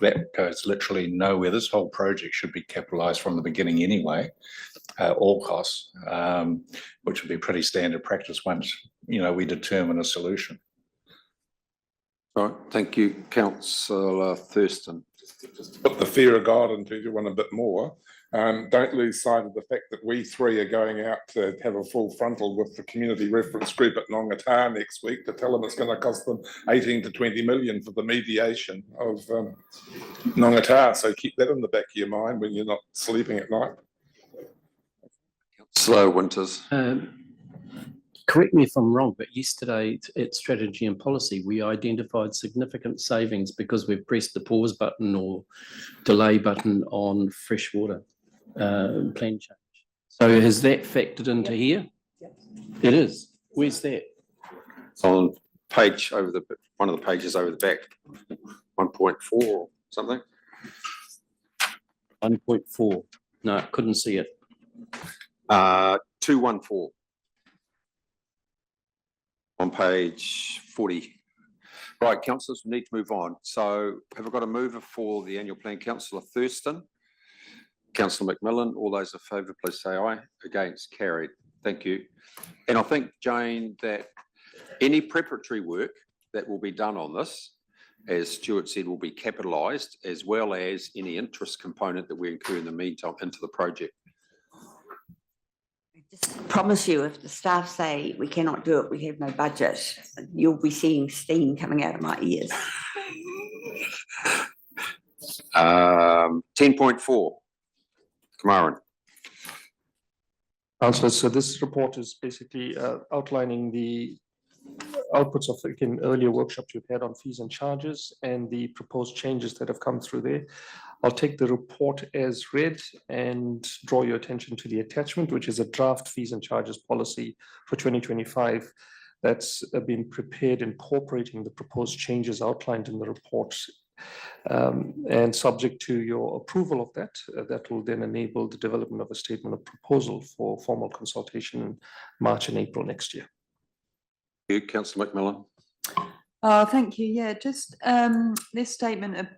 That goes literally nowhere. This whole project should be capitalised from the beginning anyway, all costs, which would be pretty standard practice once, you know, we determine a solution. All right, thank you, Councillor Thurston. Just to put the fear of God into everyone a bit more, don't lose sight of the fact that we three are going out to have a full frontal with the community reference group at Nongata next week to tell them it's going to cost them 18 to 20 million for the mediation of Nongata. So keep that in the back of your mind when you're not sleeping at night. Councillor Winters. Correct me if I'm wrong, but yesterday at Strategy and Policy, we identified significant savings because we've pressed the pause button or delay button on freshwater plan change. So has that factored into here? It is. Where's that? It's on page over the, one of the pages over the back, 1.4 or something. 1.4. No, couldn't see it. 214. On page 40. Right, councillors, we need to move on. So have I got a mover for the annual plan? Councillor Thurston, Councillor McMillan, all those in favour, please say aye. Against, carried. Thank you. And I think, Jane, that any preparatory work that will be done on this, as Stuart said, will be capitalised, as well as any interest component that we incur in the meantime into the project. Just promise you, if the staff say we cannot do it, we have no budget, you'll be seeing steam coming out of my ears. 10.4. Kamaran. Councillors, so this report is basically outlining the outputs of, again, earlier workshops we've had on fees and charges and the proposed changes that have come through there. I'll take the report as read and draw your attention to the attachment, which is a draft fees and charges policy for 2025 that's been prepared incorporating the proposed changes outlined in the report. And subject to your approval of that, that will then enable the development of a statement of proposal for formal consultation in March and April next year. You, Councillor McMillan. Thank you. Yeah, just this statement of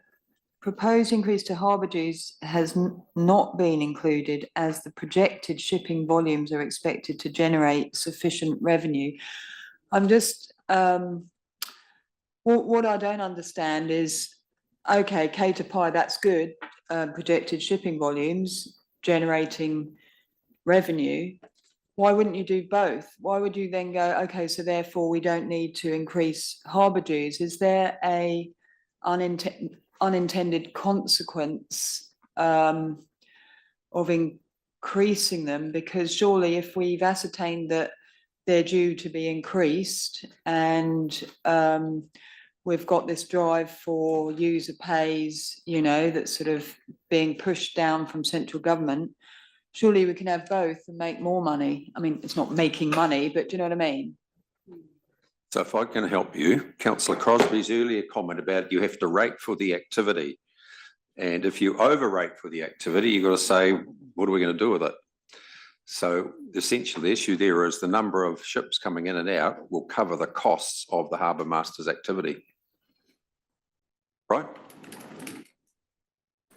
proposed increase to harbour dues has not been included as the projected shipping volumes are expected to generate sufficient revenue. I'm just, what I don't understand is, okay, K to Pi, that's good, projected shipping volumes generating revenue. Why wouldn't you do both? Why would you then go, okay, so therefore we don't need to increase harbour dues? Is there a unintended consequence of increasing them? Because surely if we've ascertained that they're due to be increased and we've got this drive for user pays, you know, that's sort of being pushed down from central government, surely we can have both and make more money. I mean, it's not making money, but do you know what I mean? So if I can help you, councillor Crosby's earlier comment about you have to rate for the activity. And if you overrate for the activity, you've got to say, what are we going to do with it? So essentially the issue there is the number of ships coming in and out will cover the costs of the harbour master's activity. Right?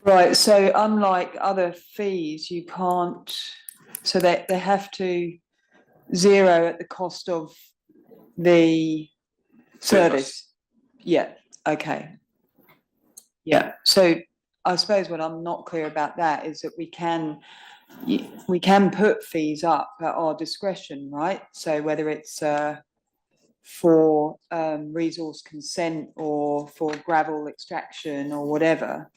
Right, so unlike other fees, you can't, so that they have to zero at the cost of the service. Yeah, okay. Yeah, so I suppose what I'm not clear about that is that we can put fees up at our discretion, right? So whether it's for resource consent or for gravel extraction or whatever.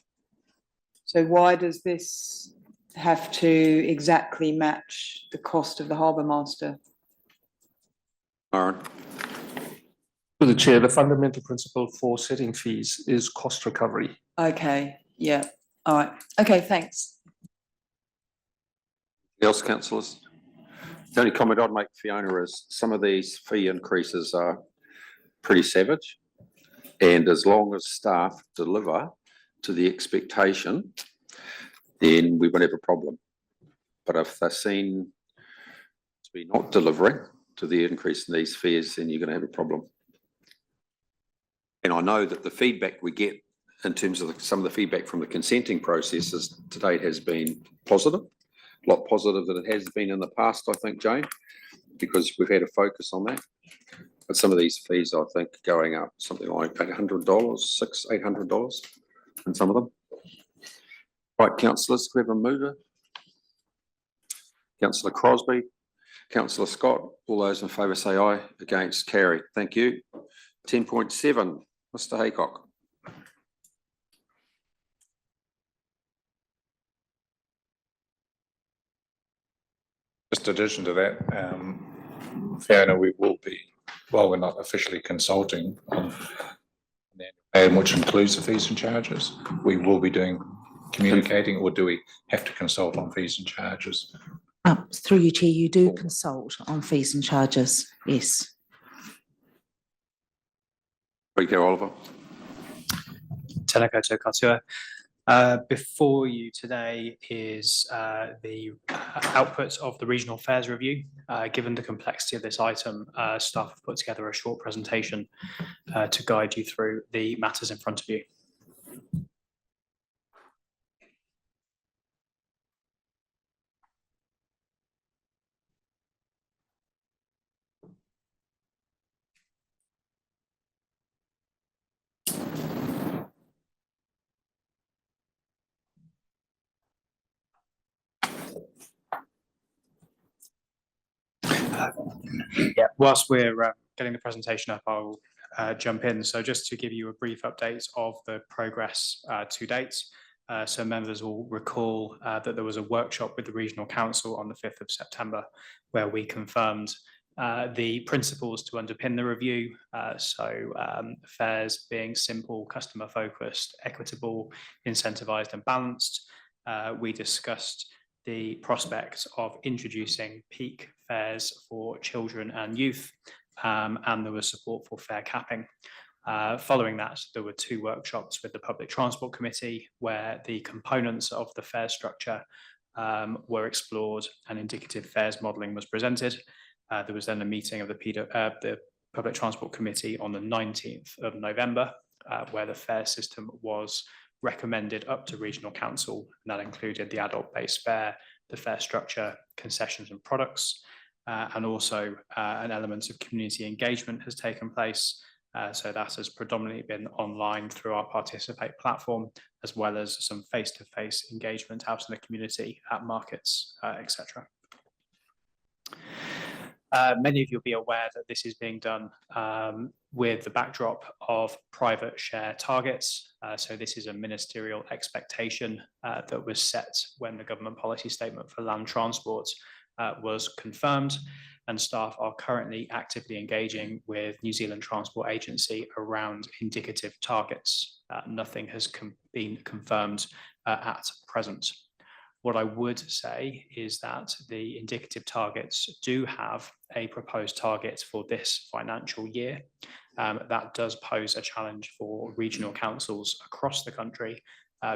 So why does this have to exactly match the cost of the harbour master? Aaron. To the chair, the fundamental principle for setting fees is cost recovery. Okay, yeah, all right. Okay, thanks. Else, councillors? The only comment I'd make, Fiona, is some of these fee increases are pretty savage. And as long as staff deliver to the expectation, then we won't have a problem. But if they're seen to be not delivering to the increase in these fees, then you're going to have a problem. And I know that the feedback we get in terms of some of the feedback from the consenting processes to date has been positive, a lot positive than it has been in the past, I think, Jane, because we've had a focus on that. But some of these fees, I think, going up something like $800, $800 in some of them. Right, councillors, we have a mover. Councillor Crosby, councillor Scott, all those in favour say aye, against carry. Thank you. 10.7, Mr Haycock. Just in addition to that, Fiona, we will be, while we're not officially consulting on the plan, which includes the fees and charges, we will be doing communicating, or do we have to consult on fees and charges? Through you, Chair, you do consult on fees and charges, yes. Rico Oliver. Tēnā koutou katoa. Before you today is the outputs of the Regional Affairs Review. Given the complexity of this item, staff have put together a short presentation to guide you through the matters in front of you. Yeah, whilst we're getting the presentation up, I'll jump in. So just to give you a brief update of the progress to date. So members will recall that there was a workshop with the Regional Council on the 5th of September, where we confirmed the principles to underpin the review. Fares being simple, customer focused, equitable, incentivised and balanced. We discussed the prospect of introducing peak fares for children and youth, and there was support for fare capping. Following that, there were 2 workshops with the Public Transport Committee where the components of the fare structure were explored and indicative fares modelling was presented. There was then a meeting of the Public Transport Committee on the 19th of November, where the fare system was recommended up to Regional Council, and that included the adult-based fare, the fare structure, concessions and products, and also an element of community engagement has taken place. So that has predominantly been online through our Participate platform, as well as some face-to-face engagement out in the community at markets, etc. Many of you will be aware that this is being done with the backdrop of private share targets. So this is a ministerial expectation that was set when the government policy statement for land transport was confirmed, and staff are currently actively engaging with New Zealand Transport Agency around indicative targets. Nothing has been confirmed at present. What I would say is that the indicative targets do have a proposed target for this financial year. That does pose a challenge for regional councils across the country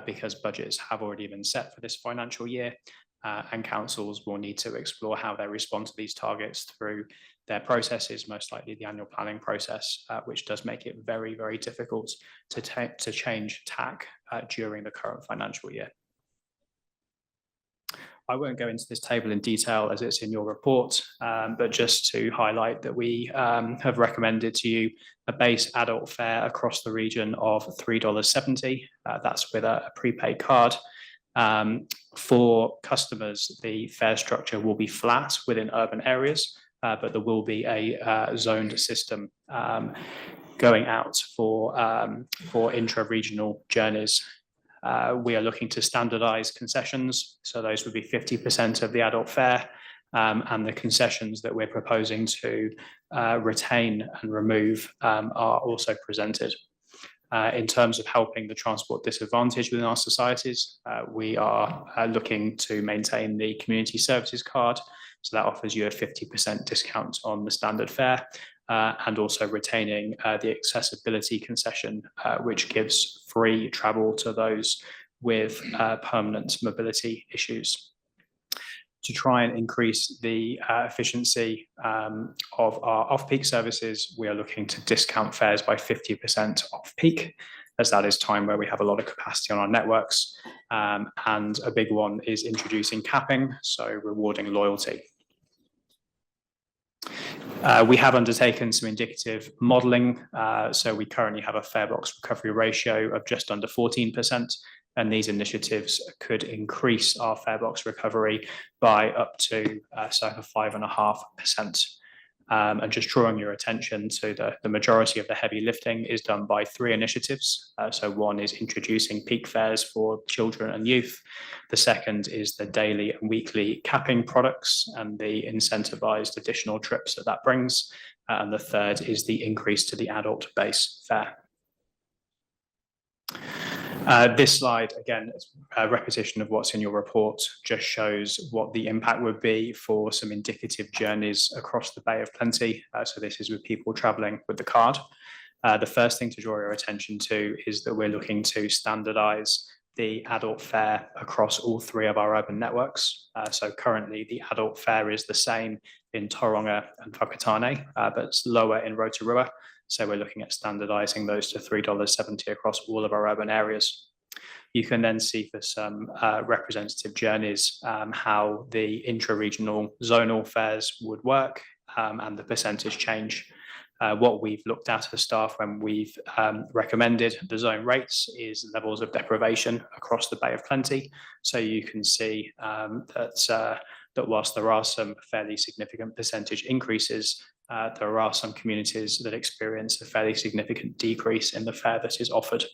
because budgets have already been set for this financial year, and councils will need to explore how they respond to these targets through their processes, most likely the annual planning process, which does make it very, very difficult to change TAC during the current financial year. I won't go into this table in detail as it's in your report, but just to highlight that we have recommended to you a base adult fare across the region of $3.70. That's with a prepaid card. For customers, the fare structure will be flat within urban areas, but there will be a zoned system going out for intra-regional journeys. We are looking to standardise concessions, so those would be 50% of the adult fare, and the concessions that we're proposing to retain and remove are also presented. In terms of helping the transport disadvantaged within our societies, we are looking to maintain the community services card, so that offers you a 50% discount on the standard fare, and also retaining the accessibility concession, which gives free travel to those with permanent mobility issues. To try and increase the efficiency of our off-peak services, we are looking to discount fares by 50% off-peak, as that is time where we have a lot of capacity on our networks. And a big one is introducing capping, so rewarding loyalty. We have undertaken some indicative modelling, so we currently have a fare box recovery ratio of just under 14%, and these initiatives could increase our fare box recovery by up to circa 5.5%. And just drawing your attention to the majority of the heavy lifting is done by 3 initiatives. So one is introducing peak fares for children and youth. The second is the daily and weekly capping products and the incentivised additional trips that brings. And the third is the increase to the adult base fare. This slide, again, is a repetition of what's in your report, just shows what the impact would be for some indicative journeys across the Bay of Plenty. So this is with people travelling with the card. The first thing to draw your attention to is that we're looking to standardise the adult fare across all 3 of our urban networks. So currently the adult fare is the same in Tauranga and Whakatane, but it's lower in Rotorua. So we're looking at standardising those to $3.70 across all of our urban areas. You can then see for some representative journeys how the intra-regional zonal fares would work and the percentage change. What we've looked at as staff when we've recommended the zone rates is levels of deprivation across the Bay of Plenty. So you can see that whilst there are some fairly significant percentage increases, there are some communities that experience a fairly significant decrease in the fare that is offered.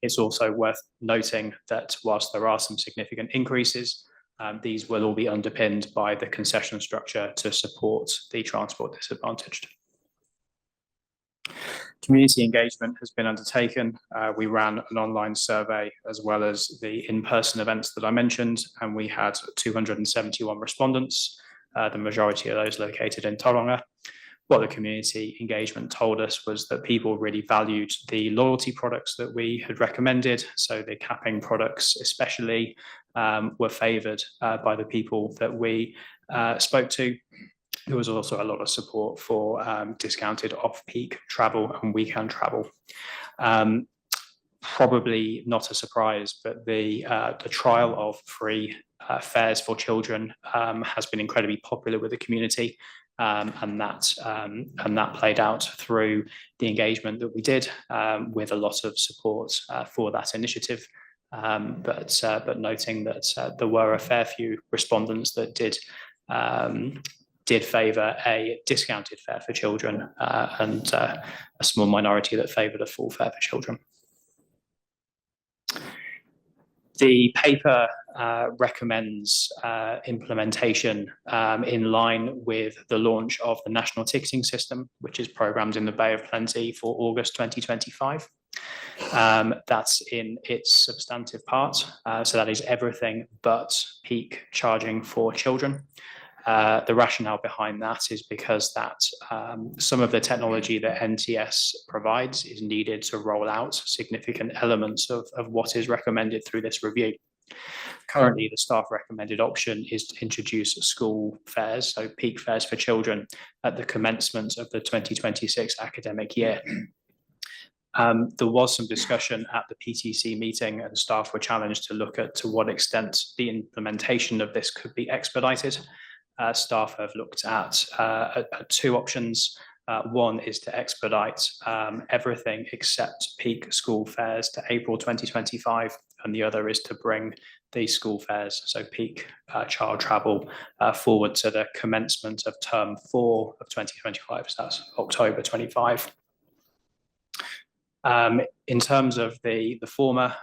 It's also worth noting that whilst there are some significant increases, these will all be underpinned by the concession structure to support the transport disadvantaged. Community engagement has been undertaken. We ran an online survey as well as the in-person events that I mentioned, and we had 271 respondents, the majority of those located in Tauranga. What the community engagement told us was that people really valued the loyalty products that we had recommended. So the capping products especially were favoured by the people that we spoke to. There was also a lot of support for discounted off-peak travel and weekend travel. Probably not a surprise, but the trial of free fares for children has been incredibly popular with the community. And that played out through the engagement that we did with a lot of support for that initiative. But noting that there were a fair few respondents that did did favour a discounted fare for children and a small minority that favoured a full fare for children. The paper recommends implementation in line with the launch of the national ticketing system, which is programmed in the Bay of Plenty for August 2025. That's in its substantive part. So that is everything but peak charging for children. The rationale behind that is because that some of the technology that NTS provides is needed to roll out significant elements of what is recommended through this review. Currently, the staff recommended option is to introduce school fares, so peak fares for children at the commencement of the 2026 academic year. There was some discussion at the PTC meeting and staff were challenged to look at to what extent the implementation of this could be expedited. Staff have looked at two options. One is to expedite everything except peak school fares to April 2025, and the other is to bring the school fares, so peak child travel, forward to the commencement of term 4 of 2025, so that's October 25. In terms of the former,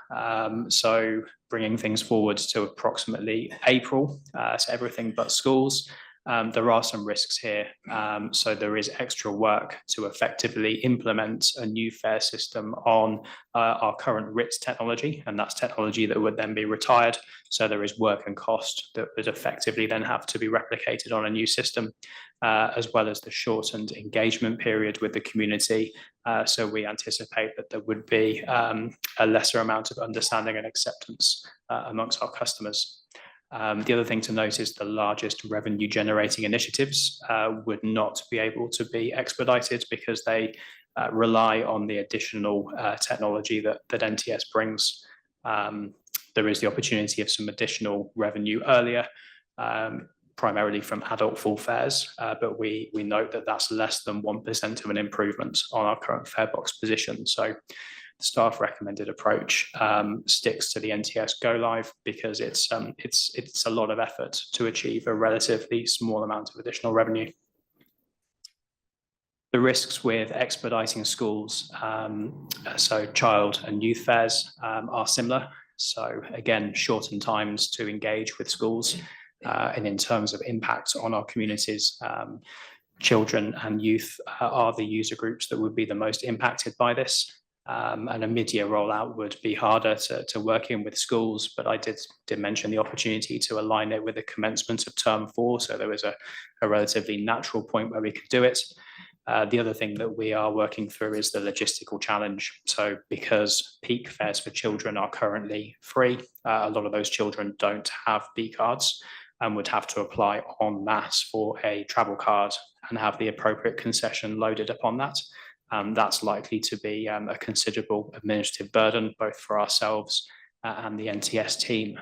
so bringing things forward to approximately April, so everything but schools, there are some risks here. So there is extra work to effectively implement a new fare system on our current RITS technology, and that's technology that would then be retired. So there is work and cost that would effectively then have to be replicated on a new system, as well as the shortened engagement period with the community. So we anticipate that there would be a lesser amount of understanding and acceptance amongst our customers. The other thing to note is the largest revenue generating initiatives would not be able to be expedited because they rely on the additional technology that NTS brings. There is the opportunity of some additional revenue earlier, primarily from adult full fares, but we note that that's less than 1% of an improvement on our current fare box position. So the staff recommended approach sticks to the NTS Go Live because it's a lot of effort to achieve a relatively small amount of additional revenue. The risks with expediting schools, so child and youth fares are similar. So again, shortened times to engage with schools. And in terms of impact on our communities, children and youth are the user groups that would be the most impacted by this. And a mid-year rollout would be harder to work in with schools, but I did mention the opportunity to align it with the commencement of term 4. So there was a relatively natural point where we could do it. The other thing that we are working through is the logistical challenge. So because peak fares for children are currently free, a lot of those children don't have B cards and would have to apply en masse for a travel card and have the appropriate concession loaded upon that. That's likely to be a considerable administrative burden, both for ourselves and the NTS team.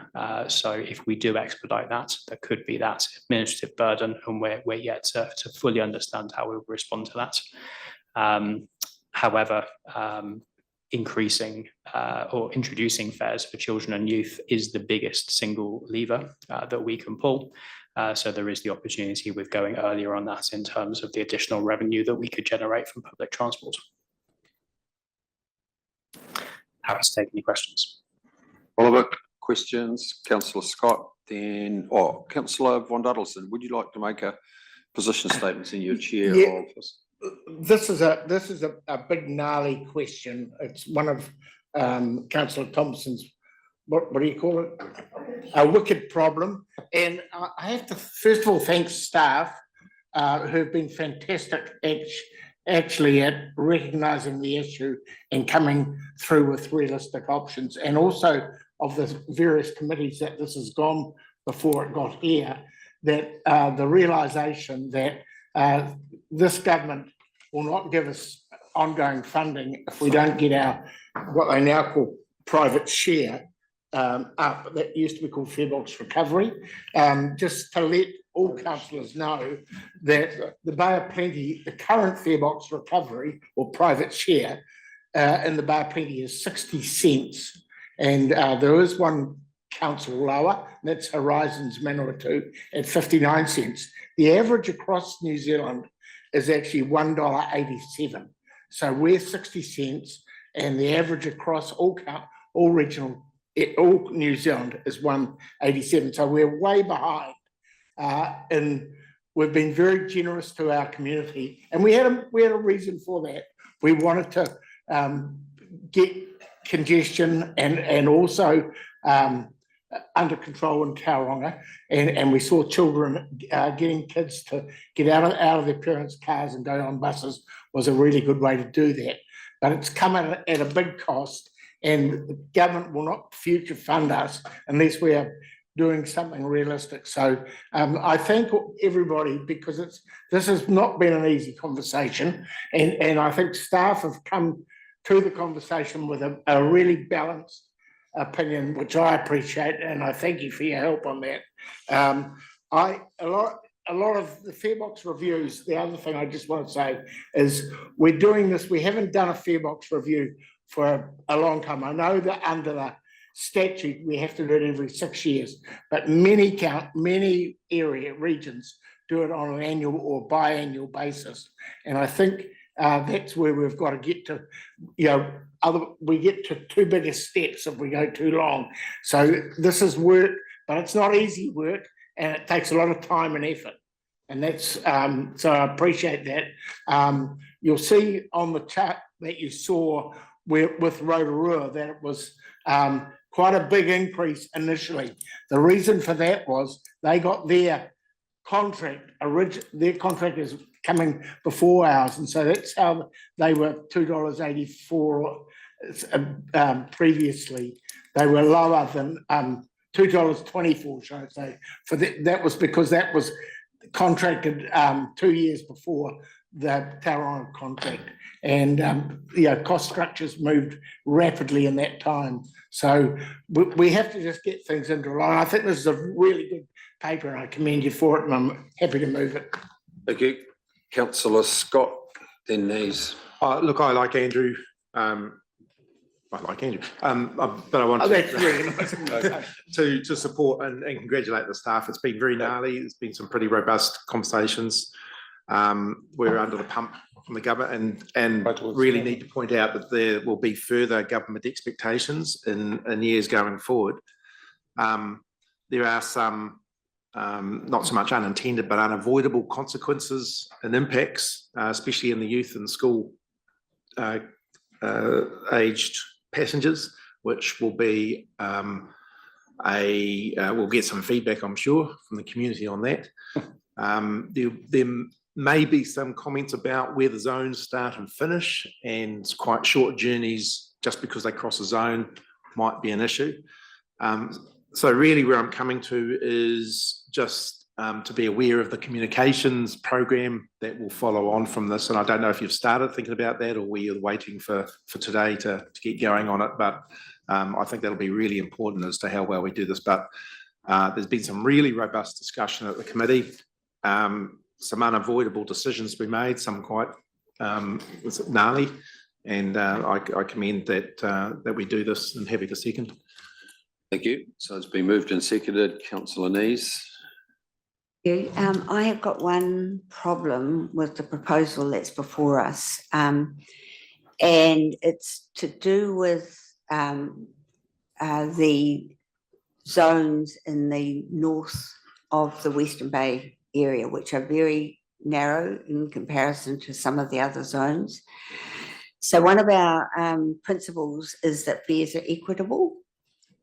So if we do expedite that, there could be that administrative burden, and we're yet to fully understand how we'll respond to that. However, increasing or introducing fares for children and youth is the biggest single lever that we can pull. So there is the opportunity with going earlier on that in terms of the additional revenue that we could generate from public transport. Happy to take any questions. Oliver, questions? Councillor Scott, then, Councillor Von Duddleston, would you like to make a position statement in your chair of this? This is a big gnarly question. It's one of Councillor Thompson's, what do you call it? A wicked problem. And I have to first of all thank staff who've been fantastic actually at recognising the issue and coming through with realistic options, and also of the various committees that this has gone before it got here, that the realisation that this government will not give us ongoing funding if we don't get our, what they now call private share, up. That used to be called fare box recovery. Just to let all councillors know that the Bay of Plenty, the current fare box recovery or private share in the Bay of Plenty is 60 cents. And there is one council lower, that's Horizons Manawatu at 59 cents. The average across New Zealand is actually $1.87. So we're 60 cents and the average across all regional, all New Zealand is 1.87. So we're way behind. And we've been very generous to our community, and we had a reason for that. We wanted to get congestion and also under control in Tauranga, and we saw children getting kids to get out of their parents' cars and go on buses was a really good way to do that. But it's come at a big cost, and the government will not future fund us unless we are doing something realistic. So I thank everybody, because this has not been an easy conversation, and I think staff have come to the conversation with a really balanced opinion, which I appreciate, and I thank you for your help on that. A lot of the fare box reviews, the other thing I just want to say is we're doing this, we haven't done a fare box review for a long time. I know that under the statute, we have to do it every 6 years, but many regions do it on an annual or biannual basis. And I think that's where we've got to get to, we get to too big a steps if we go too long. So this is work, but it's not easy work, and it takes a lot of time and effort. And that's, so I appreciate that. You'll see on the chart that you saw with Rotorua that it was quite a big increase initially. The reason for that was they got their contract, their contract is coming before ours, and so that's how they were $2.84 previously. They were lower than $2.24, should I say. For that was because that was contracted 2 years before the Tauranga contract, and cost structures moved rapidly in that time. So we have to just get things into line. I think this is a really good paper, and I commend you for it, and I'm happy to move it. Thank you. Councillor Scott, then Nays. Look, I like Andrew. But I want that's really nice. to support and congratulate the staff. It's been very gnarly. There's been some pretty robust conversations. We're under the pump from the government, and really need to point out that there will be further government expectations in years going forward. There are some not so much unintended but unavoidable consequences and impacts, especially in the youth and school aged passengers, which will be we'll get some feedback, I'm sure, from the community on that. There may be some comments about where the zones start and finish, and quite short journeys just because they cross a zone might be an issue. So really where I'm coming to is just to be aware of the communications program that will follow on from this. And I don't know if you've started thinking about that, or where you're waiting for today to get going on it, but I think that'll be really important as to how well we do this. But there's been some really robust discussion at the committee, some unavoidable decisions we made, some quite gnarly, and I commend that we do this, and happy to second. Thank you. So it's been moved and seconded. Councillor Nays. I have got one problem with the proposal that's before us, and it's to do with the zones in the north of the Western Bay area, which are very narrow in comparison to some of the other zones. So one of our principles is that fares are equitable,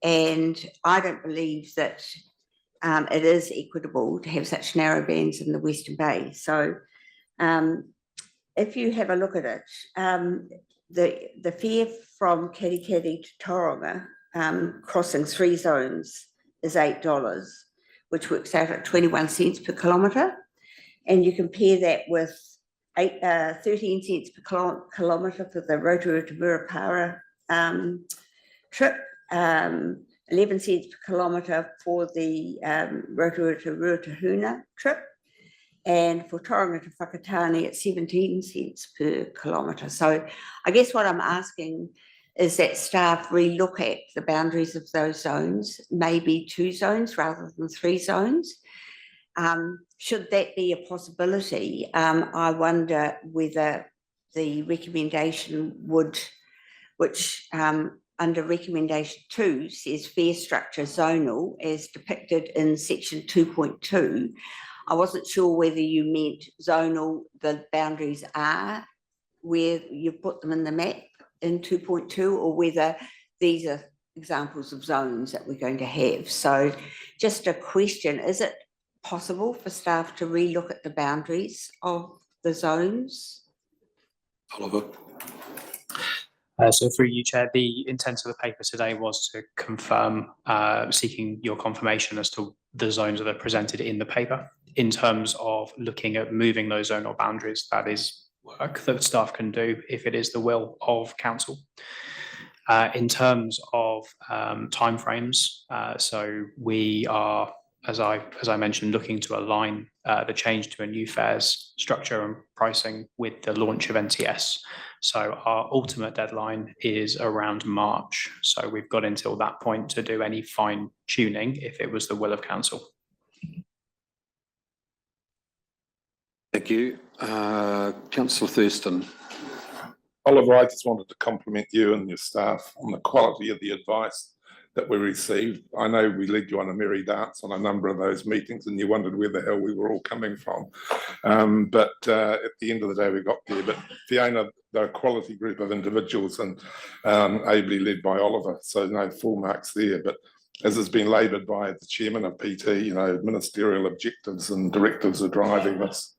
and I don't believe that it is equitable to have such narrow bands in the Western Bay. So if you have a look at it, the fare from Kirikiri to Tauranga, crossing 3 zones, is $8, which works out at 21 cents per kilometre. And you compare that with 13 cents per kilometre for the Rotorua to Murupara trip, 11 cents per kilometre for the Rotorua to Ruatahuna trip, and for Tauranga to Whakatane at 17 cents per kilometre. So I guess what I'm asking is that staff relook at the boundaries of those zones, maybe 2 zones rather than 3 zones. Should that be a possibility, I wonder whether the recommendation would, which under recommendation 2 says fare structure zonal as depicted in section 2.2. I wasn't sure whether you meant zonal, the boundaries are where you put them in the map in 2.2, or whether these are examples of zones that we're going to have. So just a question, is it possible for staff to relook at the boundaries of the zones? Oliver. So through you, Chair, the intent of the paper today was to confirm, seeking your confirmation as to the zones that are presented in the paper. In terms of looking at moving those zonal boundaries, that is work that staff can do if it is the will of council. In terms of timeframes, so we are, as I mentioned, looking to align the change to a new fares structure and pricing with the launch of NTS. So our ultimate deadline is around March. So we've got until that point to do any fine tuning if it was the will of council. Thank you. Councillor Thurston. Oliver, I just wanted to compliment you and your staff on the quality of the advice that we received. I know we led you on a merry dance on a number of those meetings and you wondered where the hell we were all coming from. But at the end of the day, we got there. But Fiona, they're a quality group of individuals and ably led by Oliver. So no full marks there. But as has been laboured by the chairman of PT, you know, ministerial objectives and directives are driving this.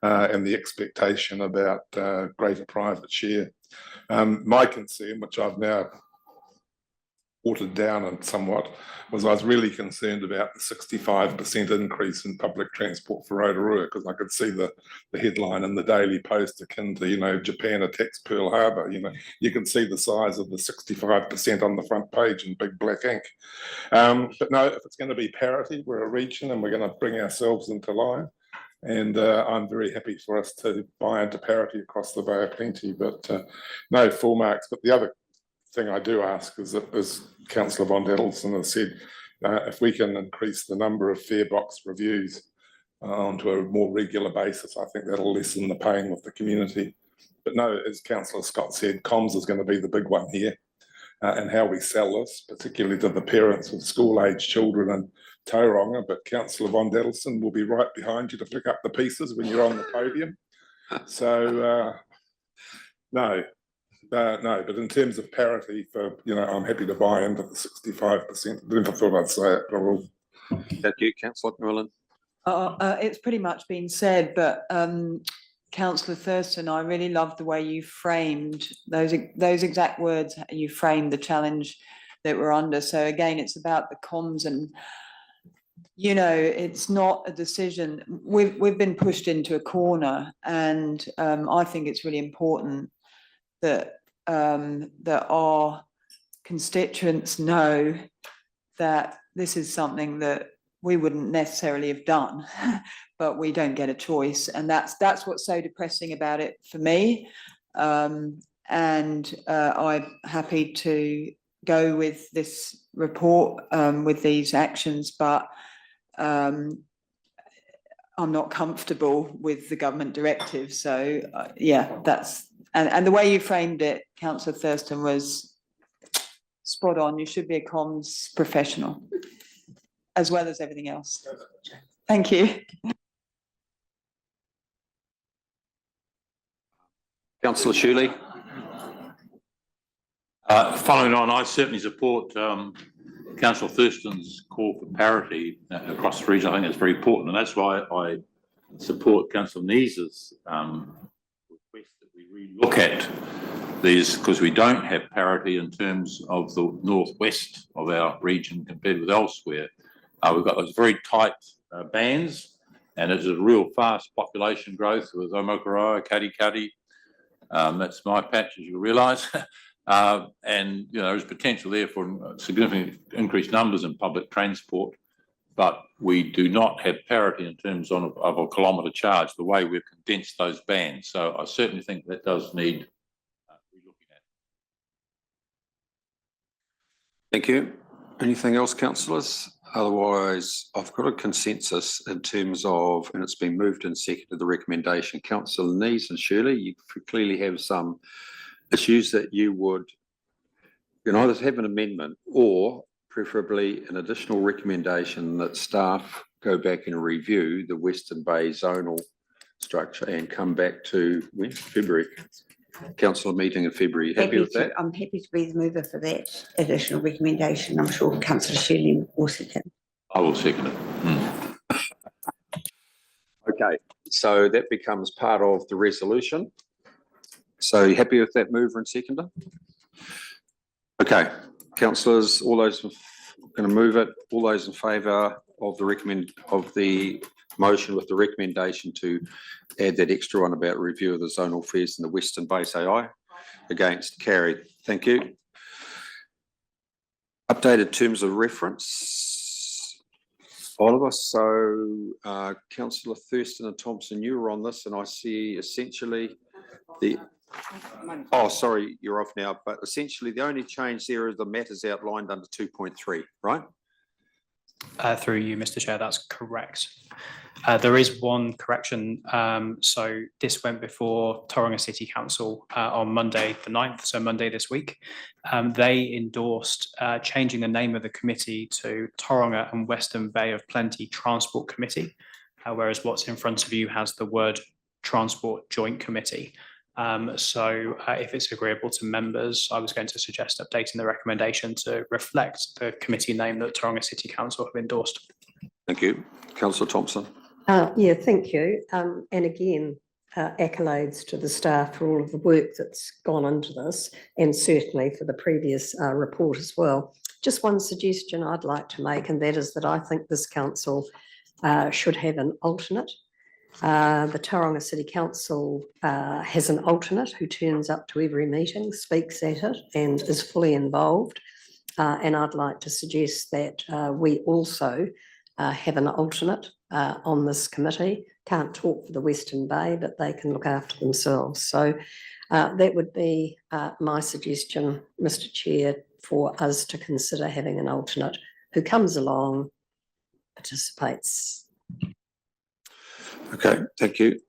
And the expectation about greater private share. My concern, which I've now watered down and somewhat, was I was really concerned about the 65% increase in public transport for Rotorua, because I could see the headline in the Daily Post akin to, you know, Japan attacks Pearl Harbor. You know, you can see the size of the 65% on the front page in big black ink. But no, if it's going to be parity, we're a region and we're going to bring ourselves into line. And I'm very happy for us to buy into parity across the Bay of Plenty, but no full marks. But the other thing I do ask is that, as Councillor Von Daddleston has said, if we can increase the number of fare box reviews onto a more regular basis, I think that'll lessen the pain with the community. But no, as Councillor Scott said, comms is going to be the big one here, and how we sell this, particularly to the parents with school-age children and Tauranga, but Councillor Von Daddleston will be right behind you to pick up the pieces when you're on the podium. So, no, but in terms of parity, for, you know, I'm happy to buy into the 65%. I never thought I'd say it, but I will. Thank you, Councillor Merlin. It's pretty much been said, but Councillor Thurston, I really loved the way you framed those exact words. You framed the challenge that we're under. So again, it's about the comms, and you know, it's not a decision. We've been pushed into a corner, and I think it's really important that that our constituents know that this is something that we wouldn't necessarily have done, but we don't get a choice, and that's what's so depressing about it for me. And I'm happy to go with this report with these actions, but I'm not comfortable with the government directive. So yeah, that's and the way you framed it, Councillor Thurston, was spot on. You should be a comms professional, as well as everything else. Thank you. Councillor Shuley. Following on, I certainly support Councillor Thurston's call for parity across the region. I think it's very important, and that's why I support Councillor Neese's request that we really look at these, because we don't have parity in terms of the northwest of our region compared with elsewhere. We've got those very tight bands, and it's a real fast population growth with Omokoroa, Katikati. That's my patch, as you realise. And you know, there's potential there for significant increased numbers in public transport, but we do not have parity in terms of a kilometre charge, the way we've condensed those bands. So I certainly think that does need relooking at. Thank you. Anything else, councillors? Otherwise, I've got a consensus in terms of, and it's been moved and seconded, the recommendation. Councillor Nees and Shirley, you clearly have some issues that you would, you can either have an amendment or preferably an additional recommendation that staff go back and review the Western Bay zonal structure and come back to when? February. Council meeting in February. Happy with that? I'm happy to be the mover for that additional recommendation. I'm sure councillor Shirley will second. I will second it. Okay, so that becomes part of the resolution. So you happy with that mover and seconder? Okay, councillors, all those going to move it, all those in favour of the motion with the recommendation to add that extra one about review of the zonal fares in the Western Bay, say aye. Against, carried. Thank you. Updated terms of reference. Oliver, so councillor Thurston and Thompson, you were on this, and I see essentially the, oh, sorry, you're off now, but essentially the only change there is the matters outlined under 2.3, right? Through you, Mr. Chair, that's correct. There is one correction. So this went before Tauranga City Council on Monday the 9th, so Monday this week. They endorsed changing the name of the committee to Tauranga and Western Bay of Plenty Transport Committee, whereas what's in front of you has the word Transport Joint Committee. So if it's agreeable to members, I was going to suggest updating the recommendation to reflect the committee name that Tauranga City Council have endorsed. Thank you. Councillor Thompson. Yeah, thank you. And again, accolades to the staff for all of the work that's gone into this, and certainly for the previous report as well. Just one suggestion I'd like to make, and that is that I think this council should have an alternate. The Tauranga City Council has an alternate who turns up to every meeting, speaks at it, and is fully involved. And I'd like to suggest that we also have an alternate on this committee. Can't talk for the Western Bay, but they can look after themselves. So that would be my suggestion, Mr. Chair, for us to consider having an alternate who comes along, participates. Okay, thank you.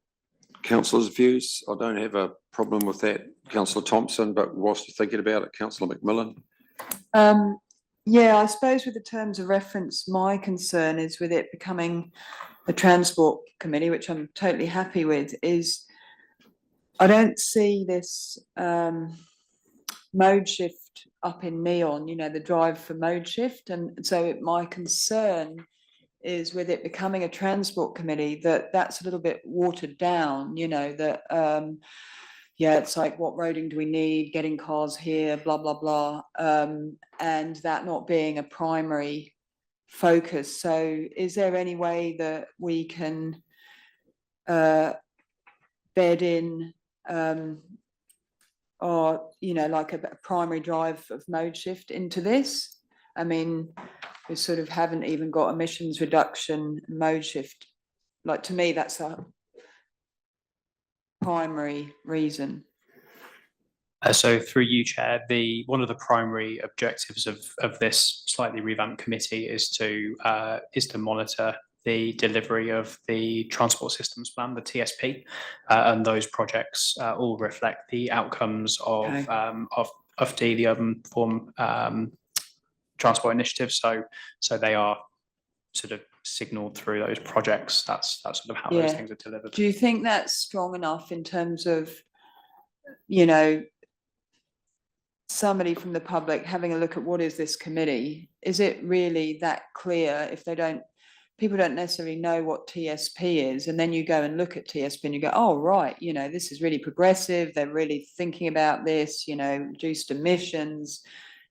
Councillors' views. I don't have a problem with that, Councillor Thompson, but whilst you're thinking about it, Councillor McMillan. Yeah, I suppose with the terms of reference, my concern is with it becoming a transport committee, which I'm totally happy with, is I don't see this mode shift up in neon, you know, the drive for mode shift. And so my concern is with it becoming a transport committee, that's a little bit watered down, you know, that, yeah, it's like, what roading do we need, getting cars here, blah, blah, blah, and that not being a primary focus. So is there any way that we can bed in, or, you know, like a primary drive of mode shift into this? I mean, we sort of haven't even got emissions reduction mode shift. Like, to me, that's a primary reason. So through you, Chair, one of the primary objectives of this slightly revamped committee is to monitor the delivery of the Transport Systems Plan, the TSP, and those projects all reflect the outcomes of the urban form transport initiative. So they are sort of signalled through those projects. That's sort of how those things are delivered. Do you think that's strong enough in terms of, you know, somebody from the public having a look at what is this committee? Is it really that clear if people don't necessarily know what TSP is, and then you go and look at TSP and you go, oh, right, you know, this is really progressive. They're really thinking about this, you know, reduced emissions,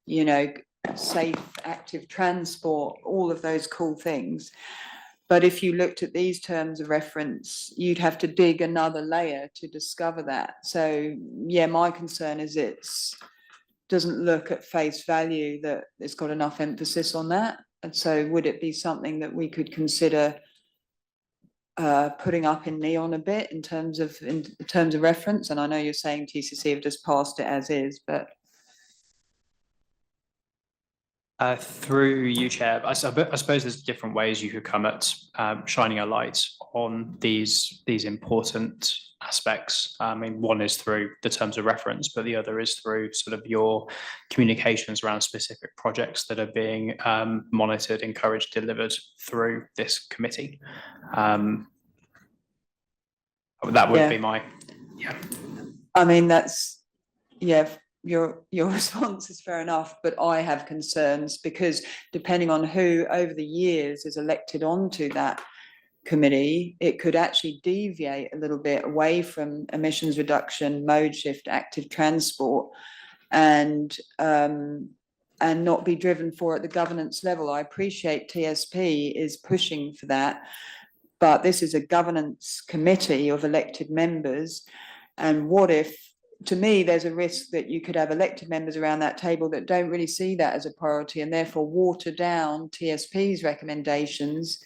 you know, safe, active transport, all of those cool things. But if you looked at these terms of reference, you'd have to dig another layer to discover that. So yeah, my concern is doesn't look at face value that it's got enough emphasis on that. And so would it be something that we could consider putting up in neon a bit in terms of reference? And I know you're saying TCC have just passed it as is, but Through you, Chair, I suppose there's different ways you could come at shining a light on these important aspects. I mean, one is through the terms of reference, but the other is through sort of your communications around specific projects that are being monitored, encouraged, delivered through this committee. That would be my, I mean, that's, your response is fair enough, but I have concerns because depending on who over the years is elected onto that committee, it could actually deviate a little bit away from emissions reduction, mode shift, active transport, and not be driven for at the governance level. I appreciate TSP is pushing for that, but this is a governance committee of elected members. And what if, to me, there's a risk that you could have elected members around that table that don't really see that as a priority and therefore water down TSP's recommendations.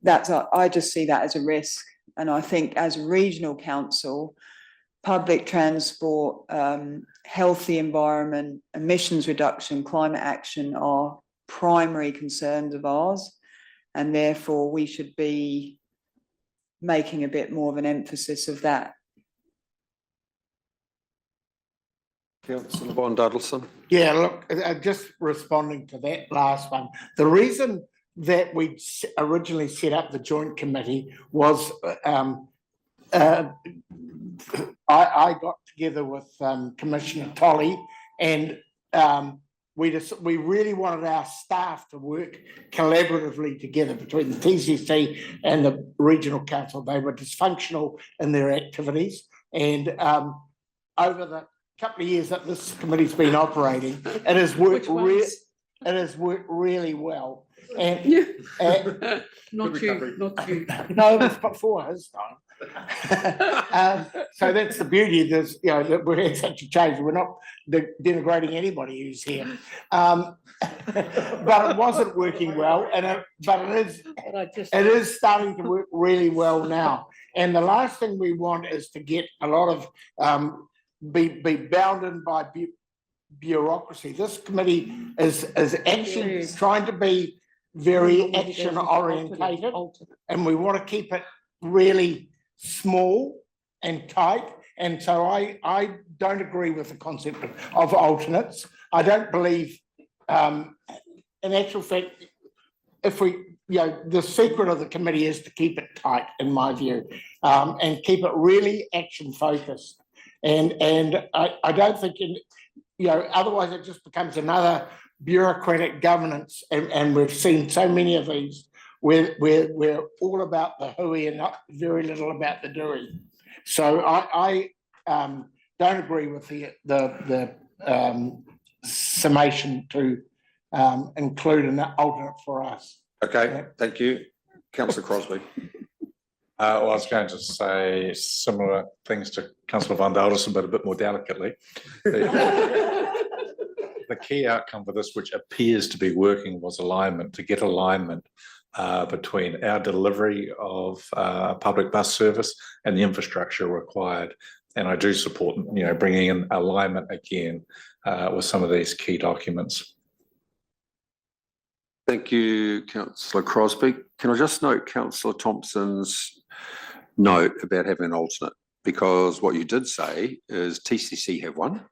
I just see that as a risk. And I think as a regional council, public transport, healthy environment, emissions reduction, climate action are primary concerns of ours. And therefore we should be making a bit more of an emphasis of that. Councillor Von Duddleson. Yeah, look, just responding to that last one. The reason that we originally set up the joint committee was I got together with Commissioner Tolley and we really wanted our staff to work collaboratively together between the TCC and the regional council. They were dysfunctional in their activities, and over the couple of years that this committee's been operating, it has worked really well. And not you. No, it was before his time. So that's the beauty of this, that we're in such a change. We're not denigrating anybody who's here. But it wasn't working well, but it is starting to work really well now. And the last thing we want is to get a lot of be bounded by bureaucracy. This committee is actually trying to be very action orientated, and we want to keep it really small and tight. And so I don't agree with the concept of alternates. I don't believe, in actual fact, if we, the secret of the committee is to keep it tight, in my view, and keep it really action focused. And I don't think, otherwise it just becomes another bureaucratic governance, and we've seen so many of these where we're all about the hooey and not very little about the doing. So I don't agree with the summation to include an alternate for us. Okay, thank you. Councillor Crosby. Well, I was going to say similar things to Councillor Von Duddleson, but a bit more delicately. The key outcome for this, which appears to be working, was alignment, to get alignment between our delivery of public bus service and the infrastructure required. And I do support, bringing in alignment again with some of these key documents. Thank you, Councillor Crosby. Can I just note Councillor Thompson's note about having an alternate? Because what you did say is TCC have one.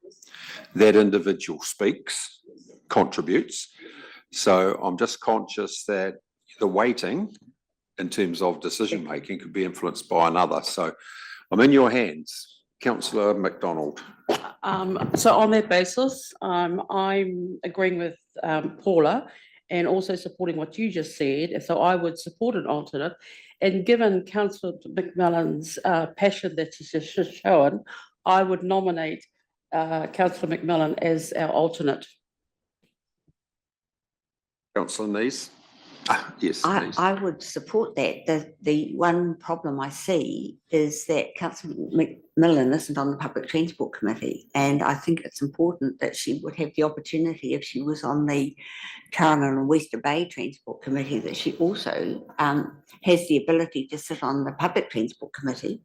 That individual speaks, contributes. So I'm just conscious that the weighting in terms of decision making could be influenced by another. So I'm in your hands. Councillor McDonald. So on that basis, I'm agreeing with Paula and also supporting what you just said. And so I would support an alternate. And given Councillor McMillan's passion that she's just shown, I would nominate Councillor McMillan as our alternate. Councillor Nees. Yes, please. I would support that. The one problem I see is that Councillor McMillan isn't on the Public Transport Committee, and I think it's important that she would have the opportunity, if she was on the Tauranga and Wester Bay Transport Committee, that she also has the ability to sit on the Public Transport Committee,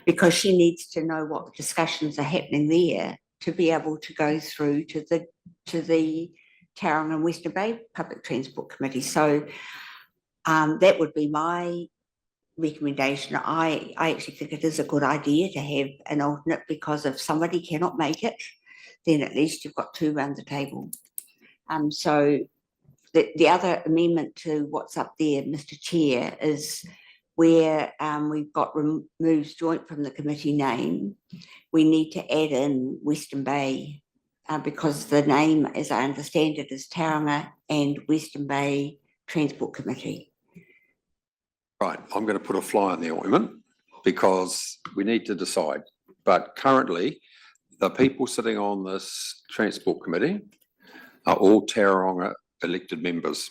because she needs to know what discussions are happening there to be able to go through to the Tauranga and Western Bay Public Transport Committee. So that would be my recommendation. I actually think it is a good idea to have an alternate, because if somebody cannot make it, then at least you've got two around the table. So the other amendment to what's up there, Mr. Chair, is where we've got removes joint from the committee name. We need to add in Western Bay because the name, as I understand it, is Tauranga and Western Bay Transport Committee. Right, I'm going to put a fly in the ointment because we need to decide. But currently, the people sitting on this Transport Committee are all Tauranga elected members,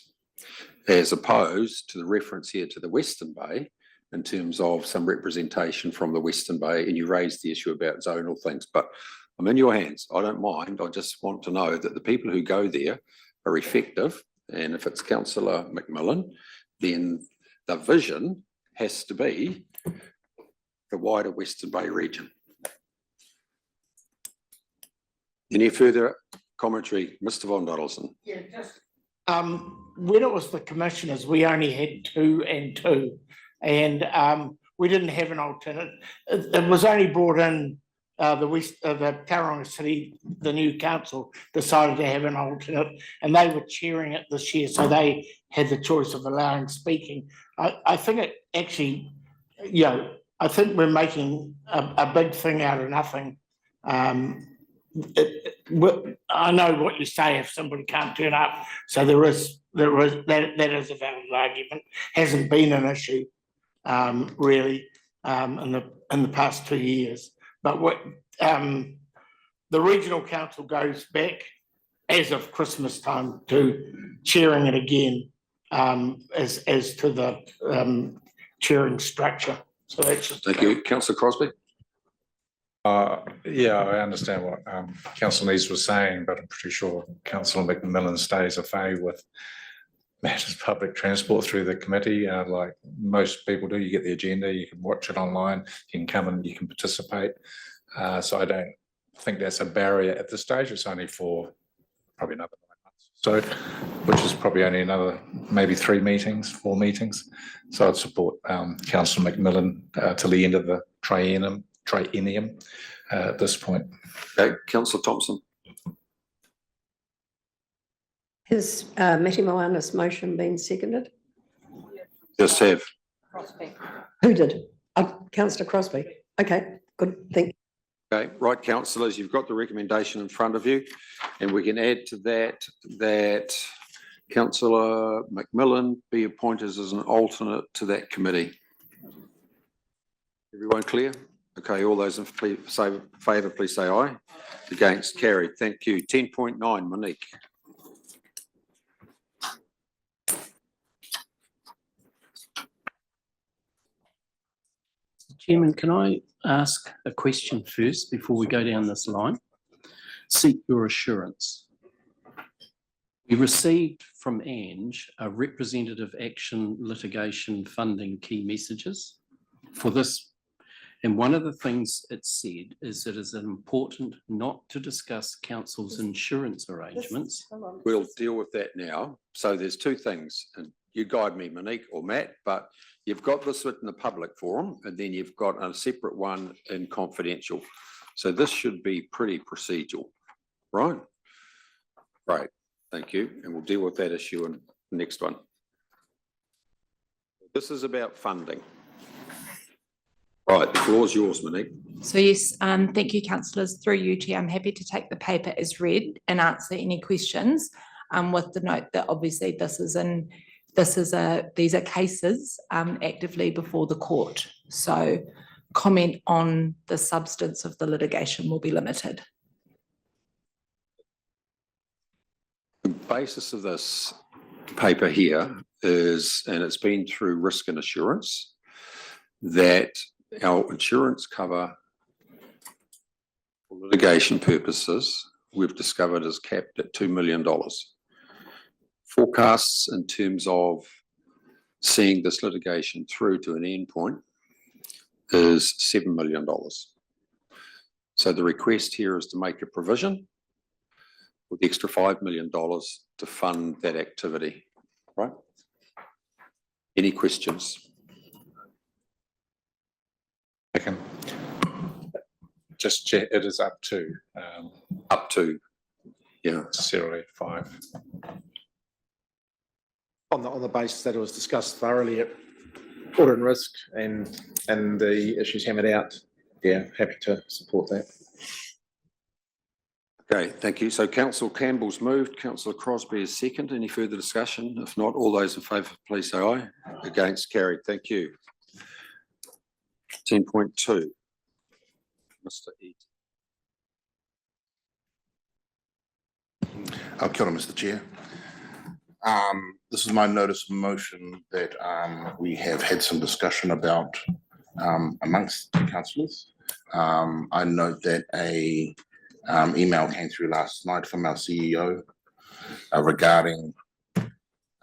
as opposed to the reference here to the Western Bay in terms of some representation from the Western Bay, and you raised the issue about zonal things, but I'm in your hands. I don't mind. I just want to know that the people who go there are effective, and if it's Councillor McMillan, then the vision has to be the wider Western Bay region. Any further commentary, Mr. Von Doddleson? Yeah, just when it was the commissioners, we only had 2 and 2, and we didn't have an alternate. It was only brought in the Tauranga City, the new council decided to have an alternate, and they were chairing it this year, so they had the choice of allowing speaking. I think it actually, you know, I think we're making a big thing out of nothing. I know what you say if somebody can't turn up, so that is a valid argument. Hasn't been an issue really in the past 2 years. But what the regional council goes back as of Christmas time to chairing it again as to the chairing structure. So that's just. Thank you, Councillor Crosby. Yeah, I understand what Councillor Nees was saying, but I'm pretty sure Councillor McMillan stays afay with matters of public transport through the committee, like most people do. You get the agenda, you can watch it online, you can come and you can participate. So I don't think that's a barrier at this stage. It's only for probably another 9 months, so which is probably only another maybe 4 meetings. So I'd support Councillor McMillan till the end of the triennium at this point. Okay, Councillor Thompson. Has Matty Moana's motion been seconded? Yes, have. Who did? Councillor Crosby. Okay, good, thank you. Okay, right, councillors, you've got the recommendation in front of you, and we can add to that Councillor McMillan be appointed as an alternate to that committee. Everyone clear? Okay, all those in favour, please say aye. Against, carried. Thank you. 10.9, Monique. Chairman, can I ask a question first before we go down this line? Seek your assurance. We received from Ange a representative action litigation funding key messages for this. And one of the things it said is that it is important not to discuss council's insurance arrangements. We'll deal with that now. So there's 2 things, and you guide me, Monique or Matt, but you've got this in the public forum, and then you've got a separate one in confidential. So this should be pretty procedural, right? Right, thank you. And we'll deal with that issue in the next one. This is about funding. Right, the floor is yours, Monique. So yes, thank you, councillors. Through you, Chair, I'm happy to take the paper as read and answer any questions with the note that obviously these are cases actively before the court. So comment on the substance of the litigation will be limited. The basis of this paper here is, and it's been through risk and assurance, that our insurance cover for litigation purposes, we've discovered is capped at $2 million. Forecasts in terms of seeing this litigation through to an end point is $7 million. So the request here is to make a provision with the extra $5 million to fund that activity, right? Any questions? Second. Just check, it is up to. Up to, yeah. Necessarily 5. On the basis that it was discussed thoroughly at audit and risk and the issues hammered out, yeah, happy to support that. Okay, thank you. So Councillor Campbell's moved, Councillor Crosby is second. Any further discussion? If not, all those in favour, please say aye. Against, carried. Thank you. 10.2. Mr. Eaton. Kia ora, Mr. Chair. This is my notice of motion that we have had some discussion about amongst councillors. I note that a email came through last night from our CEO regarding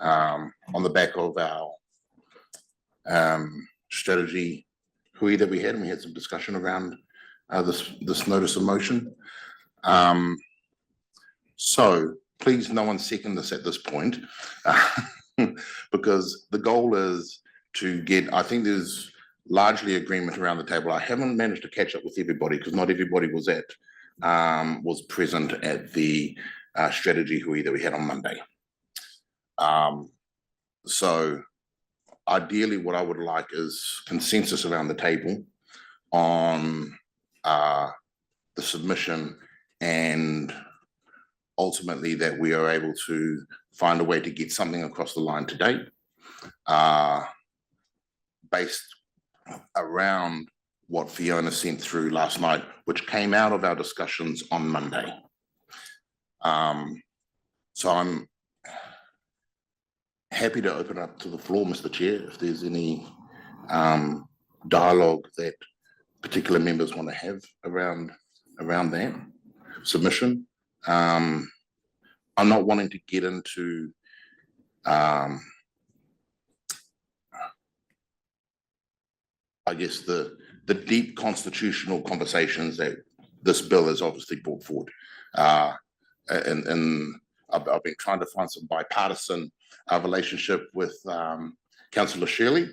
on the back of our strategy hui that we had, and we had some discussion around this notice of motion. So please no one second this at this point, because the goal is to get, I think there's largely agreement around the table. I haven't managed to catch up with everybody because not everybody was present at the strategy hui that we had on Monday. So ideally what I would like is consensus around the table on the submission, and ultimately that we are able to find a way to get something across the line today based around what Fiona sent through last night, which came out of our discussions on Monday. So I'm happy to open up to the floor, Mr. Chair, if there's any dialogue that particular members want to have around that submission. I'm not wanting to get into I guess the deep constitutional conversations that this bill has obviously brought forward. And I've been trying to find some bipartisan relationship with Councillor Shirley,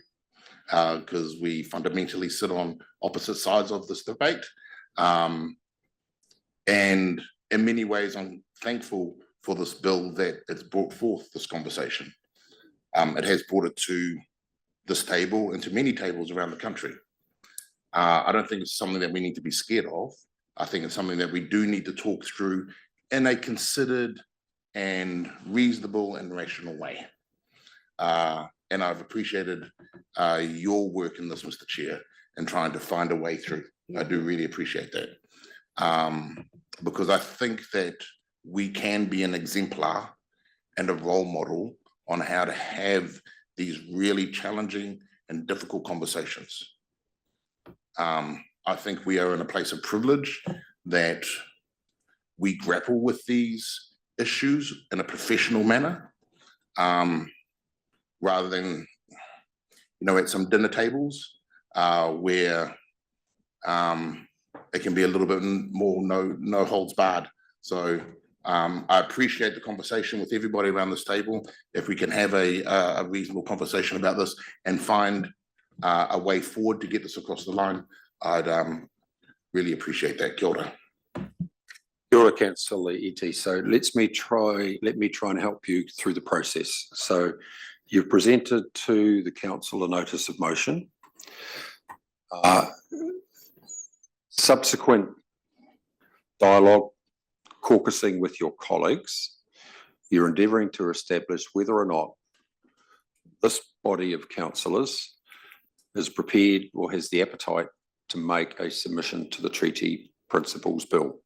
because we fundamentally sit on opposite sides of this debate. And in many ways, I'm thankful for this bill that it's brought forth this conversation. It has brought it to this table and to many tables around the country. I don't think it's something that we need to be scared of. I think it's something that we do need to talk through in a considered and reasonable and rational way. And I've appreciated your work in this, Mr. Chair, in trying to find a way through. I do really appreciate that. Because I think that we can be an exemplar and a role model on how to have these really challenging and difficult conversations. I think we are in a place of privilege that we grapple with these issues in a professional manner, rather than, at some dinner tables where it can be a little bit more no holds barred. So I appreciate the conversation with everybody around this table. If we can have a reasonable conversation about this and find a way forward to get this across the line, I'd really appreciate that. Kia ora. Kia ora, Councillor Iti. So let me try and help you through the process. So you've presented to the council a notice of motion. Subsequent dialogue, caucusing with your colleagues, you're endeavouring to establish whether or not this body of councillors is prepared or has the appetite to make a submission to the Treaty Principles Bill.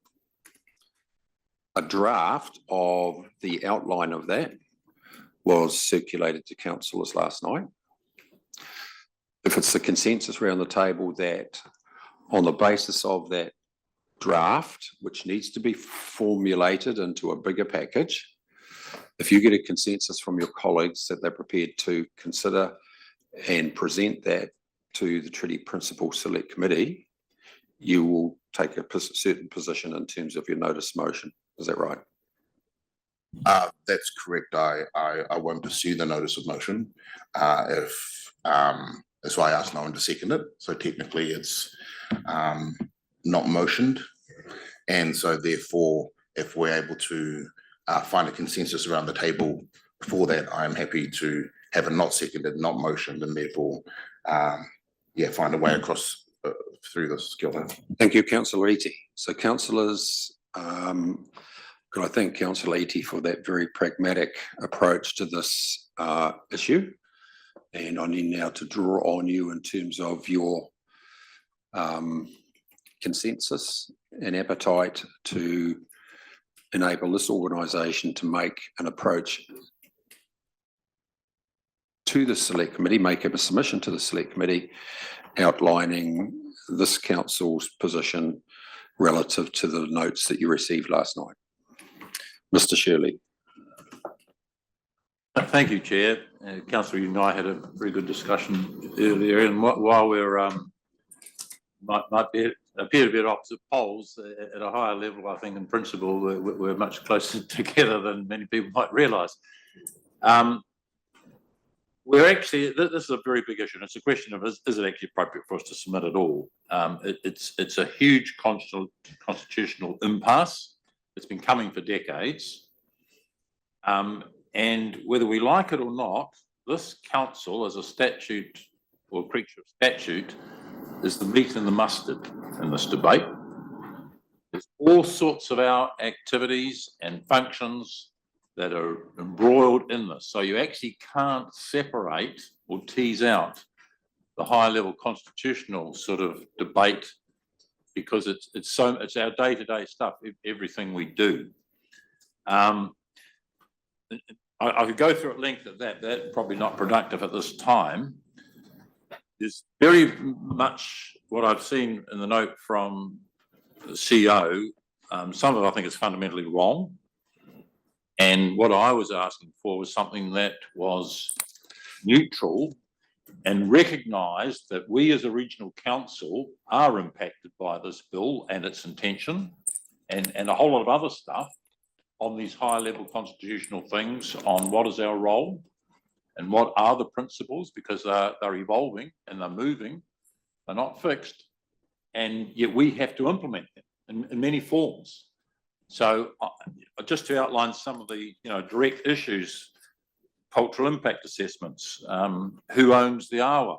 A draft of the outline of that was circulated to councillors last night. If it's the consensus around the table that on the basis of that draft, which needs to be formulated into a bigger package, if you get a consensus from your colleagues that they're prepared to consider and present that to the Treaty Principle Select Committee, you will take a certain position in terms of your notice motion. Is that right? That's correct. I won't pursue the notice of motion. That's why I asked no one to second it. So technically it's not motioned. And so therefore, if we're able to find a consensus around the table for that, I'm happy to have it not seconded, not motioned, and therefore, find a way across through this, Kilda. Thank you, councillor Eady. So councillors, could I thank councillor Eady for that very pragmatic approach to this issue? And I need now to draw on you in terms of your consensus and appetite to enable this organisation to make an approach to the select committee, make a submission to the select committee outlining this council's position relative to the notes that you received last night. Mr. Shirley. Thank you, Chair. Councillor Eden and I had a very good discussion earlier, and while we're might appear to be at opposite poles, at a higher level, I think in principle we're much closer together than many people might realise. We're actually, this is a very big issue, and it's a question of is it actually appropriate for us to submit at all? It's a huge constitutional impasse. It's been coming for decades. And whether we like it or not, this council as a statute or creature of statute is the meat and the mustard in this debate. There's all sorts of our activities and functions that are embroiled in this. So you actually can't separate or tease out the high level constitutional sort of debate because it's our day-to-day stuff, everything we do. I could go through at length at that's probably not productive at this time. There's very much what I've seen in the note from the CEO. Some of it I think is fundamentally wrong. And what I was asking for was something that was neutral and recognised that we as a regional council are impacted by this bill and its intention and a whole lot of other stuff on these high level constitutional things on what is our role and what are the principles, because they're evolving and they're moving, they're not fixed, and yet we have to implement them in many forms. So just to outline some of the direct issues, cultural impact assessments, who owns the Awa?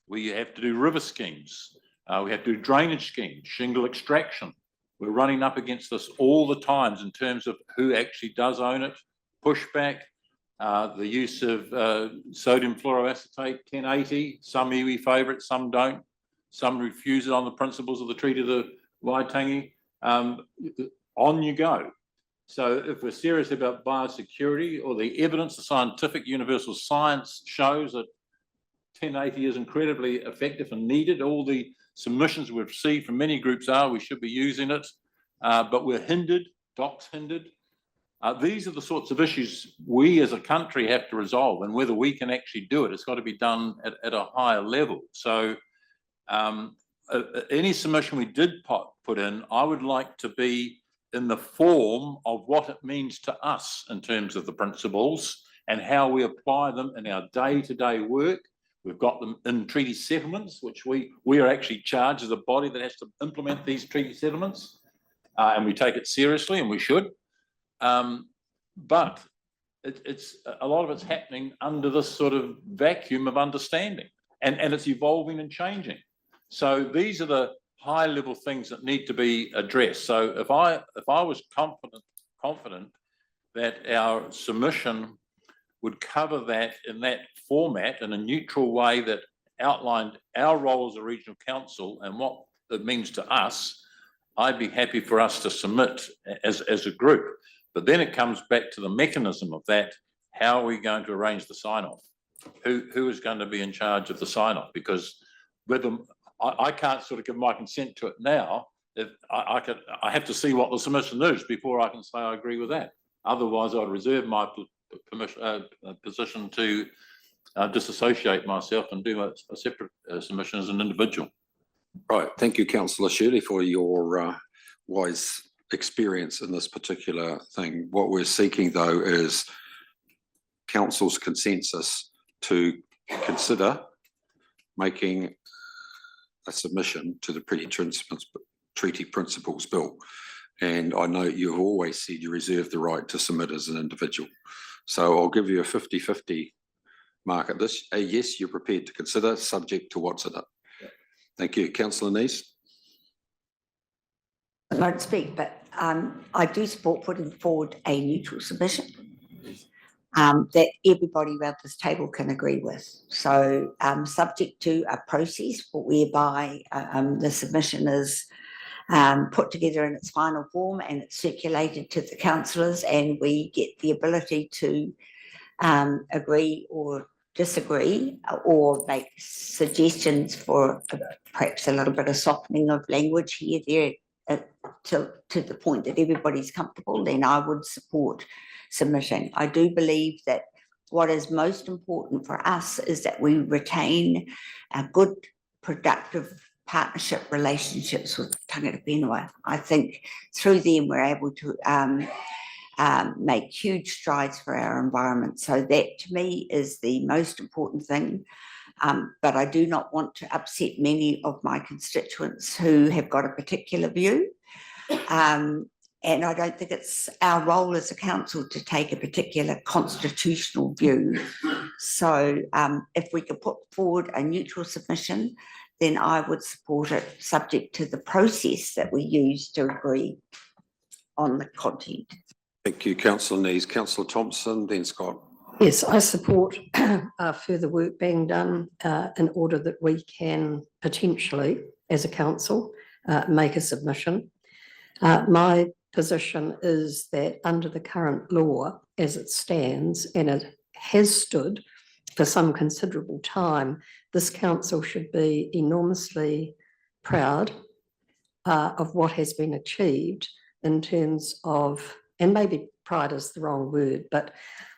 We have to do river schemes, we have to do drainage schemes, shingle extraction. We're running up against this all the times in terms of who actually does own it, pushback, the use of sodium fluoroacetate, 1080, some iwi favour it, some don't, some refuse it on the principles of the Treaty of the Waitangi. On you go. So if we're serious about biosecurity or the evidence, the scientific universal science shows that 1080 is incredibly effective and needed. All the submissions we've received from many groups are we should be using it, but we're hindered, DOC's hindered. These are the sorts of issues we as a country have to resolve, and whether we can actually do it, it's got to be done at a higher level. So any submission we did put in, I would like to be in the form of what it means to us in terms of the principles and how we apply them in our day-to-day work. We've got them in treaty settlements, which we are actually charged as a body that has to implement these treaty settlements, and we take it seriously, and we should. But it's a lot of it's happening under this sort of vacuum of understanding, and it's evolving and changing. So these are the high-level things that need to be addressed. So if I was confident that our submission would cover that in that format in a neutral way that outlined our role as a regional council and what it means to us, I'd be happy for us to submit as a group. But then it comes back to the mechanism of that. How are we going to arrange the sign-off? Who is going to be in charge of the sign-off? Because whether I can't sort of give my consent to it now. If I have to see what the submission is before I can say I agree with that. Otherwise, I'd reserve my position to disassociate myself and do a separate submission as an individual. Right. Thank you, Councillor Shirley, for your wise experience in this particular thing. What we're seeking, though, is council's consensus to consider making a submission to the Treaty Principles Bill. And I know you've always said you reserve the right to submit as an individual. So I'll give you a 50-50 mark at this. A yes, you're prepared to consider, subject to what's in it. Thank you. Councillor Neese. I won't speak, but I do support putting forward a neutral submission that everybody around this table can agree with. So subject to a process whereby the submission is put together in its final form and it's circulated to the councillors, and we get the ability to agree or disagree or make suggestions for perhaps a little bit of softening of language here, there, to the point that everybody's comfortable, then I would support submitting. I do believe that what is most important for us is that we retain a good, productive partnership relationships with Tangata Whenua. I think through them we're able to make huge strides for our environment. So that to me is the most important thing. But I do not want to upset many of my constituents who have got a particular view. And I don't think it's our role as a council to take a particular constitutional view. So if we could put forward a neutral submission, then I would support it, subject to the process that we use to agree on the content. Thank you, Councillor Neese. Councillor Thompson, then Scott. Yes, I support further work being done in order that we can potentially, as a council, make a submission. My position is that under the current law as it stands, and it has stood for some considerable time, this council should be enormously proud of what has been achieved in terms of, and maybe pride is the wrong word, but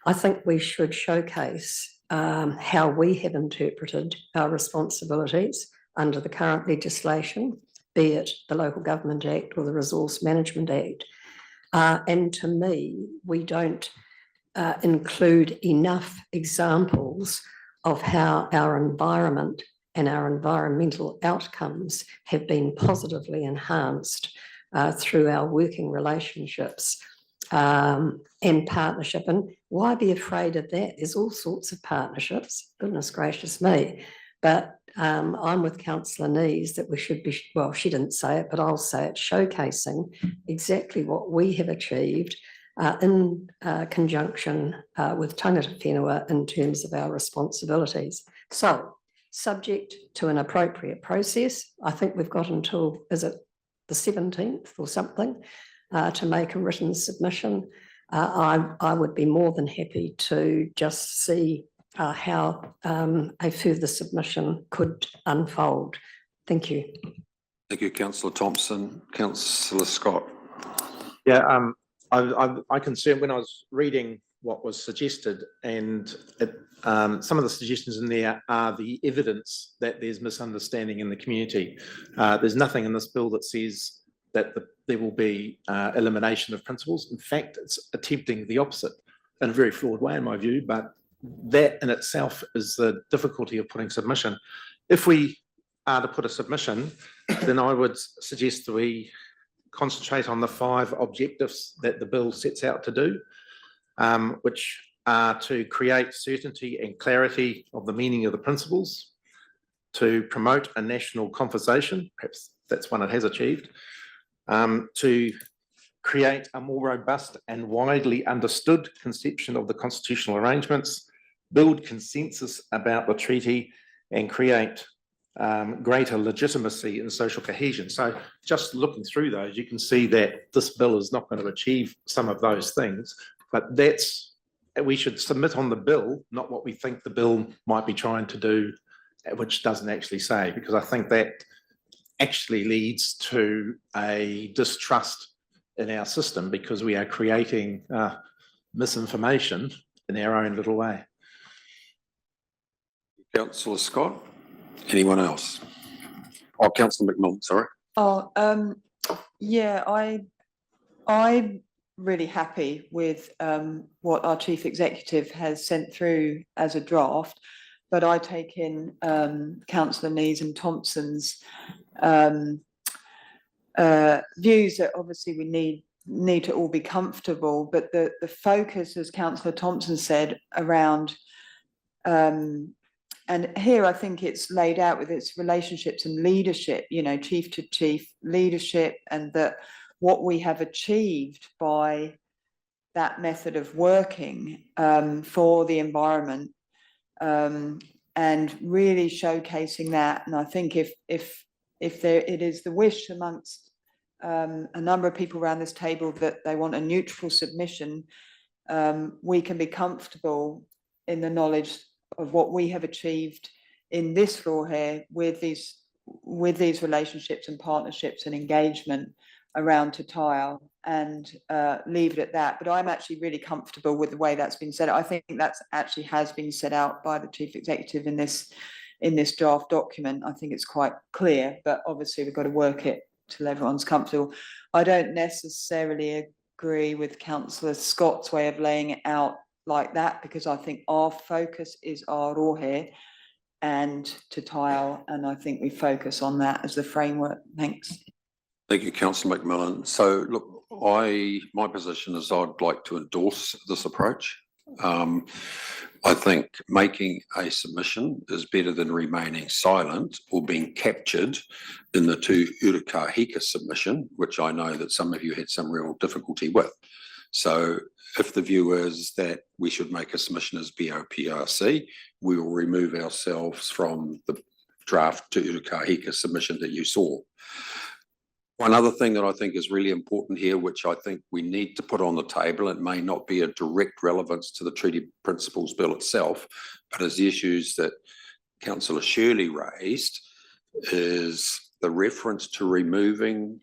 I think we should showcase how we have interpreted our responsibilities under the current legislation, be it the Local Government Act or the Resource Management Act. And to me, we don't include enough examples of how our environment and our environmental outcomes have been positively enhanced through our working relationships and partnership. And why be afraid of that? There's all sorts of partnerships, goodness gracious me. But I'm with Councillor Neese that we should be, well, she didn't say it, but I'll say it, showcasing exactly what we have achieved in conjunction with Tangata Whenua in terms of our responsibilities. So, subject to an appropriate process, I think we've got until, is it the 17th or something, to make a written submission. I would be more than happy to just see how a further submission could unfold. Thank you. Thank you, Councillor Thompson. Councillor Scott. Yeah, I concerned when I was reading what was suggested, and some of the suggestions in there are the evidence that there's misunderstanding in the community. There's nothing in this bill that says that there will be elimination of principles. In fact, it's attempting the opposite in a very flawed way, in my view, but that in itself is the difficulty of putting submission. If we are to put a submission, then I would suggest that we concentrate on the 5 objectives that the bill sets out to do, which are to create certainty and clarity of the meaning of the principles, to promote a national conversation, perhaps that's one it has achieved, to create a more robust and widely understood conception of the constitutional arrangements, build consensus about the treaty, and create greater legitimacy and social cohesion. So just looking through those, you can see that this bill is not going to achieve some of those things, but we should submit on the bill, not what we think the bill might be trying to do, which doesn't actually say, because I think that actually leads to a distrust in our system because we are creating misinformation in our own little way. Councillor Scott. Anyone else? Oh, Councillor McMillan, sorry. Yeah, I'm really happy with what our chief executive has sent through as a draft, but I take in councillor Nees and Thompson's views that obviously we need to all be comfortable, but the focus, as councillor Thompson said, around and here I think it's laid out with its relationships and leadership, you know, chief to chief leadership, and that what we have achieved by that method of working for the environment, and really showcasing that. And I think if there it is the wish amongst a number of people around this table that they want a neutral submission, we can be comfortable in the knowledge of what we have achieved in this floor here with these relationships and partnerships and engagement around Te Tile, and leave it at that. But I'm actually really comfortable with the way that's been set out. I think that's actually has been set out by the chief executive in this draft document. I think it's quite clear, but obviously we've got to work it till everyone's comfortable. I don't necessarily agree with Councillor Scott's way of laying it out like that, because I think our focus is Arohe and Te Tile, and I think we focus on that as the framework. Thanks. Thank you, Councillor McMillan. So look, my position is I'd like to endorse this approach. I think making a submission is better than remaining silent or being captured in the two Urukahika submission, which I know that some of you had some real difficulty with. So if the view is that we should make a submission as BOPRC, we will remove ourselves from the draft to Urukahika submission that you saw. One other thing that I think is really important here, which I think we need to put on the table, it may not be a direct relevance to the Treaty Principles Bill itself, but as the issues that Councillor Shirley raised, is the reference to removing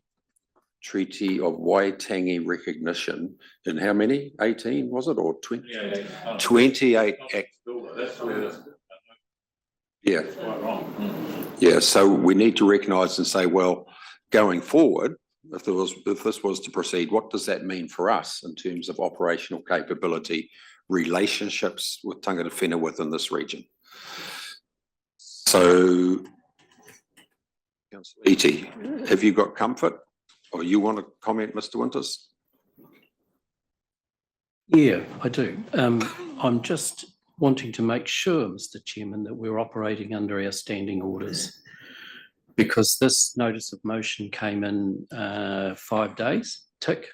Treaty of Waitangi recognition in how many? 18 was it, or 20? 28 act. That's where Yeah. it's quite wrong. Yeah, so we need to recognise and say, well, going forward, if this was to proceed, what does that mean for us in terms of operational capability, relationships with tangata whenua within this region? So, Councillor Iti, have you got comfort, or you want to comment, Mr. Winters? Yeah, I do. I'm just wanting to make sure, Mr. Chairman, that we're operating under our standing orders, because this notice of motion came in 5 days, tick.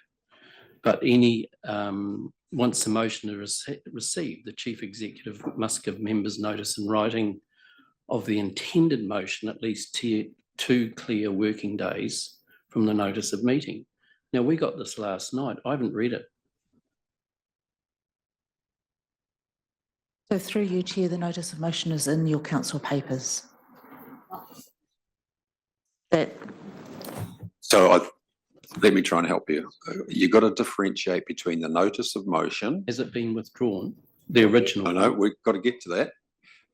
But once the motion is received, the chief executive must give members notice in writing of the intended motion at least 2 clear working days from the notice of meeting. Now, we got this last night. I haven't read it. So through you, Chair, the notice of motion is in your council papers. So let me try and help you. You've got to differentiate between the notice of motion. Has it been withdrawn? The original? No, we've got to get to that.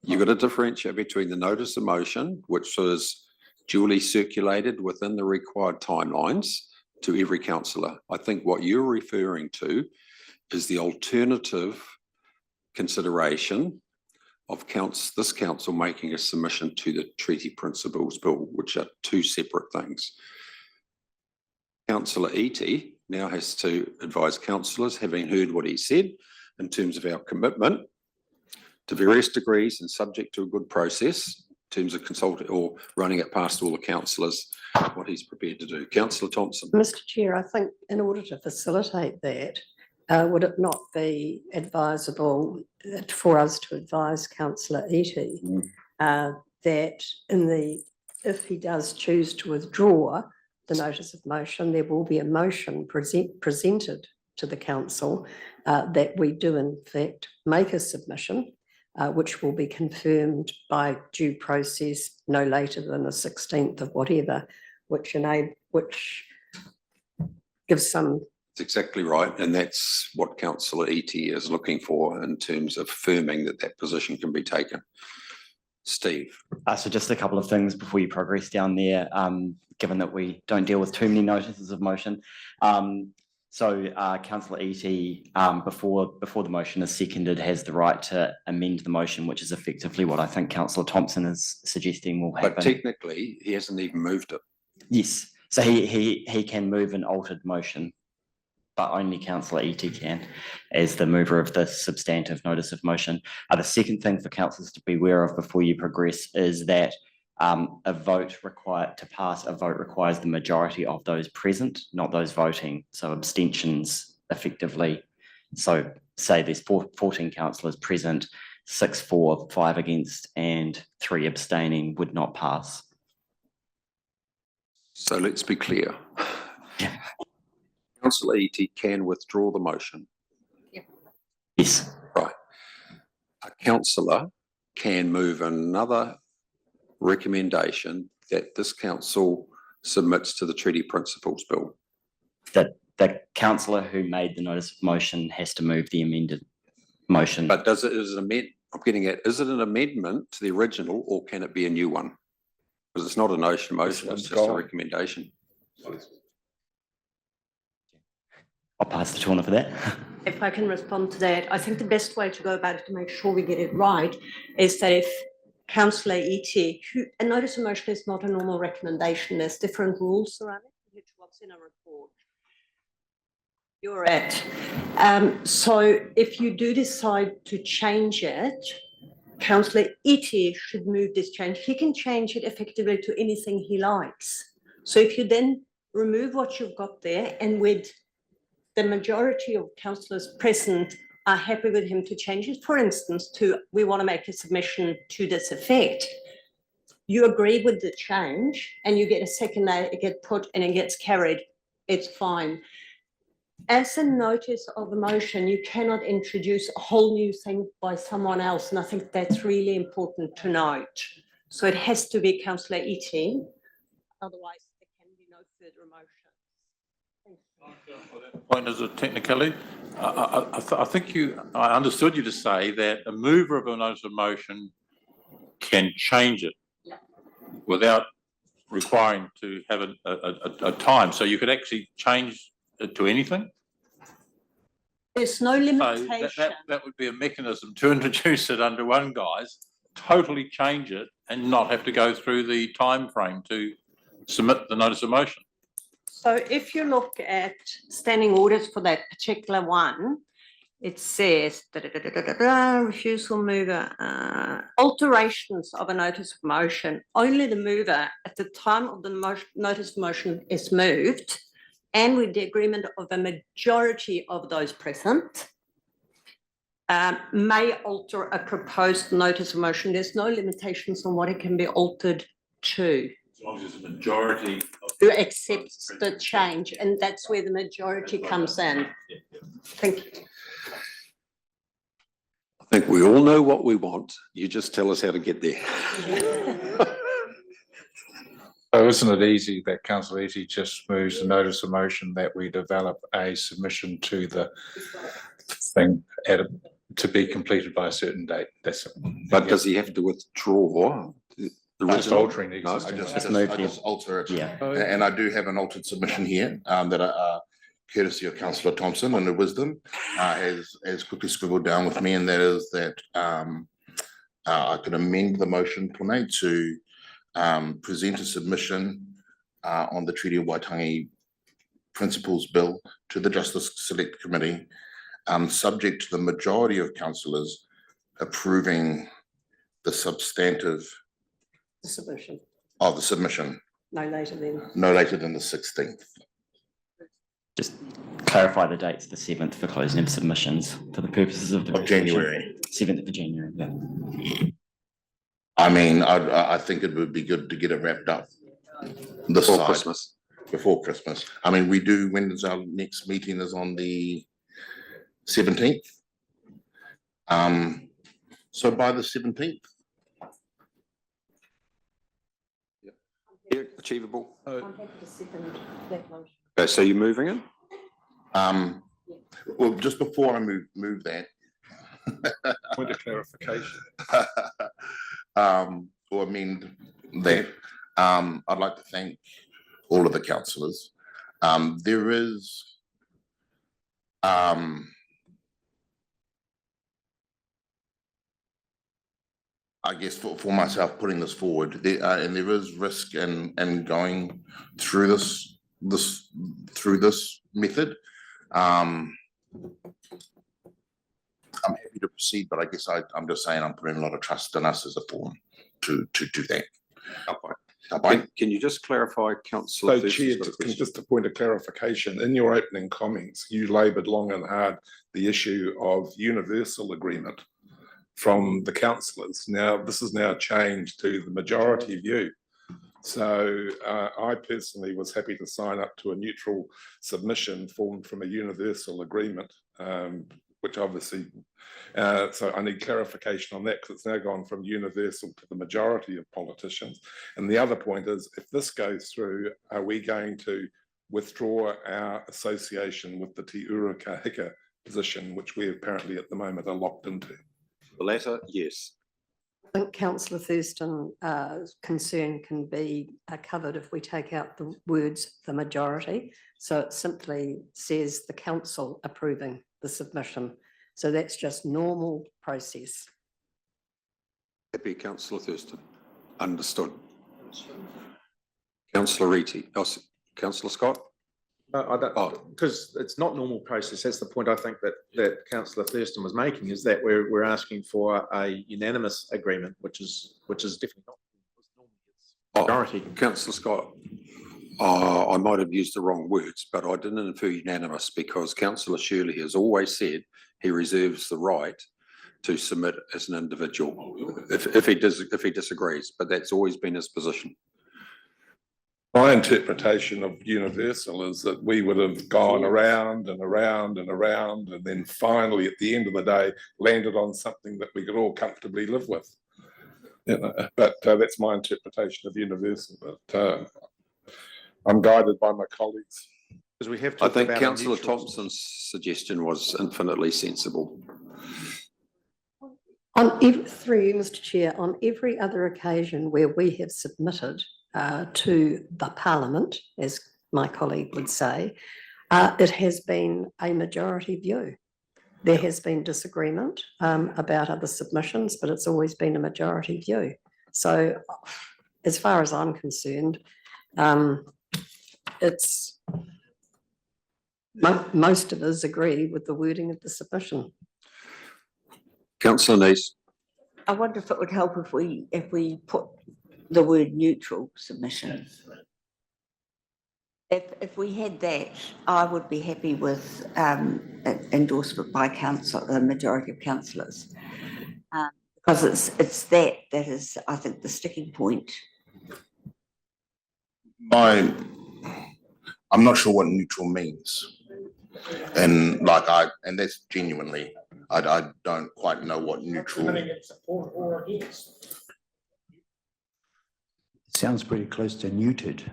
You've got to differentiate between the notice of motion, which was duly circulated within the required timelines to every councillor. I think what you're referring to is the alternative consideration of this council making a submission to the Treaty Principles Bill, which are 2 separate things. Councillor Iti now has to advise councillors, having heard what he said, in terms of our commitment to various degrees and subject to a good process in terms of consulting or running it past all the councillors, what he's prepared to do. Councillor Thompson. Mr. Chair, I think in order to facilitate that, would it not be advisable for us to advise Councillor Iti that if he does choose to withdraw the notice of motion, there will be a motion presented to the council that we do in fact make a submission, which will be confirmed by due process no later than the 16th of whatever, which gives some. That's exactly right, and that's what Councillor Iti is looking for in terms of affirming that position can be taken. Steve. So just a couple of things before you progress down there, given that we don't deal with too many notices of motion. So councillor Eadie, before the motion is seconded, has the right to amend the motion, which is effectively what I think councillor Thompson is suggesting will happen. But technically, he hasn't even moved it. Yes, so he can move an altered motion, but only councillor Eadie can, as the mover of the substantive notice of motion. The second thing for councillors to be aware of before you progress is that a vote requires the majority of those present, not those voting. So abstentions effectively. So say there's 14 councillors present, 6 for, 5 against, and 3 abstaining would not pass. So let's be clear. Councillor Eadie can withdraw the motion. Yes. Right. A councillor can move another recommendation that this council submits to the Treaty Principles Bill. The councillor who made the notice of motion has to move the amended motion. But is it I'm getting at, is it an amendment to the original or can it be a new one? Because it's not a motion, it's just a recommendation. I'll pass the torn for that. If I can respond to that, I think the best way to go about it to make sure we get it right is that if councillor Eadie, a notice of motion is not a normal recommendation, there's different rules around it, which what's in a report you're at. So if you do decide to change it, councillor Eadie should move this change. He can change it effectively to anything he likes. So if you then remove what you've got there and with the majority of councillors present are happy with him to change it, for instance, to we want to make a submission to this effect, you agree with the change and you get a second, it gets put and it gets carried, it's fine. As a notice of a motion, you cannot introduce a whole new thing by someone else, and I think that's really important to note. So it has to be councillor Eadie, otherwise there can be no further motion. Point is a technicality. I think I understood you to say that a mover of a notice of motion can change it without requiring to have a time. So you could actually change it to anything? There's no limitation. So that would be a mechanism to introduce it under one guise, totally change it and not have to go through the time frame to submit the notice of motion. So if you look at standing orders for that particular one, it says refusal mover, alterations of a notice of motion. Only the mover at the time of the notice of motion is moved and with the agreement of a majority of those present may alter a proposed notice of motion. There's no limitations on what it can be altered to. As long as it's a majority who accepts the change, and that's where the majority comes in. Thank you. I think we all know what we want. You just tell us how to get there. So isn't it easy that councillor Eadie just moves a notice of motion that we develop a submission to the thing to be completed by a certain date? That's it. But does he have to withdraw the Just original? altering the existing. I just alter it. Yeah. And I do have an altered submission here that courtesy of councillor Thompson and her wisdom has quickly scribbled down with me, and that is that I could amend the motion to present a submission on the Treaty of Waitangi Principles Bill to the Justice Select Committee, subject to the majority of councillors approving the substantive Submission, of the submission no later than. no later than the 16th. Just clarify the dates, the 7th for closing of submissions for the purposes of the Of January. 7th of January, yeah. I mean, I think it would be good to get it wrapped up this Before side, Christmas. Before Christmas. I mean, when is our next meeting is on the 17th. So by the 17th. Yeah, achievable. I'm happy to second that motion. Okay, so you're moving it? Well, just before I move that. Point of clarification. Or amend that, I'd like to thank all of the councillors. There is I guess for myself, putting this forward, and there is risk in going through this method. I'm happy to proceed, but I guess I'm just saying I'm putting a lot of trust in us as a forum to do that. Can you just clarify, councillor? So Chair, just a point of clarification, in your opening comments, you laboured long and hard the issue of universal agreement from the councillors. Now, this is now changed to the majority view. So I personally was happy to sign up to a neutral submission formed from a universal agreement, which obviously, so I need clarification on that because it's now gone from universal to the majority of politicians. And the other point is, if this goes through, are we going to withdraw our association with the Te Urukahika position, which we apparently at the moment are locked into? The latter, yes. I think councillor Thurston's concern can be covered if we take out the words "the majority." So it simply says the council approving the submission. So that's just normal process. Happy, councillor Thurston. Understood. Councillor Reety. Councillor Scott? I don't, because it's not normal process. That's the point I think that councillor Thurston was making, is that we're asking for a unanimous agreement, which is definitely not majority. Councillor Scott, I might have used the wrong words, but I didn't infer unanimous because councillor Shirley has always said he reserves the right to submit as an individual if he disagrees, but that's always been his position. My interpretation of universal is that we would have gone around and around and around, and then finally, at the end of the day, landed on something that we could all comfortably live with. You know, but that's my interpretation of universal. But I'm guided by my colleagues. Because we have. I think councillor Thompson's suggestion was infinitely sensible. Through you, Mr. Chair, on every other occasion where we have submitted to the Parliament, as my colleague would say, it has been a majority view. There has been disagreement about other submissions, but it's always been a majority view. So as far as I'm concerned, it's most of us agree with the wording of the submission. Councillor Neese. I wonder if it would help if we put the word neutral submission. If we had that, I would be happy with endorsement by the majority of councillors. Because it's that is, I think, the sticking point. I'm not sure what neutral means. And that's genuinely, I don't quite know what neutral. Sounds pretty close to neutered.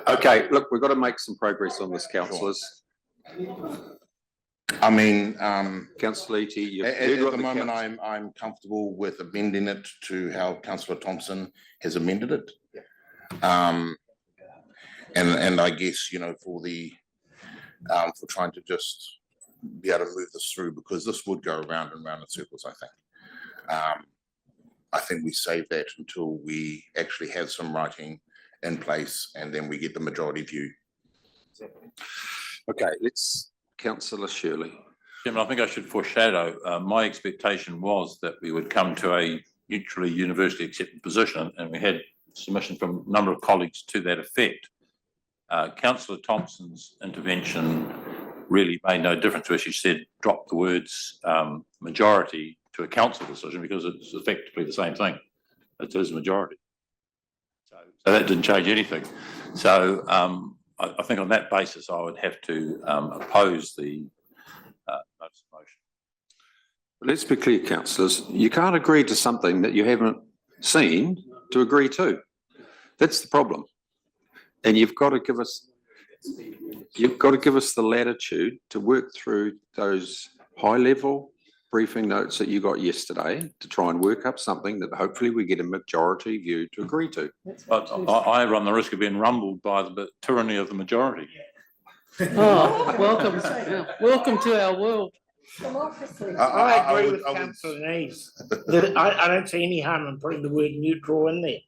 Okay, look, we've got to make some progress on this, councillors. I mean, councillor Eady, at the moment, I'm comfortable with amending it to how councillor Thompson has amended it. And I guess, you know, for trying to just be able to move this through, because this would go round and round in circles, I think. I think we save that until we actually have some writing in place and then we get the majority view. Okay, councillor Shirley. Chairman, I think I should foreshadow. My expectation was that we would come to a mutually universally accepted position, and we had submission from a number of colleagues to that effect. Councillor Thompson's intervention really made no difference where she said drop the words majority to a council decision, because it's effectively the same thing. It is majority. So that didn't change anything. So I think on that basis, I would have to oppose the notice of motion. Let's be clear, councillors. You can't agree to something that you haven't seen to agree to. That's the problem. And you've got to give us the latitude to work through those high-level briefing notes that you got yesterday to try and work up something that hopefully we get a majority view to agree to. But I run the risk of being rumbled by the tyranny of the majority. Oh, welcome, yeah, welcome to our world. I agree with councillor Neves. I don't see any harm in putting the word neutral in there.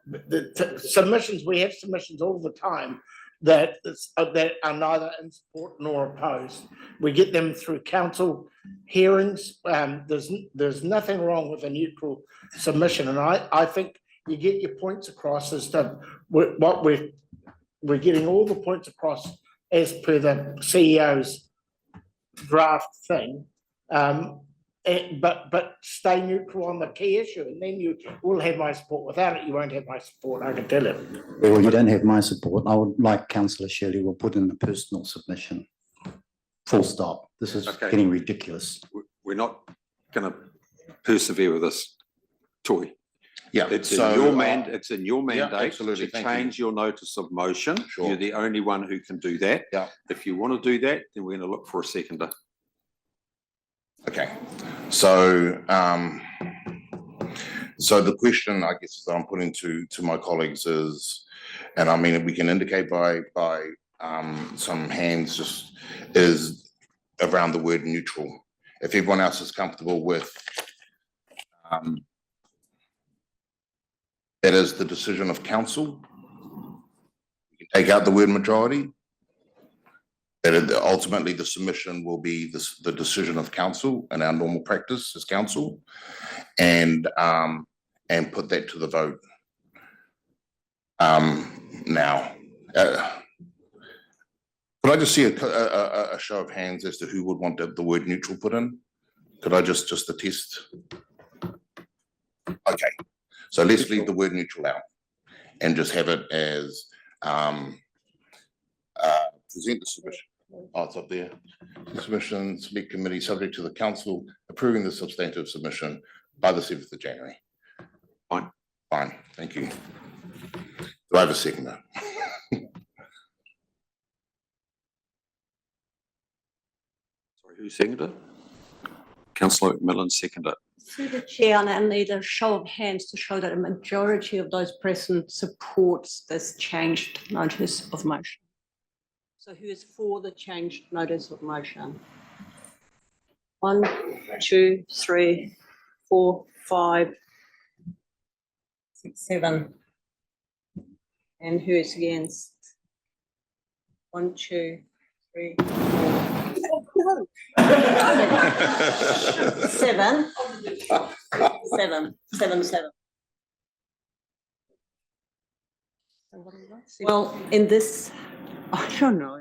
The submissions, we have submissions all the time that are neither in support nor opposed. We get them through council hearings. There's nothing wrong with a neutral submission, and I think you get your points across as to what we're getting all the points across as per the CEO's draft thing. But stay neutral on the key issue, and then you will have my support. Without it, you won't have my support, I can tell you. Well, you don't have my support. I would like councillor Shirley will put in a personal submission. Full stop. This is Okay. getting ridiculous. We're not going to persevere with this, Toy. Yeah, It's in so, your uh, it's in your yeah, mandate absolutely, to thank you. change your notice of motion. Sure. You're the only one who can do that. Yeah. If you want to do that, then we're going to look for a seconder. Okay, so, so the question, I guess, that I'm putting to my colleagues is, and I mean, we can indicate by some hands, just is around the word neutral. If everyone else is comfortable with, that is the decision of council, you can take out the word majority. That ultimately the submission will be the decision of council and our normal practice as council, and put that to the vote. Now, could I just see a show of hands as to who would want the word neutral put in? Could I just attest? Okay, so let's leave the word neutral out and just have it as present the submission. Oh, it's up there. Submission, select committee, subject to the council approving the substantive submission by the 7th of January. Fine. Fine, thank you. Do I have a seconder? Sorry, who seconded it? Councillor McMillan seconded it. Through the chair, and I need a show of hands to show that a majority of those present supports this changed notice of motion. So who is for the changed notice of motion? 1, 2, 3, 4, 5, 6, 7. And who is against? 1, 2, 3, 4. 7. 7. Well, in this, I don't know.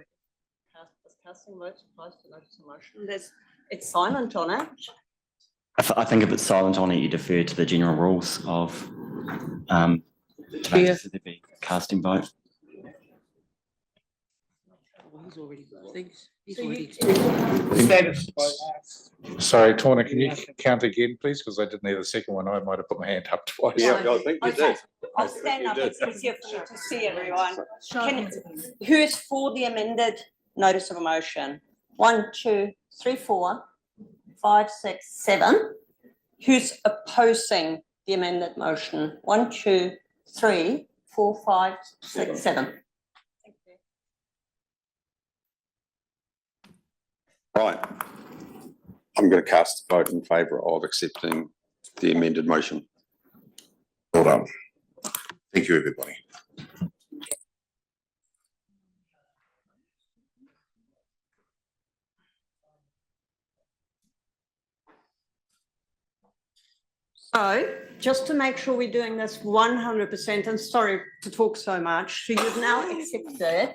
Does casting votes applies to notice of motion? It's silent on it. I think if it's silent on it, you defer to the general rules of Chair. there be casting vote. He's already, he's So already. Sorry, Torna, can you count again, please? Because I didn't hear the second one. I might have put my hand up twice. I think you did. I'll stand up, it's easier for you to see everyone. Who is for the amended notice of a motion? 1, 2, 3, 4, 5, 6, 7. Who's opposing the amended motion? 1, 2, 3, 4, 5, 6, 7. Right. I'm going to cast a vote in favour of accepting the amended motion. Well done. Thank you, everybody. So just to make sure we're doing this 100%, and sorry to talk so much, so you've now accepted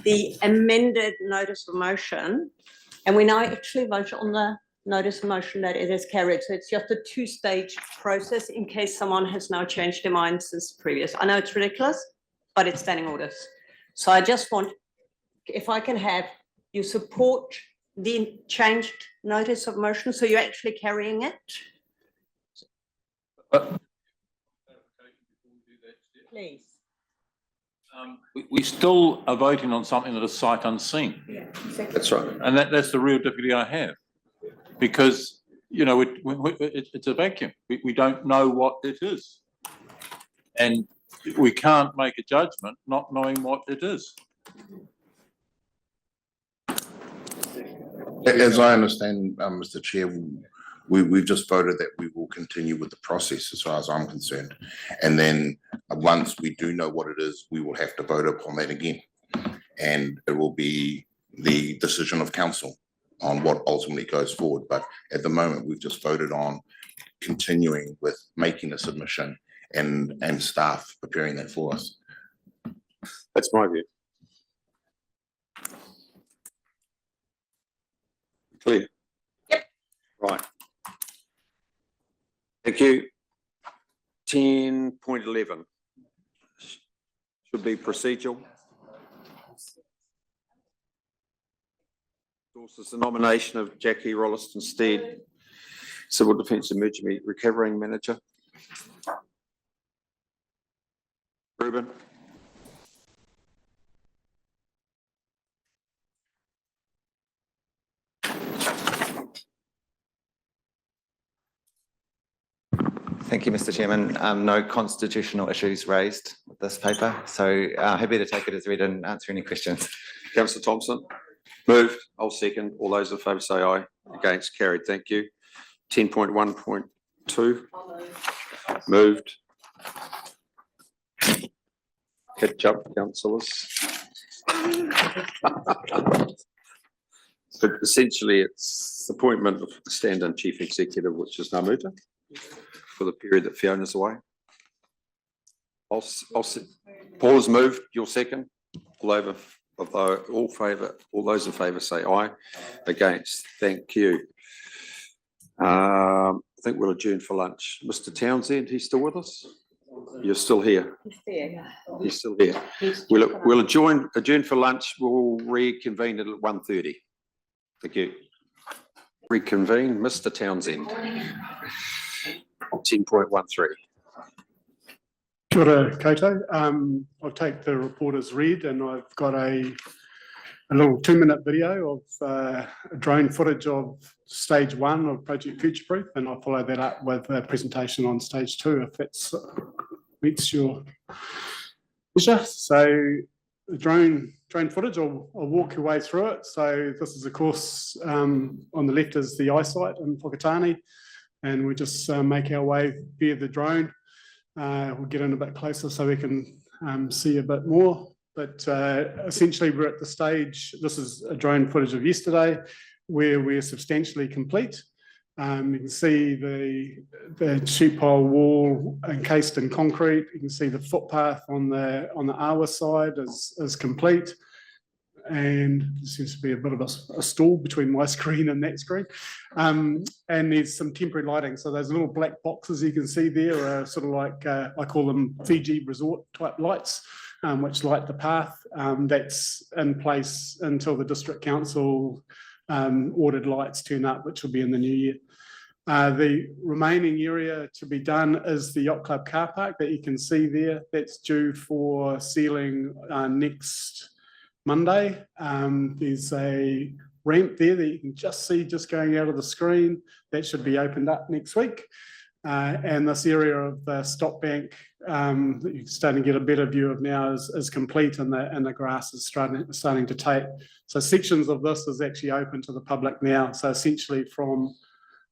the amended notice of motion, and we now actually vote on the notice of motion that it is carried. So it's just a two-stage process in case someone has now changed their mind since the previous. I know it's ridiculous, but it's standing orders. So I just want, if I can have you support the changed notice of motion, so you're actually carrying it. Please. We still are voting on something that is sight unseen. Yeah, exactly. That's right. And that's the real difficulty I have. Because, you know, it's a vacuum. We don't know what it is. And we can't make a judgment not knowing what it is. As I understand, Mr. Chair, we've just voted that we will continue with the process as far as I'm concerned. And then once we do know what it is, we will have to vote upon that again. And it will be the decision of council on what ultimately goes forward. But at the moment, we've just voted on continuing with making a submission and staff preparing that for us. That's my view. Clear? Yep. Right. Thank you. 10.11. Should be procedural. Endorses the nomination of Jackie Rolleston Stead, Civil Defence Emergency Recovering Manager. Ruben. Thank you, Mr. Chairman. No constitutional issues raised with this paper, so happy to take it as read and answer any questions. Councillor Thompson. Moved. I'll second. All those in favour say aye. Against, carried. Thank you. 10.1.2. Moved. Catch up, councillors. So essentially, it's appointment of the stand-in chief executive, which is Namuta, for the period that Fiona's away. Paul has moved. Your second. All those in favour say aye. Against, thank you. I think we'll adjourn for lunch. Mr. Townsend, he's still with us? You're still here? He's still here. We'll adjourn for lunch. We'll reconvene at 1:30. Thank you. Reconvene, Mr. Townsend. 10.13. Kia ora koutou. I'll take the report as read, and I've got a little 2-minute video of drone footage of stage 1 of Project Future Proof, and I'll follow that up with a presentation on stage 2 if it meets your pleasure. So the drone footage, I'll walk your way through it. So this is, of course, on the left is the eyesight in Whakatane, and we just make our way via the drone. We'll get in a bit closer so we can see a bit more. But essentially, we're at the stage, this is a drone footage of yesterday, where we're substantially complete. You can see the sheep pile wall encased in concrete. You can see the footpath on the Awa side is complete. And there seems to be a bit of a stall between my screen and that screen. And there's some temporary lighting. So those little black boxes you can see there are sort of like, I call them Fiji resort type lights, which light the path. That's in place until the district council ordered lights turn up, which will be in the new year. The remaining area to be done is the Yacht Club car park that you can see there. That's due for sealing next Monday. There's a ramp there that you can just see just going out of the screen. That should be opened up next week. And this area of the stop bank that you're starting to get a better view of now is complete, and the grass is starting to take. So sections of this is actually open to the public now. So essentially from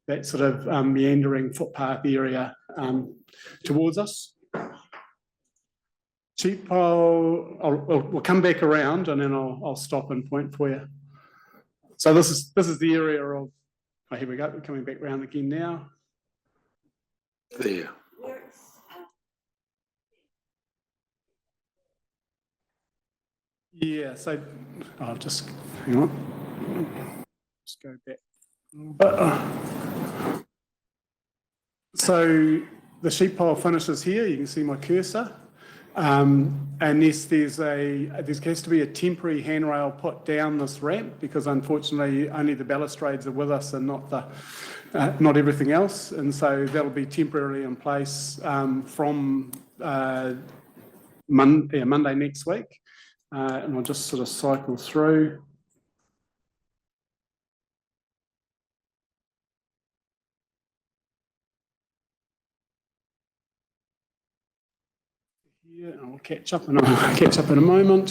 that sort of meandering footpath area towards us. Sheep pile, we'll come back around and then I'll stop and point for you. So this is the area of, oh, here we go, we're coming back around again now. There. Yeah, so I'll just, hang on. Just go back. So the sheep pile finishes here, you can see my cursor. And there's has to be a temporary handrail put down this ramp, because unfortunately only the balustrades are with us and not everything else, and so that'll be temporarily in place from Monday next week, and I'll just sort of cycle through. Yeah, I'll catch up in a moment.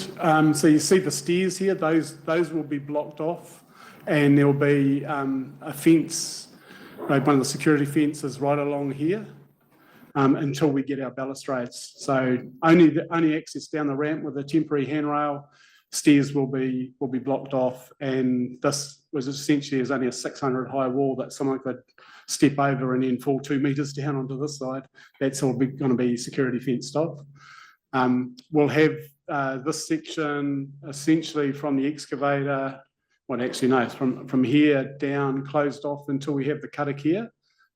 So you see the stairs here; those will be blocked off And there'll be a fence, like one of the security fences right along here, until we get our balustrades. So only access down the ramp with a temporary handrail. Stairs will be blocked off, and this was essentially is only a 600 high wall that someone could step over and then fall 2 meters down onto this side. That's all going to be security fenced off. We'll have this section essentially from the excavator, well, actually no, from here down closed off until we have the karakia,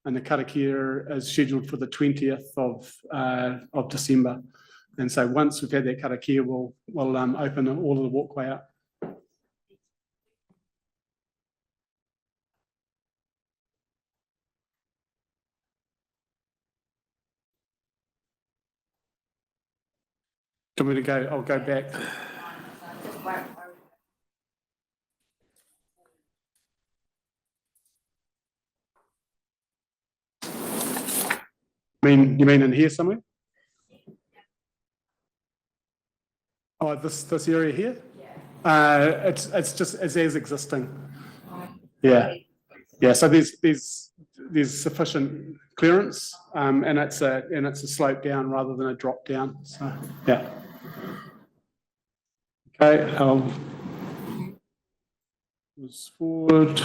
and the karakia is scheduled for the 20th of December. And so once we've had that karakia, we'll open all of the walkway up. Do you want me to go? I'll go back. You mean in here somewhere? Oh, this area here? It's just as existing. Yeah. So there's sufficient clearance, and it's a slope down rather than a drop down. So yeah. Okay. I'll move forward,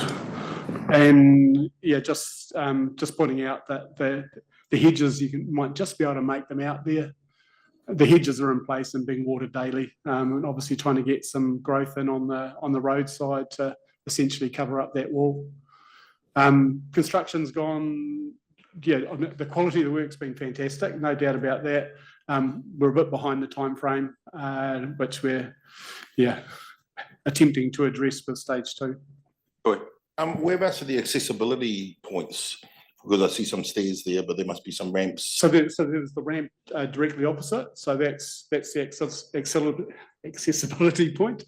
and yeah, just pointing out that the hedges might just be able to make them out there. The hedges are in place and being watered daily, and obviously trying to get some growth in on the roadside to essentially cover up that wall. Construction's gone. Yeah, the quality of the work's been fantastic, no doubt about that. We're a bit behind the time frame, which we're attempting to address with stage 2. Good. Whereabouts are the accessibility points? Because I see some stairs there, but there must be some ramps. So there's the ramp directly opposite. So that's the accessibility point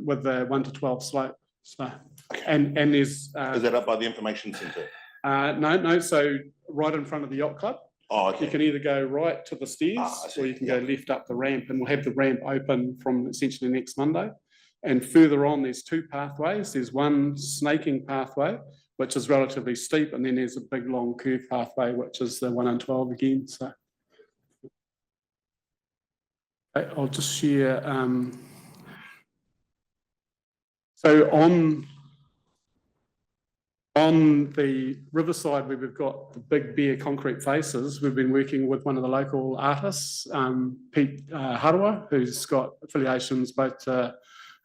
with the 1 to 12 slope. So and there's is that up by the information centre? No. So right in front of the yacht club. Oh, okay. You can either go right to the stairs, or you can go left up the ramp, and we'll have the ramp open from essentially next Monday. And further on, there's 2 pathways. There's one snaking pathway, which is relatively steep, and then there's a big long curve pathway, which is the 1 and 12 again. So I'll just share. So on the riverside where we've got the big bare concrete faces, we've been working with one of the local artists, Pete Harawa, who's got affiliations both to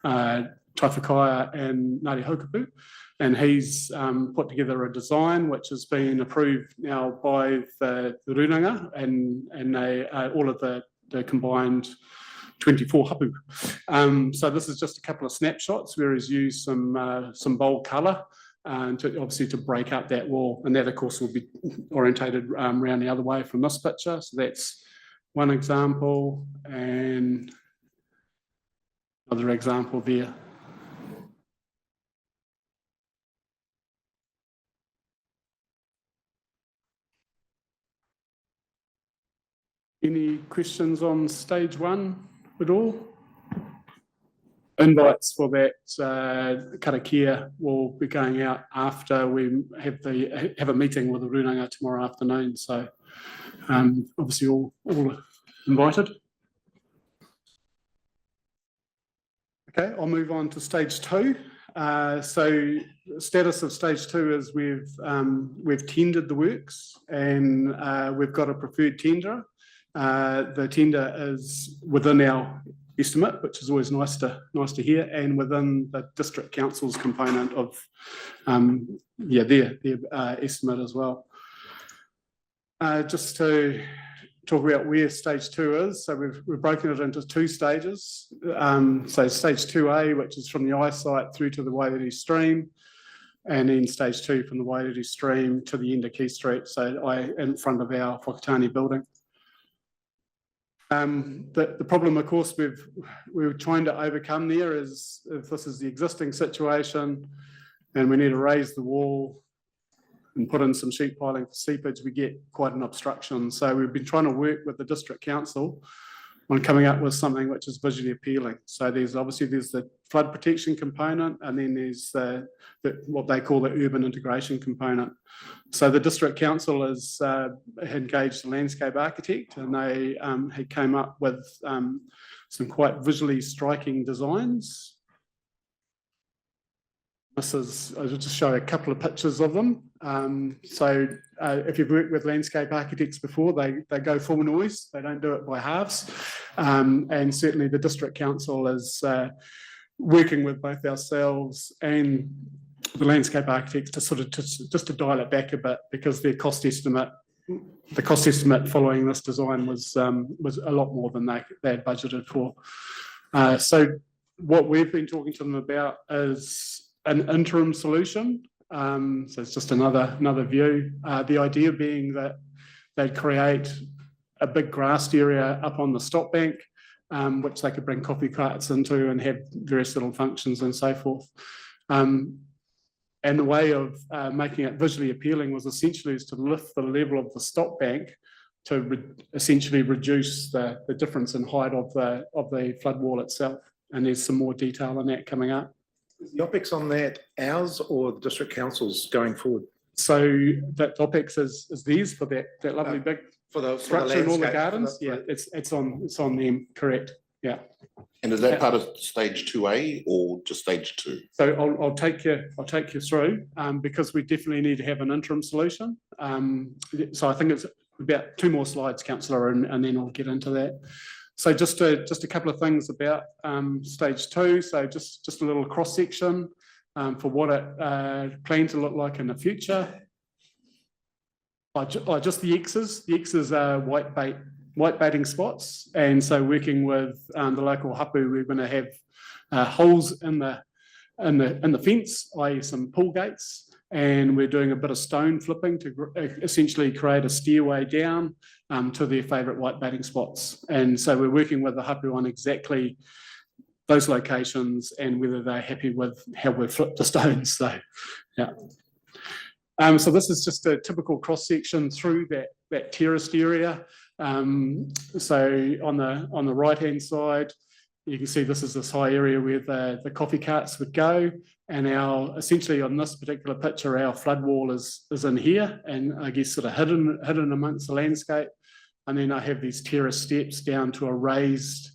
Taifakaya and Ngāti Haukapu. And he's put together a design which has been approved now by the Runanga and all of the combined 24 hapu. So this is just a couple of snapshots where he's used some bold colour obviously to break up that wall, and that of course will be orientated around the other way from this picture. So that's one example, and another example there. Any questions on stage 1 at all? Invites for that karakia will be going out after we have a meeting with the Runanga tomorrow afternoon. So obviously all invited. Okay, I'll move on to stage 2. So status of stage 2 is we've tendered the works, and we've got a preferred tenderer. The tender is within our estimate, which is always nice to hear, and within the district council's component of their estimate as well. Just to talk about where stage 2 is, so we've broken it into 2 stages. So stage 2A, which is from the eyesight through to the Wairoto stream, and then stage 2 from the Wairoto stream to the end of Key Street, so in front of our Whakatane building. The problem, of course, we're trying to overcome there is, if this is the existing situation and we need to raise the wall and put in some sheet piling for seepage, we get quite an obstruction. So we've been trying to work with the district council on coming up with something which is visually appealing. So there's the flood protection component, and then there's what they call the urban integration component. So the district council has engaged a landscape architect, and they he came up with some quite visually striking designs. I'll just show a couple of pictures of them. If you've worked with landscape architects before, they go full noise. They don't do it by halves. And certainly the district council is working with both ourselves and the landscape architects to sort of just to dial it back a bit, because the cost estimate following this design was a lot more than they had budgeted for. So what we've been talking to them about is an interim solution. So it's just another view. The idea being that they'd create a big grassed area up on the stop bank, which they could bring coffee carts into and have various little functions and so forth. And the way of making it visually appealing was essentially to lift the level of the stop bank to essentially reduce the difference in height of the flood wall itself. And there's some more detail on that coming up. Is the OPEX on that ours or the district council's going forward? So that OPEX is theirs for that lovely big for the structure and all the landscape, gardens. for the- It's on them, correct? Yeah. And is that part of stage 2A or just stage 2? So I'll take you through, because we definitely need to have an interim solution. So I think it's about 2 more slides, councillor, and then I'll get into that. So just a couple of things about stage 2. So just a little cross section for what it planned to look like in the future. Just the X's. The X's are white baiting spots, and so working with the local hapu, we're going to have holes in the fence, i.e. some pull gates, and we're doing a bit of stone flipping to essentially create a stairway down to their favourite white baiting spots. And so we're working with the hapu on exactly those locations and whether they're happy with how we've flipped the stones. So, yeah. So this is just a typical cross section through that terraced area. So on the right hand side, you can see this high area where the coffee carts would go, and essentially on this particular picture, our flood wall is in here, and I guess sort of hidden amongst the landscape. And then I have these terrace steps down to a raised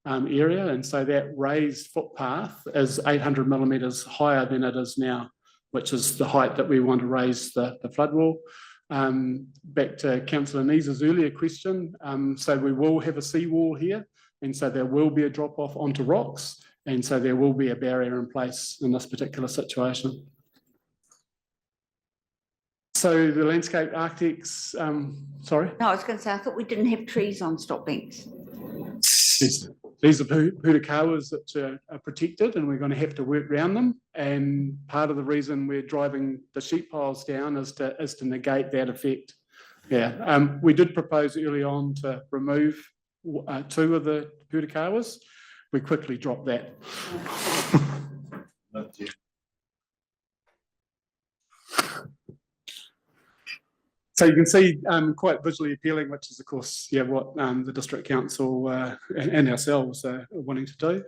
area, and so that raised footpath is 800 millimetres higher than it is now, which is the height that we want to raise the flood wall. Back to Councillor Neese's earlier question, so we will have a seawall here, and so there will be a drop off onto rocks, and so there will be a barrier in place in this particular situation. So the landscape architects, sorry? No, I was going to say, I thought we didn't have trees on stop banks. These are putakawas that are protected, and we're going to have to work around them. And part of the reason we're driving the sheep piles down is to negate that effect. Yeah, we did propose early on to remove 2 of the putakawas. We quickly dropped that. So you can see quite visually appealing, which is of course, what the district council and ourselves are wanting to do.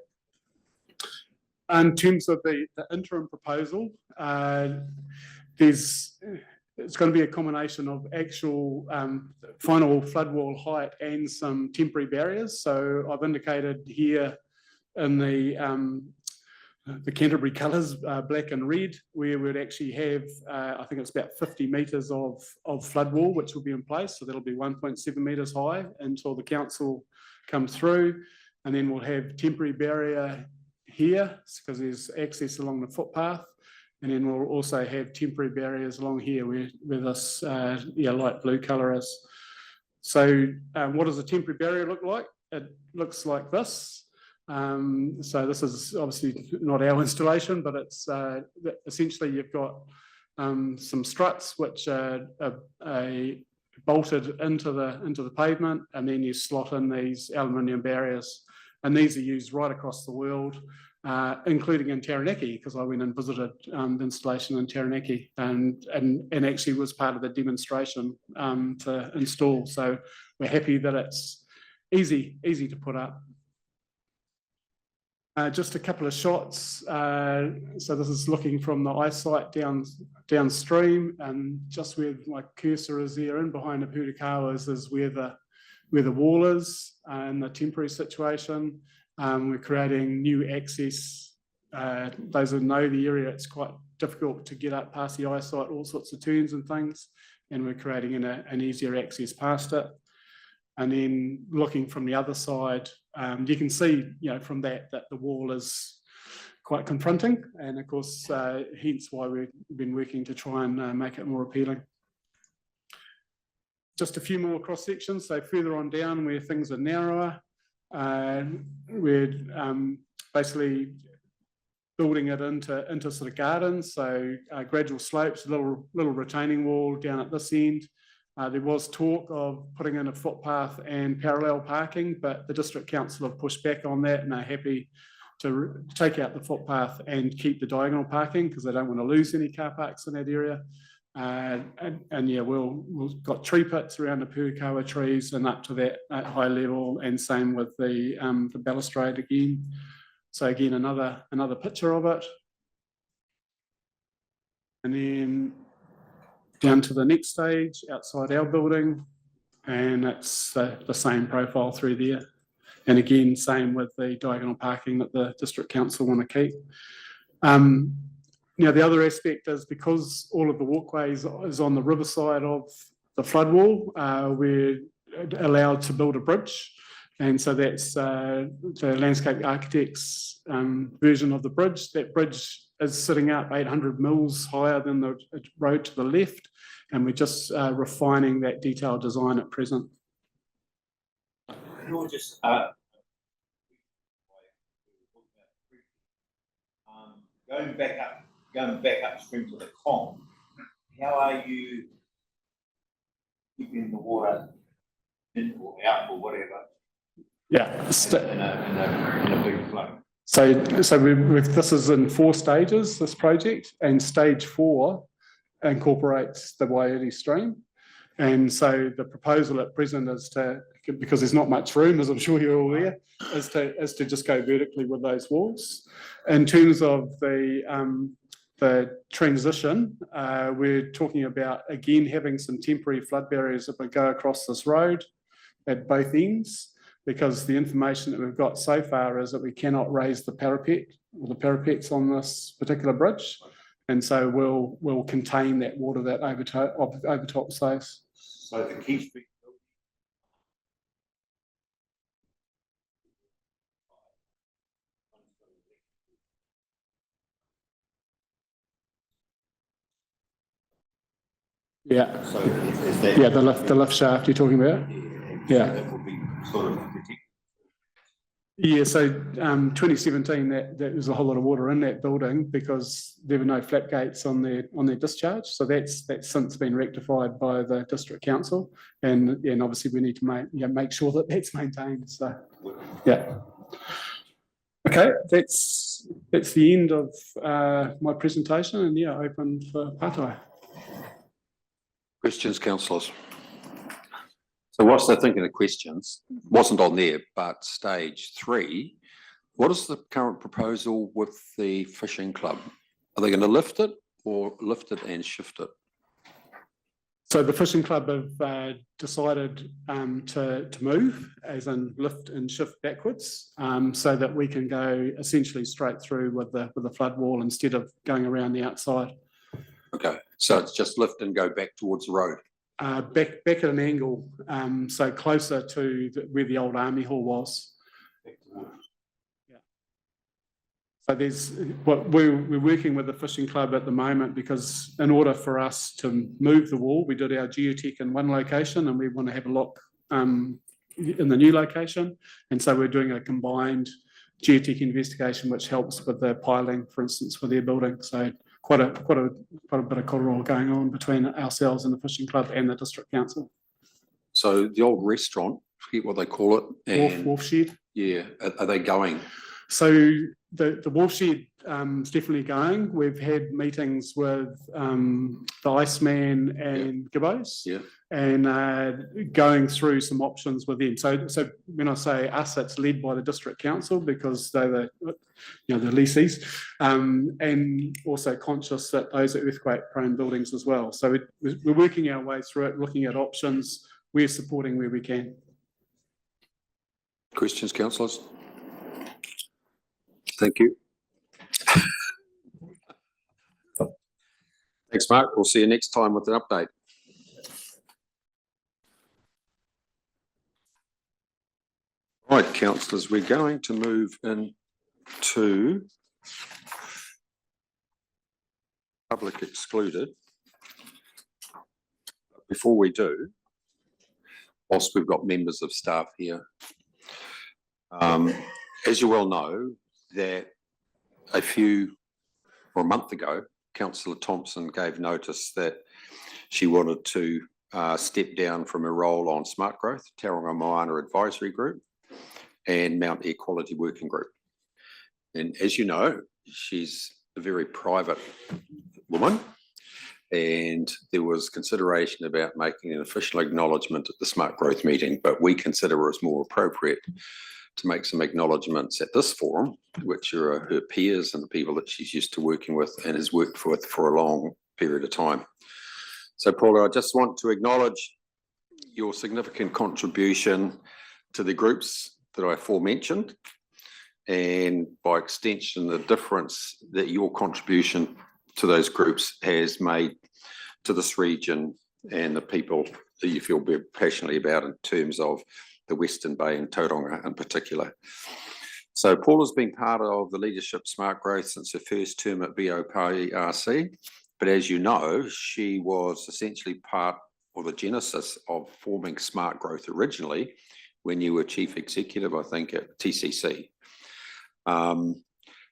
In terms of the interim proposal, it's going to be a combination of actual final flood wall height and some temporary barriers. So I've indicated here in the Canterbury colours, black and red, where we'd actually have, I think it's about 50 metres of flood wall, which will be in place. So that'll be 1.7 metres high until the council comes through. And then we'll have temporary barrier here because there's access along the footpath. And then we'll also have temporary barriers along here where this light blue colour is. So what does a temporary barrier look like? It looks like this. So this is obviously not our installation, but it's essentially you've got some struts which are bolted into the pavement, and then you slot in these aluminium barriers, and these are used right across the world, including in Taranaki, because I went and visited the installation in Taranaki and actually was part of the demonstration to install. So we're happy that it's easy to put up. Just a couple of shots. So this is looking from the eyesight downstream, and just where my cursor is there, in behind the Purakawas is where the wall is in the temporary situation. We're creating new access. Those who know the area, it's quite difficult to get up past the eyesight, all sorts of turns and things, and we're creating an easier access past it. And then looking from the other side, you can see, from that the wall is quite confronting, and of course, hence why we've been working to try and make it more appealing. Just a few more cross sections. So further on down, where things are narrower, we're basically building it into sort of gardens. So gradual slopes, a little retaining wall down at this end. There was talk of putting in a footpath and parallel parking, but the District Council have pushed back on that and are happy to take out the footpath and keep the diagonal parking because they don't want to lose any car parks in that area. And yeah, we've got tree pits around the Purakawa trees and up to that at high level, and same with the balustrade again. So again, another picture of it. And then down to the next stage outside our building, and it's the same profile through there. And again, same with the diagonal parking that the District Council want to keep. Now, the other aspect is because all of the walkways is on the riverside of the flood wall, we're allowed to build a bridge. And so that's the landscape architect's version of the bridge. That bridge is sitting up 800 mils higher than the road to the left, and we're just refining that detailed design at present. You're just going back upstream to the Kong, how are you keeping the water in or out or whatever? Yeah. In a big flow. So this is in 4 stages, this project, and stage 4 incorporates the Waiuri stream. And so the proposal at present is to, because there's not much room, as I'm sure you're all aware, is to just go vertically with those walls. In terms of the transition, we're talking about, again, having some temporary flood barriers that would go across this road at both ends, because the information that we've got so far is that we cannot raise the parapet or the parapets on this particular bridge. And so we'll contain that water that overtop saves. So the Key Street. Yeah. So is that? Yeah, the lift shaft you're talking about. Yeah. That would be sort of protected. Yeah, so 2017, that was a whole lot of water in that building because there were no flat gates on their discharge. So that's since been rectified by the District Council, and obviously we need to make sure that that's maintained. So yeah. Okay, that's the end of my presentation, and yeah, open for pātai. Questions, councillors? So whilst they're thinking of questions, wasn't on there, but stage 3, what is the current proposal with the fishing club? Are they going to lift it or lift it and shift it? So the fishing club have decided to move, as in lift and shift backwards, so that we can go essentially straight through with the flood wall instead of going around the outside. Okay, so it's just lift and go back towards the road? Back at an angle, so closer to where the old Army Hall was. Yeah. So we're working with the fishing club at the moment, because in order for us to move the wall, we did our geotech in one location and we want to have a look in the new location. And so we're doing a combined geotech investigation, which helps with the piling, for instance, for their building. So quite a bit of kororo going on between ourselves and the fishing club and the District Council. So the old restaurant, forget what they call it. Wharf Shed. Yeah, are they going? So the Wharf Shed is definitely going. We've had meetings with the Iceman and Gibbos. Yeah. And going through some options with them. So when I say us, it's led by the district council because they're the lessees, and also conscious that those are earthquake-prone buildings as well. So we're working our way through it, looking at options. We're supporting where we can. Questions, councillors? Thank you. Thanks, Mark. We'll see you next time with an update. Right, councillors, we're going to move into public excluded. Before we do, whilst we've got members of staff here, as you well know, that a month ago, Councillor Thompson gave notice that she wanted to step down from her role on Smart Growth, Tauranga Moana Advisory Group, and Mount Air Quality Working Group. And as you know, she's a very private woman, and there was consideration about making an official acknowledgement at the Smart Growth meeting, but we consider her as more appropriate to make some acknowledgements at this forum, which are her peers and the people that she's used to working with and has worked with for a long period of time. So Paula, I just want to acknowledge your significant contribution to the groups that I aforementioned, and by extension, the difference that your contribution to those groups has made to this region and the people that you feel very passionately about in terms of the Western Bay and Tauranga in particular. So Paula's been part of the Leadership Smart Growth since her first term at BOPRC, but as you know, she was essentially part of the genesis of forming Smart Growth originally when you were Chief Executive, I think, at TCC.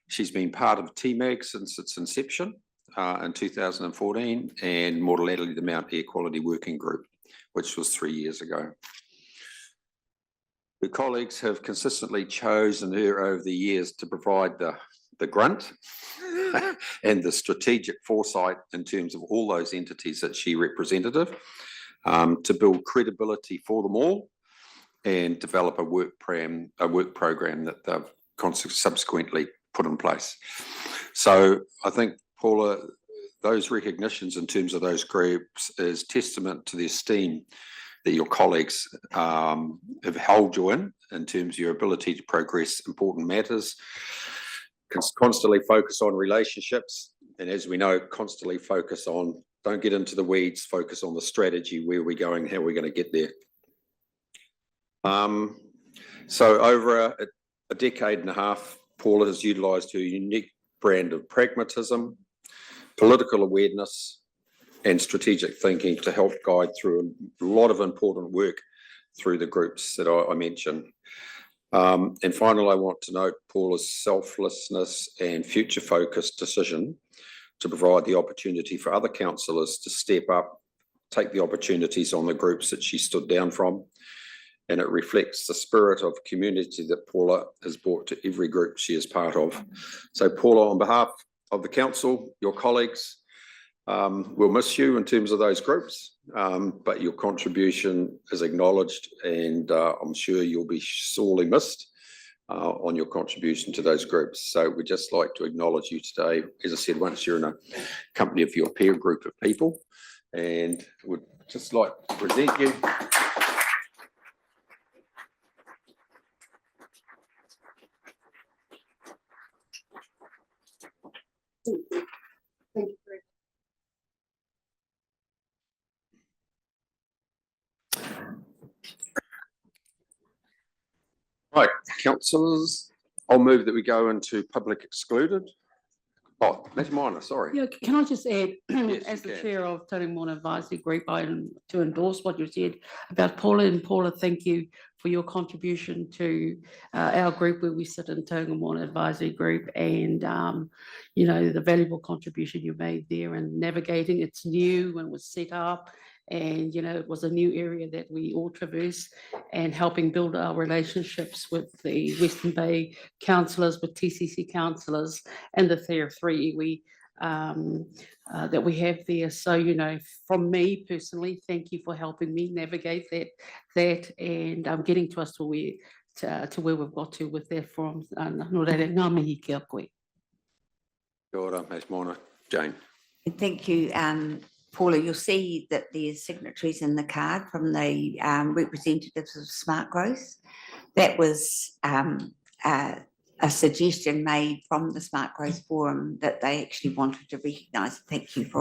She's been part of TMAG since its inception in 2014, and more lately the Mount Air Quality Working Group, which was 3 years ago. Her colleagues have consistently chosen her over the years to provide the grunt and the strategic foresight in terms of all those entities that she represented, to build credibility for them all and develop a work program that they've subsequently put in place. So I think, Paula, those recognitions in terms of those groups is testament to the esteem that your colleagues have held you in terms of your ability to progress important matters, constantly focus on relationships, and as we know, constantly focus on, don't get into the weeds, focus on the strategy, where we're going, how we're going to get there. So over a decade and a half, Paula has utilised her unique brand of pragmatism, political awareness, and strategic thinking to help guide through a lot of important work through the groups that I mentioned. And finally, I want to note Paula's selflessness and future-focused decision to provide the opportunity for other councillors to step up, take the opportunities on the groups that she stood down from, and it reflects the spirit of community that Paula has brought to every group she is part of. So Paula, on behalf of the council, your colleagues, we'll miss you in terms of those groups, but your contribution is acknowledged, and I'm sure you'll be sorely missed on your contribution to those groups. So we'd just like to acknowledge you today, as I said, once you're in a company of your peer group of people, and would just like to present you. Thank you. Right, councillors, I'll move that we go into public excluded. Oh, Matty Minor, sorry. Yeah, can I just add, Yes, as you the can. chair of Tauranga Moana Advisory Group, to endorse what you said about Paula. And Paula, thank you for your contribution to our group where we sit in Tauranga Moana Advisory Group, and you know, the valuable contribution you made there and navigating. It's new when it was set up, And, you know, it was a new area that we all traverse, and helping build our relationships with the Western Bay councillors, with TCC councillors and the TR3 that we have there. So, you know, from me personally, thank you for helping me navigate that and getting to us to where we've got to with that from. Nō reira, ngā mihi kia koe. Kia ora, Ms. Moana. Jane. Thank you, Paula. You'll see that there's signatories in the card from the representatives of Smart Growth. That was a suggestion made from the Smart Growth Forum that they actually wanted to recognise. Thank you for